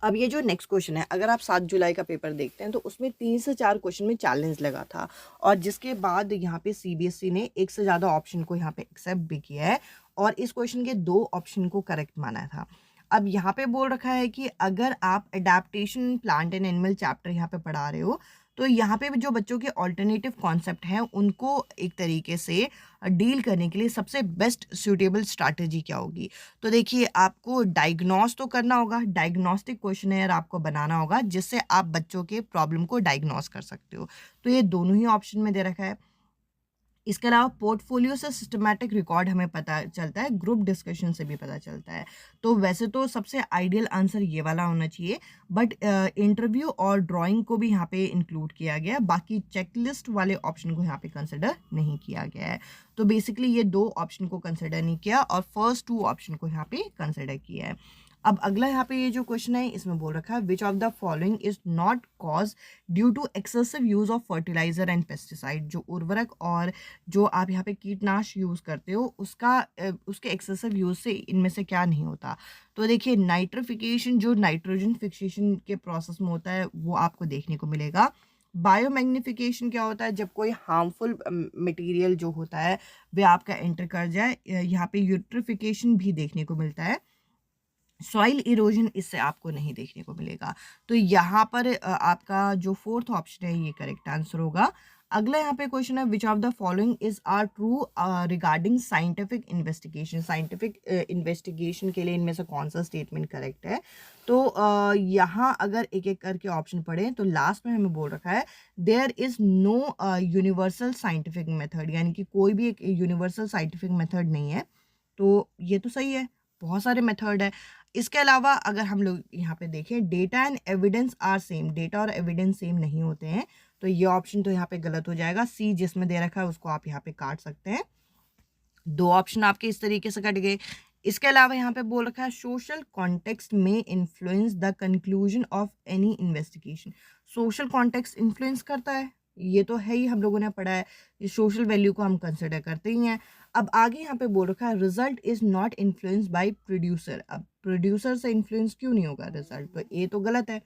अब ये जो नेक्स्ट क्वेश्चन है, अगर आप 7 जुलाई का पेपर देखते हैं तो उसमें 3 से 4 क्वेश्चन में चैलेंज लगा था, और जिसके बाद यहाँ पे सीबीएसई ने एक से ज़्यादा ऑप्शन को यहाँ पे एक्सेप्ट भी किया है और इस क्वेश्चन के 2 ऑप्शन को करेक्ट माना था। अब यहाँ पे बोल रखा है कि अगर आप adaptation plant and animal chapter यहाँ पे पढ़ा रहे हो तो यहाँ पे जो बच्चों के ऑल्टरनेटिव कॉन्सेप्ट हैं उनको एक तरीके से डील करने के लिए सबसे बेस्ट सूटेबल स्ट्रैटेजी क्या होगी? तो देखिए आपको डायग्नोस तो करना होगा, डायग्नोस्टिक क्वेश्चनेयर आपको बनाना होगा जिससे आप बच्चों के प्रॉब्लम को डायग्नोस कर सकते हो। तो ये दोनों ही ऑप्शन में दे रखा है। इसके अलावा पोर्टफोलियो से सिस्टमैटिक रिकॉर्ड हमें पता चलता है, ग्रुप डिस्कशन से भी पता चलता है। तो वैसे तो सबसे आइडियल आंसर ये वाला होना चाहिए, बट इंटरव्यू और ड्राइंग को भी यहाँ पे इंक्लूड किया गया है, बाकी चेकलिस्ट वाले ऑप्शन को यहाँ पे कंसिडर नहीं किया गया है। तो बेसिकली ये 2 ऑप्शन को कंसिडर नहीं किया और फर्स्ट 2 ऑप्शन को यहाँ पे कंसिडर किया है। अब अगला यहाँ पे ये जो क्वेश्चन है इसमें बोल रखा है which of the following is not cause due to excessive use of fertilizer and pesticide. जो उर्वरक और जो आप यहाँ पे कीटनाशक यूज करते हो उसके एक्सेसिव यूज से इनमें से क्या नहीं होता? तो देखिए नाइट्रिफिकेशन जो नाइट्रोजन फिक्सेशन के प्रोसेस में होता है वो आपको देखने को मिलेगा। बायोमैग्निफिकेशन क्या होता है? जब कोई हार्मफुल मटेरियल जो होता है वह आपका एंटर कर जाए। यहाँ पे यूट्रिफिकेशन भी देखने को मिलता है। सॉइल इरोजन इससे आपको नहीं देखने को मिलेगा। तो यहाँ पर आपका जो फोर्थ ऑप्शन है ये करेक्ट आंसर होगा। अगला यहाँ पे क्वेश्चन है which of the following is are true regarding scientific investigation. Scientific investigation के लिए इनमें से कौन सा स्टेटमेंट करेक्ट है? तो यहाँ अगर एक एक करके ऑप्शन पढ़ें तो लास्ट में हमें बोल रखा है there is no universal scientific method, यानी कि कोई भी एक यूनिवर्सल साइंटिफिक मेथड नहीं है। तो ये तो सही है। बहुत सारे मेथड है। इसके अलावा अगर हम लोग यहाँ पे देखें, data and evidence are same, data और एविडेंस सेम नहीं होते हैं, तो ये ऑप्शन तो यहाँ पे गलत हो जाएगा। सी जिसमें दे रखा है उसको आप यहाँ पे काट सकते हैं। 2 ऑप्शन आपके इस तरीके से कट गए। इसके अलावा यहाँ पे बोल रखा है सोशल कॉन्टेक्स्ट में influence the conclusion of any investigation. Social context influence करता है, ये तो है ही, हम लोगों ने पढ़ा है, ये सोशल वैल्यू को हम कंसिडर करते ही हैं। अब आगे यहाँ पे बोल रखा है result is not influence by producer. अब प्रोड्यूसर से इन्फ्लुएंस क्यों नहीं होगा रिजल्ट, तो ये तो गलत है,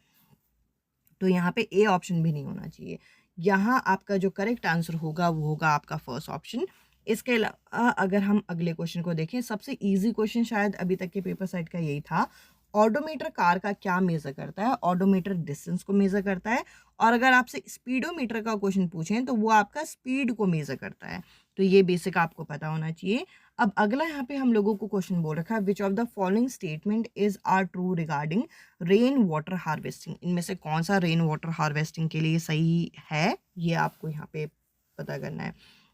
तो यहाँ पे ए ऑप्शन भी नहीं होना चाहिए। यहाँ आपका जो करेक्ट आंसर होगा वो होगा आपका फर्स्ट ऑप्शन। इसके अलावा अगर हम अगले क्वेश्चन को देखें, सबसे इजी क्वेश्चन शायद अभी तक के पेपर सेट का यही था। ऑडोमीटर कार का क्या मेजर करता है? ऑडोमीटर डिस्टेंस को मेजर करता है, और अगर आपसे स्पीडोमीटर का क्वेश्चन पूछें तो वो आपका स्पीड को मेजर करता है। तो ये बेसिक आपको पता होना चाहिए। अब अगला यहाँ पे हम लोगों को क्वेश्चन बोल रखा है, which of the following statement is are true regarding rain water harvesting. इनमें से कौन सा रेन वाटर हार्वेस्टिंग के लिए सही है, ये आपको यहाँ पे पता करना है।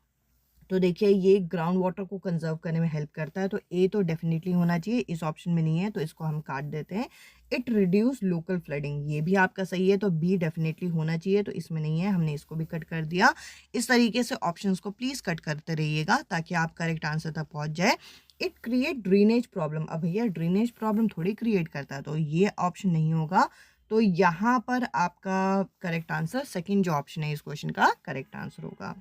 तो देखिए, ये ग्राउंड वाटर को कंजर्व करने में हेल्प करता है, तो ए तो डेफिनेटली होना चाहिए, इस ऑप्शन में नहीं है, तो इसको हम काट देते हैं। इट रिड्यूस लोकल फ्लडिंग, ये भी आपका सही है, तो बी डेफिनेटली होना चाहिए, तो इसमें नहीं है, हमने इसको भी कट कर दिया। इस तरीके से ऑप्शंस को प्लीज कट करते रहिएगा ताकि आप करेक्ट आंसर तक पहुंच जाए। इट क्रिएट ड्रेनेज प्रॉब्लम, अब भैया ड्रेनेज प्रॉब्लम थोड़ी क्रिएट करता है, तो ये ऑप्शन नहीं होगा। तो यहाँ पर आपका करेक्ट आंसर सेकेंड जो ऑप्शन है इस क्वेश्चन का करेक्ट आंसर होगा।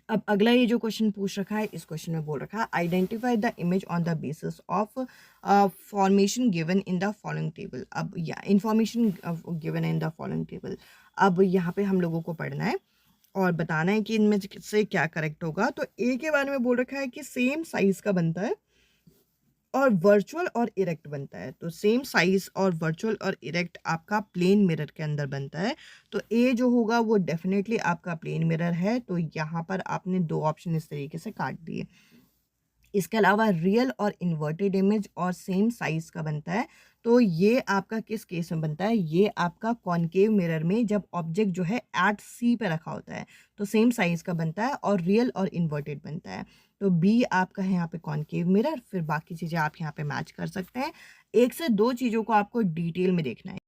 अब अगला ये जो क्वेश्चन पूछ रखा है, इस क्वेश्चन में बोल रखा है identify the image on the basis of formation given in the following table. अब या information given in the following table, अब यहाँ पे हम लोगों को पढ़ना है और बताना है कि इनमें से क्या करेक्ट होगा। तो ए के बारे में बोल रखा है कि सेम साइज का बनता है और वर्चुअल और इरेक्ट बनता है। तो सेम साइज और वर्चुअल और इरेक्ट आपका प्लेन मिरर के अंदर बनता है, तो ए जो होगा वो डेफिनेटली आपका प्लेन मिरर है। तो यहाँ पर आपने 2 ऑप्शन इस तरीके से काट दिए। इसके अलावा रियल और इन्वर्टेड इमेज और सेम साइज का बनता है, तो ये आपका किस केस में बनता है? ये आपका कॉनकेव मिरर में जब ऑब्जेक्ट जो है एट सी पे रखा होता है तो सेम साइज का बनता है और रियल और इन्वर्टेड बनता है। तो बी आपका है यहाँ पे कॉनकेव मिरर, फिर बाकी चीज़ें आप यहाँ पे मैच कर सकते हैं। 1 से 2 चीज़ों को आपको डिटेल में देखना है।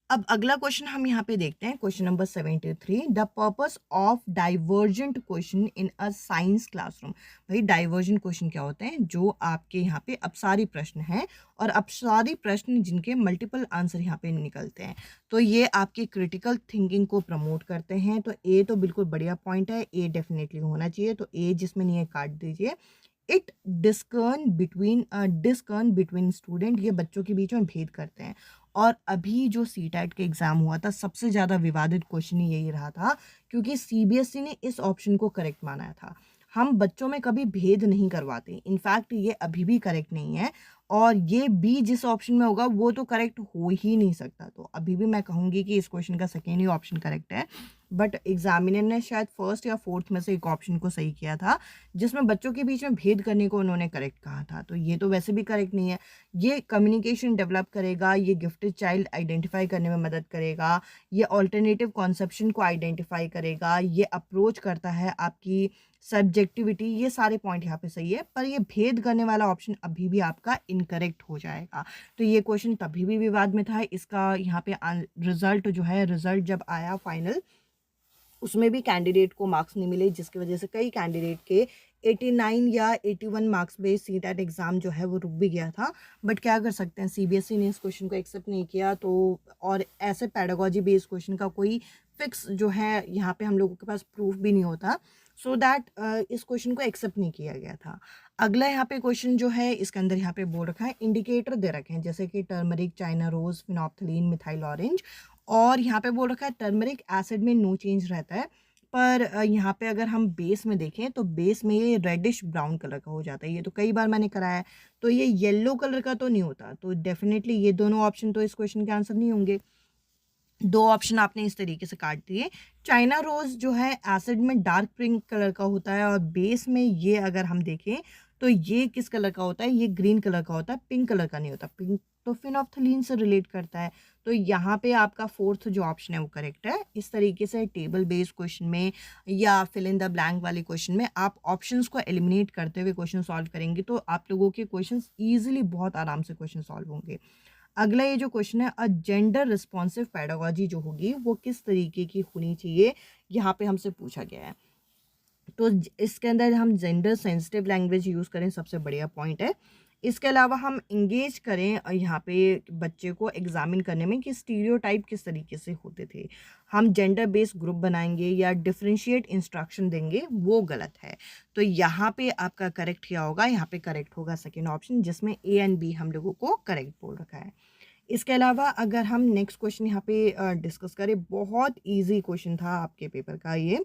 अब अगला क्वेश्चन हम यहाँ पे देखते हैं, question number 73, the purpose of divergent question in a science classroom. भाई डाइवर्जेंट क्वेश्चन क्या होते हैं? जो आपके यहाँ पे अपसारी प्रश्न हैं और अपसारी प्रश्न जिनके मल्टीपल आंसर यहाँ पे निकलते हैं, तो ये आपकी क्रिटिकल थिंकिंग को प्रमोट करते हैं। तो ए तो बिल्कुल बढ़िया पॉइंट है, ए डेफिनेटली होना चाहिए, तो ए जिसमें नहीं है काट दीजिए। इट डिस्कर्न बिटवीन स्टूडेंट, ये बच्चों के बीच में भेद करते हैं। और अभी जो सीटेट के एग्जाम हुआ था सबसे ज़्यादा विवादित क्वेश्चन ही यही रहा था, क्योंकि सीबीएसई ने इस ऑप्शन को करेक्ट माना था। हम बच्चों में कभी भेद नहीं करवाते, इनफैक्ट ये अभी भी करेक्ट नहीं है, और ये बी जिस ऑप्शन में होगा वो तो करेक्ट हो ही नहीं सकता। तो अभी भी मैं कहूँगी कि इस क्वेश्चन का सेकेंड ही ऑप्शन करेक्ट है, बट एग्जामिनर ने शायद फर्स्ट या फोर्थ में से एक ऑप्शन को सही किया था जिसमें बच्चों के बीच में भेद करने को उन्होंने करेक्ट कहा था, तो ये तो वैसे भी करेक्ट नहीं है। ये कम्युनिकेशन डेवलप करेगा, ये गिफ्टेड चाइल्ड आइडेंटिफाई करने में मदद करेगा, ये ऑल्टरनेटिव कॉन्सेप्शन को आइडेंटिफाई करेगा, ये अप्रोच करता है आपकी सब्जेक्टिविटी, ये सारे पॉइंट यहाँ पे सही है, पर ये भेद करने वाला ऑप्शन अभी भी आपका इनकरेक्ट हो जाएगा। तो ये क्वेश्चन तभी भी विवाद में था, इसका यहाँ पे रिजल्ट जो है, रिजल्ट जब आया फाइनल, उसमें भी कैंडिडेट को मार्क्स नहीं मिले, जिसकी वजह से कई कैंडिडेट के 89 या 81 मार्क्स बेस्ड सीटेट एग्ज़ाम जो है वो रुक भी गया था। बट क्या कर सकते हैं, सीबीएसई ने इस क्वेश्चन को एक्सेप्ट नहीं किया, तो और ऐसे पैडागोजी बेस्ड क्वेश्चन का कोई फिक्स जो है यहाँ पे हम लोगों के पास प्रूफ भी नहीं होता, सो दैट इस क्वेश्चन को एक्सेप्ट नहीं किया गया था। अगला यहाँ पे क्वेश्चन जो है इसके अंदर यहाँ पे बोल रखा है, इंडिकेटर दे रखे हैं जैसे कि turmeric, China rose, phenolphthalein, methyl orange, और यहाँ पे बोल रखा है टर्मरिक एसिड में नो चेंज रहता है, पर यहाँ पे अगर हम बेस में देखें तो बेस में ये रेडिश ब्राउन कलर का हो जाता है, ये तो कई बार मैंने कराया है, तो ये येलो कलर का तो नहीं होता, तो डेफिनेटली ये दोनों ऑप्शन तो इस क्वेश्चन के आंसर नहीं होंगे। 2 ऑप्शन आपने इस तरीके से काट दिए। चाइना रोज जो है एसिड में डार्क पिंक कलर का होता है, और बेस में ये अगर हम देखें तो ये किस कलर का होता है? ये ग्रीन कलर का होता है, पिंक कलर का नहीं होता। पिंक तो फिनोप्थलीन से रिलेट करता है, तो यहाँ पे आपका फोर्थ जो ऑप्शन है वो करेक्ट है। इस तरीके से टेबल बेस्ड क्वेश्चन में या फिल इन द ब्लैंक वाले क्वेश्चन में आप ऑप्शंस को एलिमिनेट करते हुए क्वेश्चन सॉल्व करेंगे तो आप लोगों के क्वेश्चंस ईजिली बहुत आराम से क्वेश्चन सॉल्व होंगे। अगला ये जो क्वेश्चन है, अ जेंडर रिस्पॉन्सिव पेडागोजी जो होगी वो किस तरीके की होनी चाहिए, यहाँ पे हमसे पूछा गया है। तो इसके अंदर हम जेंडर सेंसिटिव लैंग्वेज यूज़ करें, सबसे बढ़िया पॉइंट है। इसके अलावा हम इंगेज करें यहाँ पे बच्चे को एग्जामिन करने में कि स्टीरियोटाइप किस तरीके से होते थे। हम जेंडर बेस्ड ग्रुप बनाएंगे या डिफरेंशिएट इंस्ट्रक्शन देंगे, वो गलत है। तो यहाँ पे आपका करेक्ट क्या होगा, यहाँ पे करेक्ट होगा सेकेंड ऑप्शन, जिसमें ए एंड बी हम लोगों को करेक्ट बोल रखा है। इसके अलावा अगर हम नेक्स्ट क्वेश्चन यहाँ पे डिस्कस करें, बहुत ईजी क्वेश्चन था आपके पेपर का ये।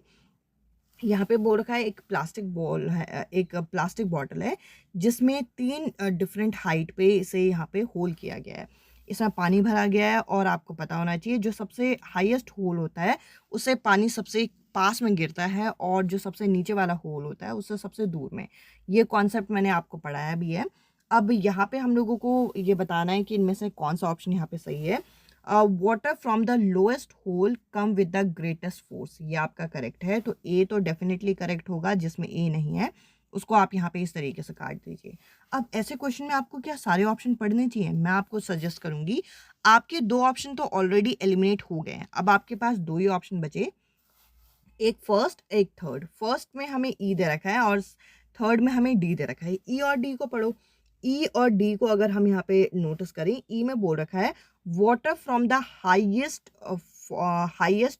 यहाँ पे बोल रखा है एक प्लास्टिक बॉल है, एक प्लास्टिक बॉटल है जिसमें 3 डिफरेंट हाइट पे इसे यहाँ पे होल किया गया है। इसमें पानी भरा गया है और आपको पता होना चाहिए जो सबसे हाईएस्ट होल होता है उससे पानी सबसे पास में गिरता है और जो सबसे नीचे वाला होल होता है उससे सबसे दूर में। ये कॉन्सेप्ट मैंने आपको पढ़ाया भी है। अब यहाँ पे हम लोगों को ये बताना है कि इनमें से कौन सा ऑप्शन यहाँ पे सही है। Water from the lowest hole come with the greatest force, ये आपका करेक्ट है। तो ए तो डेफिनेटली करेक्ट होगा, जिसमें ए नहीं है उसको आप यहाँ पे इस तरीके से काट दीजिए। अब ऐसे क्वेश्चन में आपको क्या सारे ऑप्शन पढ़ने चाहिए? मैं आपको सजेस्ट करूंगी, आपके 2 ऑप्शन तो ऑलरेडी एलिमिनेट हो गए हैं, अब आपके पास 2 ही ऑप्शन बचे, एक फर्स्ट एक थर्ड। फर्स्ट में हमें ई दे रखा है और थर्ड में हमें डी दे रखा है। ई और डी को पढ़ो। ई और डी को अगर हम यहाँ पे नोटिस करें, ई में बोल रखा है water from the highest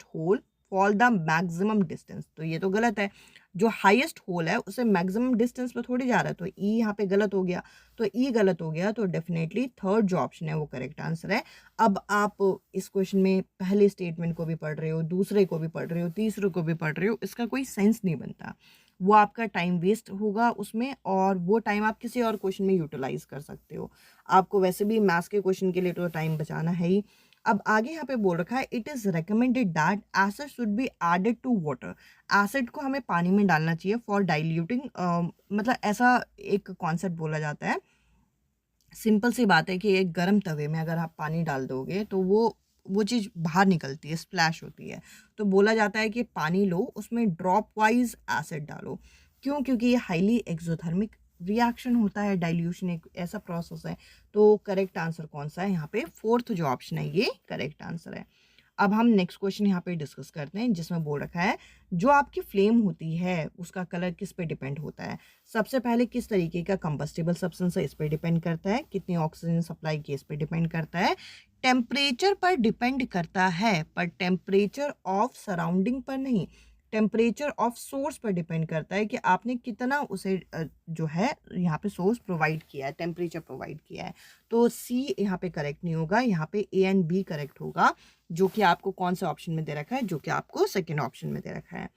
hole for the maximum distance, तो ये तो गलत है। जो हाईएस्ट होल है उसे मैक्सिमम डिस्टेंस पे थोड़ी जा रहा है, तो ई यहाँ पे गलत हो गया। तो ई गलत हो गया, तो डेफिनेटली थर्ड जो ऑप्शन है वो करेक्ट आंसर है। अब आप इस क्वेश्चन में पहले स्टेटमेंट को भी पढ़ रहे हो, दूसरे को भी पढ़ रहे हो, तीसरे को भी पढ़ रहे हो, इसका कोई सेंस नहीं बनता। वो आपका टाइम वेस्ट होगा उसमें, और वो टाइम आप किसी और क्वेश्चन में यूटिलाइज कर सकते हो। आपको वैसे भी मैथ्स के क्वेश्चन के लिए तो टाइम बचाना है ही। अब आगे यहाँ पे बोल रखा है it is recommended that acid should be added to water, acid को हमें पानी में डालना चाहिए फॉर डाइल्यूटिंग, मतलब ऐसा एक कॉन्सेप्ट बोला जाता है। सिंपल सी बात है कि एक गर्म तवे में अगर आप पानी डाल दोगे तो वो चीज़ बाहर निकलती है, स्प्लैश होती है। तो बोला जाता है कि पानी लो, उसमें ड्रॉप वाइज एसिड डालो। क्यों? क्योंकि ये हाईली एक्सोथर्मिक रिएक्शन होता है, डाइल्यूशन एक ऐसा प्रोसेस है। तो करेक्ट आंसर कौन सा है यहाँ पे? फोर्थ जो ऑप्शन है ये करेक्ट आंसर है। अब हम नेक्स्ट क्वेश्चन यहाँ पे डिस्कस करते हैं, जिसमें बोल रखा है जो आपकी फ्लेम होती है उसका कलर किस पे डिपेंड होता है। सबसे पहले किस तरीके का कंबस्टिबल सब्सटेंस है इस पे डिपेंड करता है, कितनी ऑक्सीजन सप्लाई की इस पे डिपेंड करता है, टेम्परेचर पर डिपेंड करता है पर टेम्परेचर ऑफ सराउंडिंग पर नहीं, टेम्परेचर ऑफ सोर्स पर डिपेंड करता है कि आपने कितना उसे जो है यहाँ पे सोर्स प्रोवाइड किया है, टेम्परेचर प्रोवाइड किया है। तो सी यहाँ पे करेक्ट नहीं होगा, यहाँ पे ए एंड बी करेक्ट होगा, जो कि आपको कौन से ऑप्शन में दे रखा है? जो कि आपको सेकेंड ऑप्शन में दे रखा है।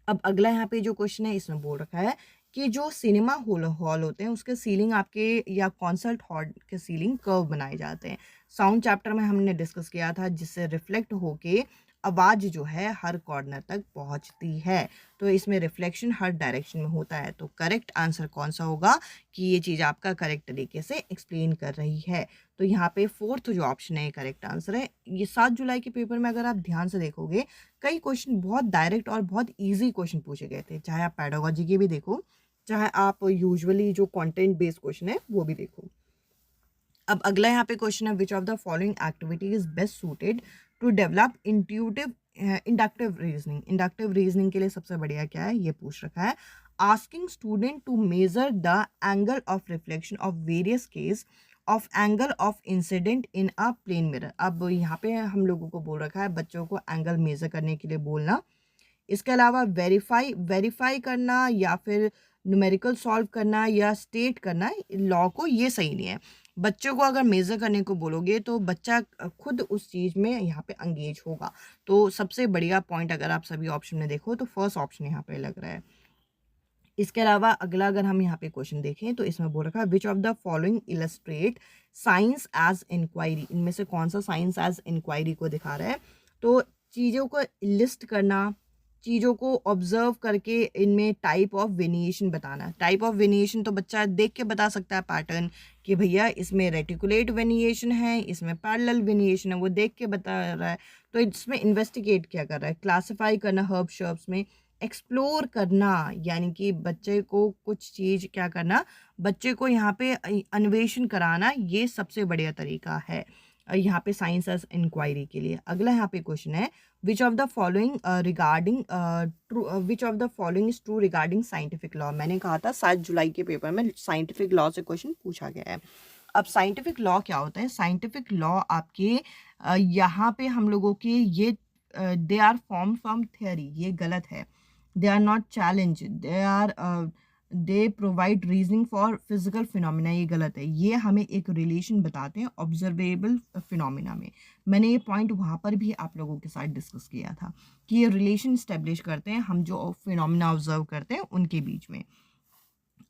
अब अगला यहाँ पे जो क्वेश्चन है इसमें बोल रखा है कि जो सिनेमा हॉल होते हैं उसके सीलिंग आपके या कॉन्सर्ट हॉल के सीलिंग कर्व बनाए जाते हैं। साउंड चैप्टर में हमने डिस्कस किया था, जिससे रिफ्लेक्ट होके आवाज़ जो है हर कॉर्नर तक पहुंचती है। तो इसमें रिफ्लेक्शन हर डायरेक्शन में होता है। तो करेक्ट आंसर कौन सा होगा कि ये चीज़ आपका करेक्ट तरीके से एक्सप्लेन कर रही है। तो यहाँ पे फोर्थ जो ऑप्शन है करेक्ट आंसर है। ये 7 जुलाई के पेपर में अगर आप ध्यान से देखोगे, कई क्वेश्चन बहुत डायरेक्ट और बहुत ईजी क्वेश्चन पूछे गए थे, चाहे आप पेडागोजी के भी देखो, चाहे आप यूजुअली जो कंटेंट बेस्ड क्वेश्चन है वो भी देखो। अब अगला यहाँ पे क्वेश्चन है which of the following activity is best suited to develop inductive reasoning. Inductive reasoning के लिए सबसे बढ़िया क्या है ये पूछ रखा है, asking student to measure the angle of reflection of various case of angle of incidence in a plane mirror. अब यहाँ पे हम लोगों को बोल रखा है बच्चों को एंगल मेजर करने के लिए बोलना। इसके अलावा वेरीफाई करना या फिर न्यूमेरिकल सॉल्व करना या स्टेट करना लॉ को, ये सही नहीं है। बच्चों को अगर मेज़र करने को बोलोगे तो बच्चा खुद उस चीज़ में यहाँ पे अंगेज होगा। तो सबसे बढ़िया पॉइंट अगर आप सभी ऑप्शन में देखो तो फर्स्ट ऑप्शन यहाँ पे लग रहा है। इसके अलावा अगला अगर हम यहाँ पे क्वेश्चन देखें तो इसमें बोल रखा है which of the following illustrate science as inquiry. इनमें से कौन सा साइंस एज इंक्वायरी को दिखा रहा है? तो चीज़ों को लिस्ट करना, चीज़ों को ऑब्जर्व करके इनमें टाइप ऑफ वेरिएशन बताना। टाइप ऑफ वेरिएशन तो बच्चा देख के बता सकता है पैटर्न कि भैया इसमें रेटिकुलेट वेरिएशन है, इसमें पैरेलल वेरिएशन है, वो देख के बता रहा है। तो इसमें इन्वेस्टिगेट क्या कर रहा है, क्लासिफाई करना हर्ब शर्ब्स में, एक्सप्लोर करना, यानी कि बच्चे को कुछ चीज़ क्या करना, बच्चे को यहाँ पे अन्वेषण कराना, ये सबसे बढ़िया तरीका है यहाँ पे साइंस एज इंक्वायरी के लिए। अगला यहाँ पे क्वेश्चन है, which of the following regarding which of the following is true regarding scientific law. मैंने कहा था 7 जुलाई के पेपर में साइंटिफिक लॉ से क्वेश्चन पूछा गया है। अब साइंटिफिक लॉ क्या होता है, साइंटिफिक लॉ आपके यहाँ पे हम लोगों के ये they are form from theory, ये गलत है। They are not challenge, they provide reasoning for physical phenomena, ये गलत है। ये हमें एक रिलेशन बताते हैं ऑब्जर्वेबल फिनोमिना में। मैंने ये पॉइंट वहाँ पर भी आप लोगों के साथ डिस्कस किया था कि ये रिलेशन इस्टेब्लिश करते हैं हम जो फिनोमिना ऑब्जर्व करते हैं उनके बीच में।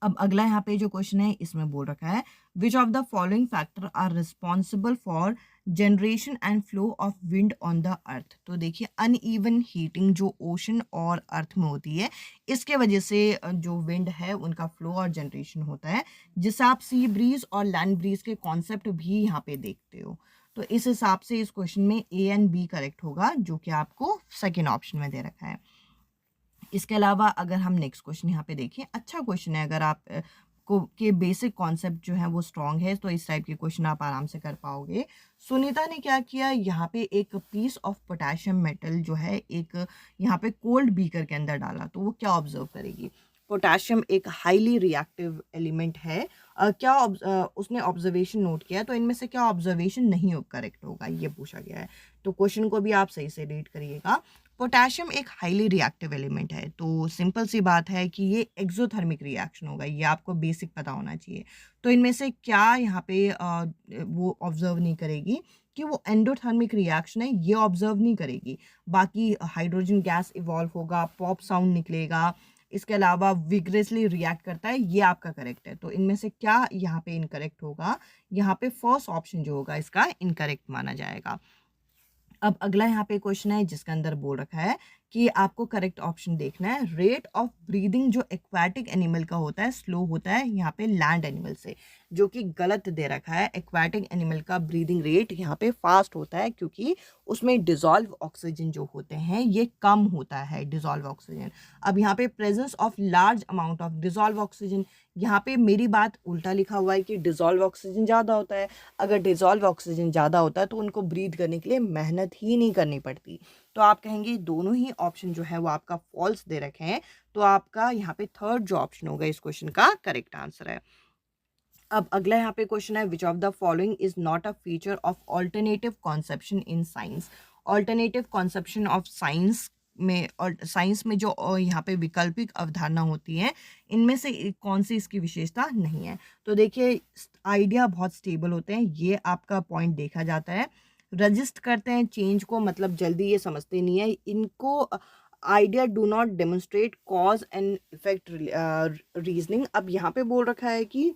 अब अगला यहाँ पे जो क्वेश्चन है इसमें बोल रखा है, which of the following factor are responsible for generation and flow of wind on the earth. तो देखिए अनइवन हीटिंग जो ओशन और अर्थ में होती है, इसके वजह से जो विंड है उनका फ्लो और जनरेशन होता है, जिससे आप सी ब्रीज और लैंड ब्रीज के कॉन्सेप्ट भी यहाँ पे देखते हो। तो इस हिसाब से इस क्वेश्चन में ए एंड बी करेक्ट होगा, जो कि आपको सेकेंड ऑप्शन में दे रखा है। इसके अलावा अगर हम नेक्स्ट क्वेश्चन यहाँ पे देखें, अच्छा क्वेश्चन है, अगर आप को के बेसिक कॉन्सेप्ट जो है वो स्ट्रॉन्ग है तो इस टाइप के क्वेश्चन आप आराम से कर पाओगे। सुनीता ने क्या किया, यहाँ पे एक पीस ऑफ पोटेशियम मेटल जो है एक यहाँ पे कोल्ड बीकर के अंदर डाला, तो वो क्या ऑब्जर्व करेगी। पोटेशियम एक हाईली रिएक्टिव एलिमेंट है, उसने ऑब्जर्वेशन नोट किया, तो इनमें से क्या ऑब्जर्वेशन नहीं करेक्ट होगा, ये पूछा गया है। तो क्वेश्चन को भी आप सही से रीड करिएगा। पोटेशियम एक हाईली रिएक्टिव एलिमेंट है, तो सिंपल सी बात है कि ये एक्सोथर्मिक रिएक्शन होगा, ये आपको बेसिक पता होना चाहिए। तो इनमें से क्या यहाँ पे वो ऑब्जर्व नहीं करेगी कि वो एंडोथर्मिक रिएक्शन है, ये ऑब्जर्व नहीं करेगी। बाकी हाइड्रोजन गैस इवॉल्व होगा, पॉप साउंड निकलेगा, इसके अलावा विग्रेसली रिएक्ट करता है, ये आपका करेक्ट है। तो इनमें से क्या यहाँ पे इनकरेक्ट होगा, यहाँ पे फर्स्ट ऑप्शन जो होगा इसका इनकरेक्ट माना जाएगा। अब अगला यहाँ पे क्वेश्चन है जिसके अंदर बोल रखा है कि आपको करेक्ट ऑप्शन देखना है। रेट ऑफ ब्रीदिंग जो एक्वाटिक एनिमल का होता है स्लो होता है यहाँ पे लैंड एनिमल से, जो कि गलत दे रखा है। एक्वाटिक एनिमल का ब्रीदिंग रेट यहाँ पे फास्ट होता है क्योंकि उसमें डिजॉल्व ऑक्सीजन जो होते हैं ये कम होता है, डिजॉल्व ऑक्सीजन। अब यहाँ पे presence of large amount of dissolve oxygen, यहाँ पे मेरी बात उल्टा लिखा हुआ है कि डिजॉल्व ऑक्सीजन ज़्यादा होता है। अगर डिजॉल्व ऑक्सीजन ज़्यादा होता है तो उनको ब्रीथ करने के लिए मेहनत ही नहीं करनी पड़ती। तो आप कहेंगे दोनों ही ऑप्शन जो है वो आपका फॉल्स दे रखे हैं, तो आपका यहाँ पे थर्ड जो ऑप्शन होगा इस क्वेश्चन का करेक्ट आंसर है। अब अगला यहाँ पे क्वेश्चन है, which of the following is not a feature of alternative conception in science. Alternative conception of science में, और साइंस में जो यहाँ पे वैकल्पिक अवधारणा होती है, इनमें से कौन सी इसकी विशेषता नहीं है। तो देखिए आइडिया बहुत स्टेबल होते हैं, ये आपका पॉइंट देखा जाता है। रजिस्ट करते हैं चेंज को, मतलब जल्दी ये समझते नहीं है इनको। Idea do not demonstrate cause and effect reasoning. अब यहाँ पे बोल रखा है कि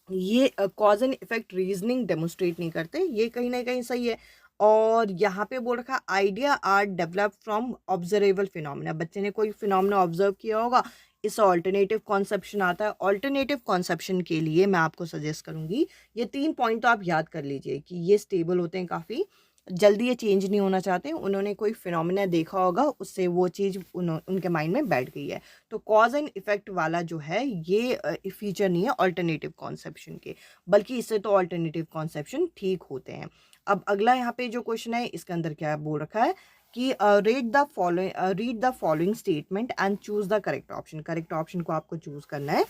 ये cause and effect reasoning demonstrate नहीं करते, ये कहीं ना कहीं सही है। और यहाँ पे बोल रखा idea are develop from observable phenomena, बच्चे ने कोई फिनोमिना ऑब्जर्व किया होगा, इससे ऑल्टरनेटिव कॉन्सेप्शन आता है। ऑल्टरनेटिव कॉन्सेप्शन के लिए मैं आपको सजेस्ट करूंगी ये 3 पॉइंट तो आप याद कर लीजिए कि ये स्टेबल होते हैं, काफ़ी जल्दी ये चेंज नहीं होना चाहते। उन्होंने कोई फिनोमिना देखा होगा, उससे वो चीज़ उनके माइंड में बैठ गई है। तो कॉज एंड इफेक्ट वाला जो है ये फीचर नहीं है ऑल्टरनेटिव कॉन्सेप्शन के, बल्कि इससे तो ऑल्टरनेटिव कॉन्सेप्शन ठीक होते हैं। अब अगला यहाँ पे जो क्वेश्चन है इसके अंदर क्या बोल रखा है कि read the following statement and choose the correct option. Correct option को आपको चूज करना है।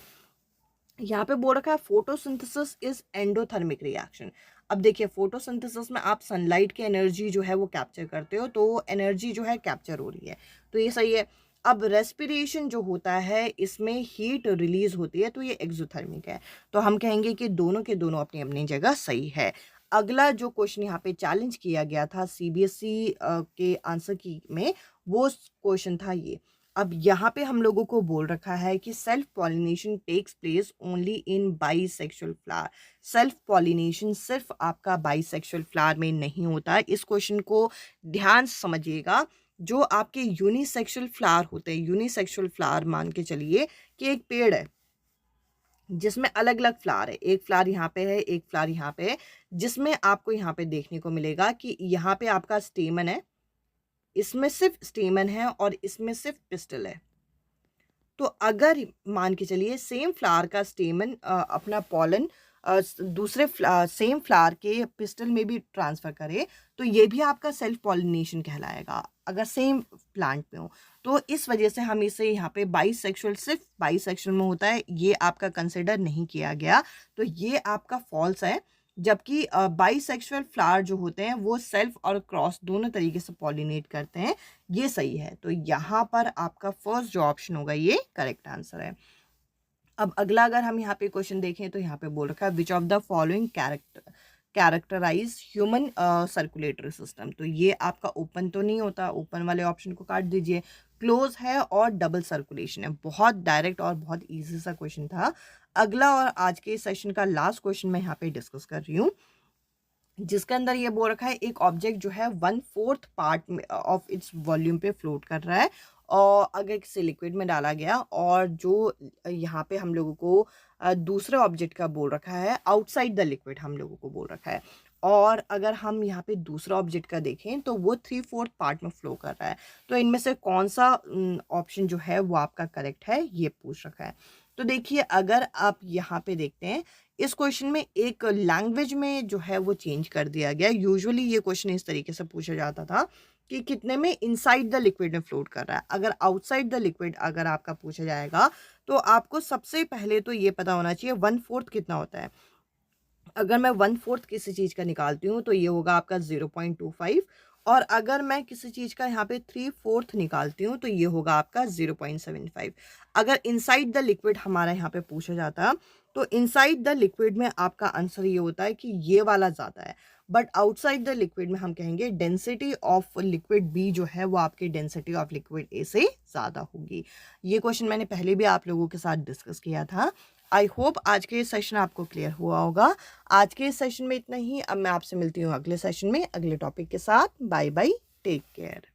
यहाँ पे बोल रखा है फोटोसिंथेसिस इज एंडोथर्मिक रिएक्शन। अब देखिए फोटोसिंथेसिस में आप सनलाइट की एनर्जी जो है वो कैप्चर करते हो, तो एनर्जी जो है कैप्चर हो रही है, तो ये सही है। अब रेस्पिरेशन जो होता है इसमें हीट रिलीज होती है, तो ये एक्सोथर्मिक है। तो हम कहेंगे कि दोनों के दोनों अपनी अपनी जगह सही है। अगला जो क्वेश्चन यहाँ पे चैलेंज किया गया था सीबीएसई के आंसर की में, वो क्वेश्चन था ये। अब यहाँ पे हम लोगों को बोल रखा है कि self pollination takes place only in bisexual flower. Self pollination सिर्फ आपका बाईसेक्सुअल फ्लावर में नहीं होता है। इस क्वेश्चन को ध्यान से समझिएगा। जो आपके यूनिसेक्सुअल फ्लावर होते हैं, यूनिसेक्सुअल फ्लावर मान के चलिए कि एक पेड़ है जिसमें अलग अलग फ्लावर है, एक फ्लावर यहाँ पे है, एक फ्लावर यहाँ पे है, जिसमें आपको यहाँ पे देखने को मिलेगा कि यहाँ पे आपका स्टेमन है, इसमें सिर्फ स्टेमन है और इसमें सिर्फ पिस्टल है। तो अगर मान के चलिए सेम फ्लावर का स्टेमन अपना पॉलन दूसरे सेम फ्लावर के पिस्टल में भी ट्रांसफर करे, तो ये भी आपका सेल्फ पॉलिनेशन कहलाएगा अगर सेम प्लांट में हो। तो इस वजह से हम इसे यहाँ पे बाइसेक्सुअल, सिर्फ बाइसेक्सुअल में होता है, ये आपका कंसिडर नहीं किया गया, तो ये आपका फॉल्स है। जबकि बाइसेक्सुअल फ्लावर जो होते हैं वो सेल्फ और क्रॉस दोनों तरीके से पॉलिनेट करते हैं, ये सही है। तो यहाँ पर आपका फर्स्ट जो ऑप्शन होगा ये करेक्ट आंसर है। अब अगला अगर हम यहाँ पे क्वेश्चन देखें तो यहाँ पे बोल रखा है which of the following characterize human circulatory system. तो ये आपका ओपन तो नहीं होता, ओपन वाले ऑप्शन को काट दीजिए। क्लोज है और डबल सर्कुलेशन है। बहुत डायरेक्ट और बहुत इजी सा क्वेश्चन था। अगला और आज के सेशन का लास्ट क्वेश्चन मैं यहाँ पे डिस्कस कर रही हूँ, जिसके अंदर ये बोल रखा है एक ऑब्जेक्ट जो है 1/4 पार्ट ऑफ इट्स वॉल्यूम पे फ्लोट कर रहा है, और अगर किसी लिक्विड में डाला गया, और जो यहाँ पे हम लोगों को दूसरे ऑब्जेक्ट का बोल रखा है आउटसाइड द लिक्विड हम लोगों को बोल रखा है, और अगर हम यहाँ पे दूसरा ऑब्जेक्ट का देखें तो वो 3/4 पार्ट में फ्लो कर रहा है, तो इनमें से कौन सा ऑप्शन जो है वो आपका करेक्ट है, ये पूछ रखा है। तो देखिए अगर आप यहाँ पे देखते हैं इस क्वेश्चन में एक लैंग्वेज में जो है वो चेंज कर दिया गया। यूजुअली ये क्वेश्चन इस तरीके से पूछा जाता था कि कितने में इनसाइड द लिक्विड में फ्लोट कर रहा है। अगर आउटसाइड द लिक्विड अगर आपका पूछा जाएगा तो आपको सबसे पहले तो ये पता होना चाहिए 1/4 कितना होता है। अगर मैं 1/4 किसी चीज़ का निकालती हूँ तो ये होगा आपका 0.25, और अगर मैं किसी चीज़ का यहाँ पे 3/4 निकालती हूँ तो ये होगा आपका 0.75। अगर इनसाइड द लिक्विड हमारा यहाँ पे पूछा जाता तो इनसाइड द लिक्विड में आपका आंसर ये होता है कि ये वाला ज़्यादा है, बट आउटसाइड द लिक्विड में हम कहेंगे डेंसिटी ऑफ लिक्विड बी जो है वो आपकी डेंसिटी ऑफ लिक्विड ए से ज़्यादा होगी। ये क्वेश्चन मैंने पहले भी आप लोगों के साथ डिस्कस किया था। आई होप आज के सेशन आपको क्लियर हुआ होगा। आज के सेशन में इतना ही। अब मैं आपसे मिलती हूँ अगले सेशन में अगले टॉपिक के साथ। Bye bye, take care.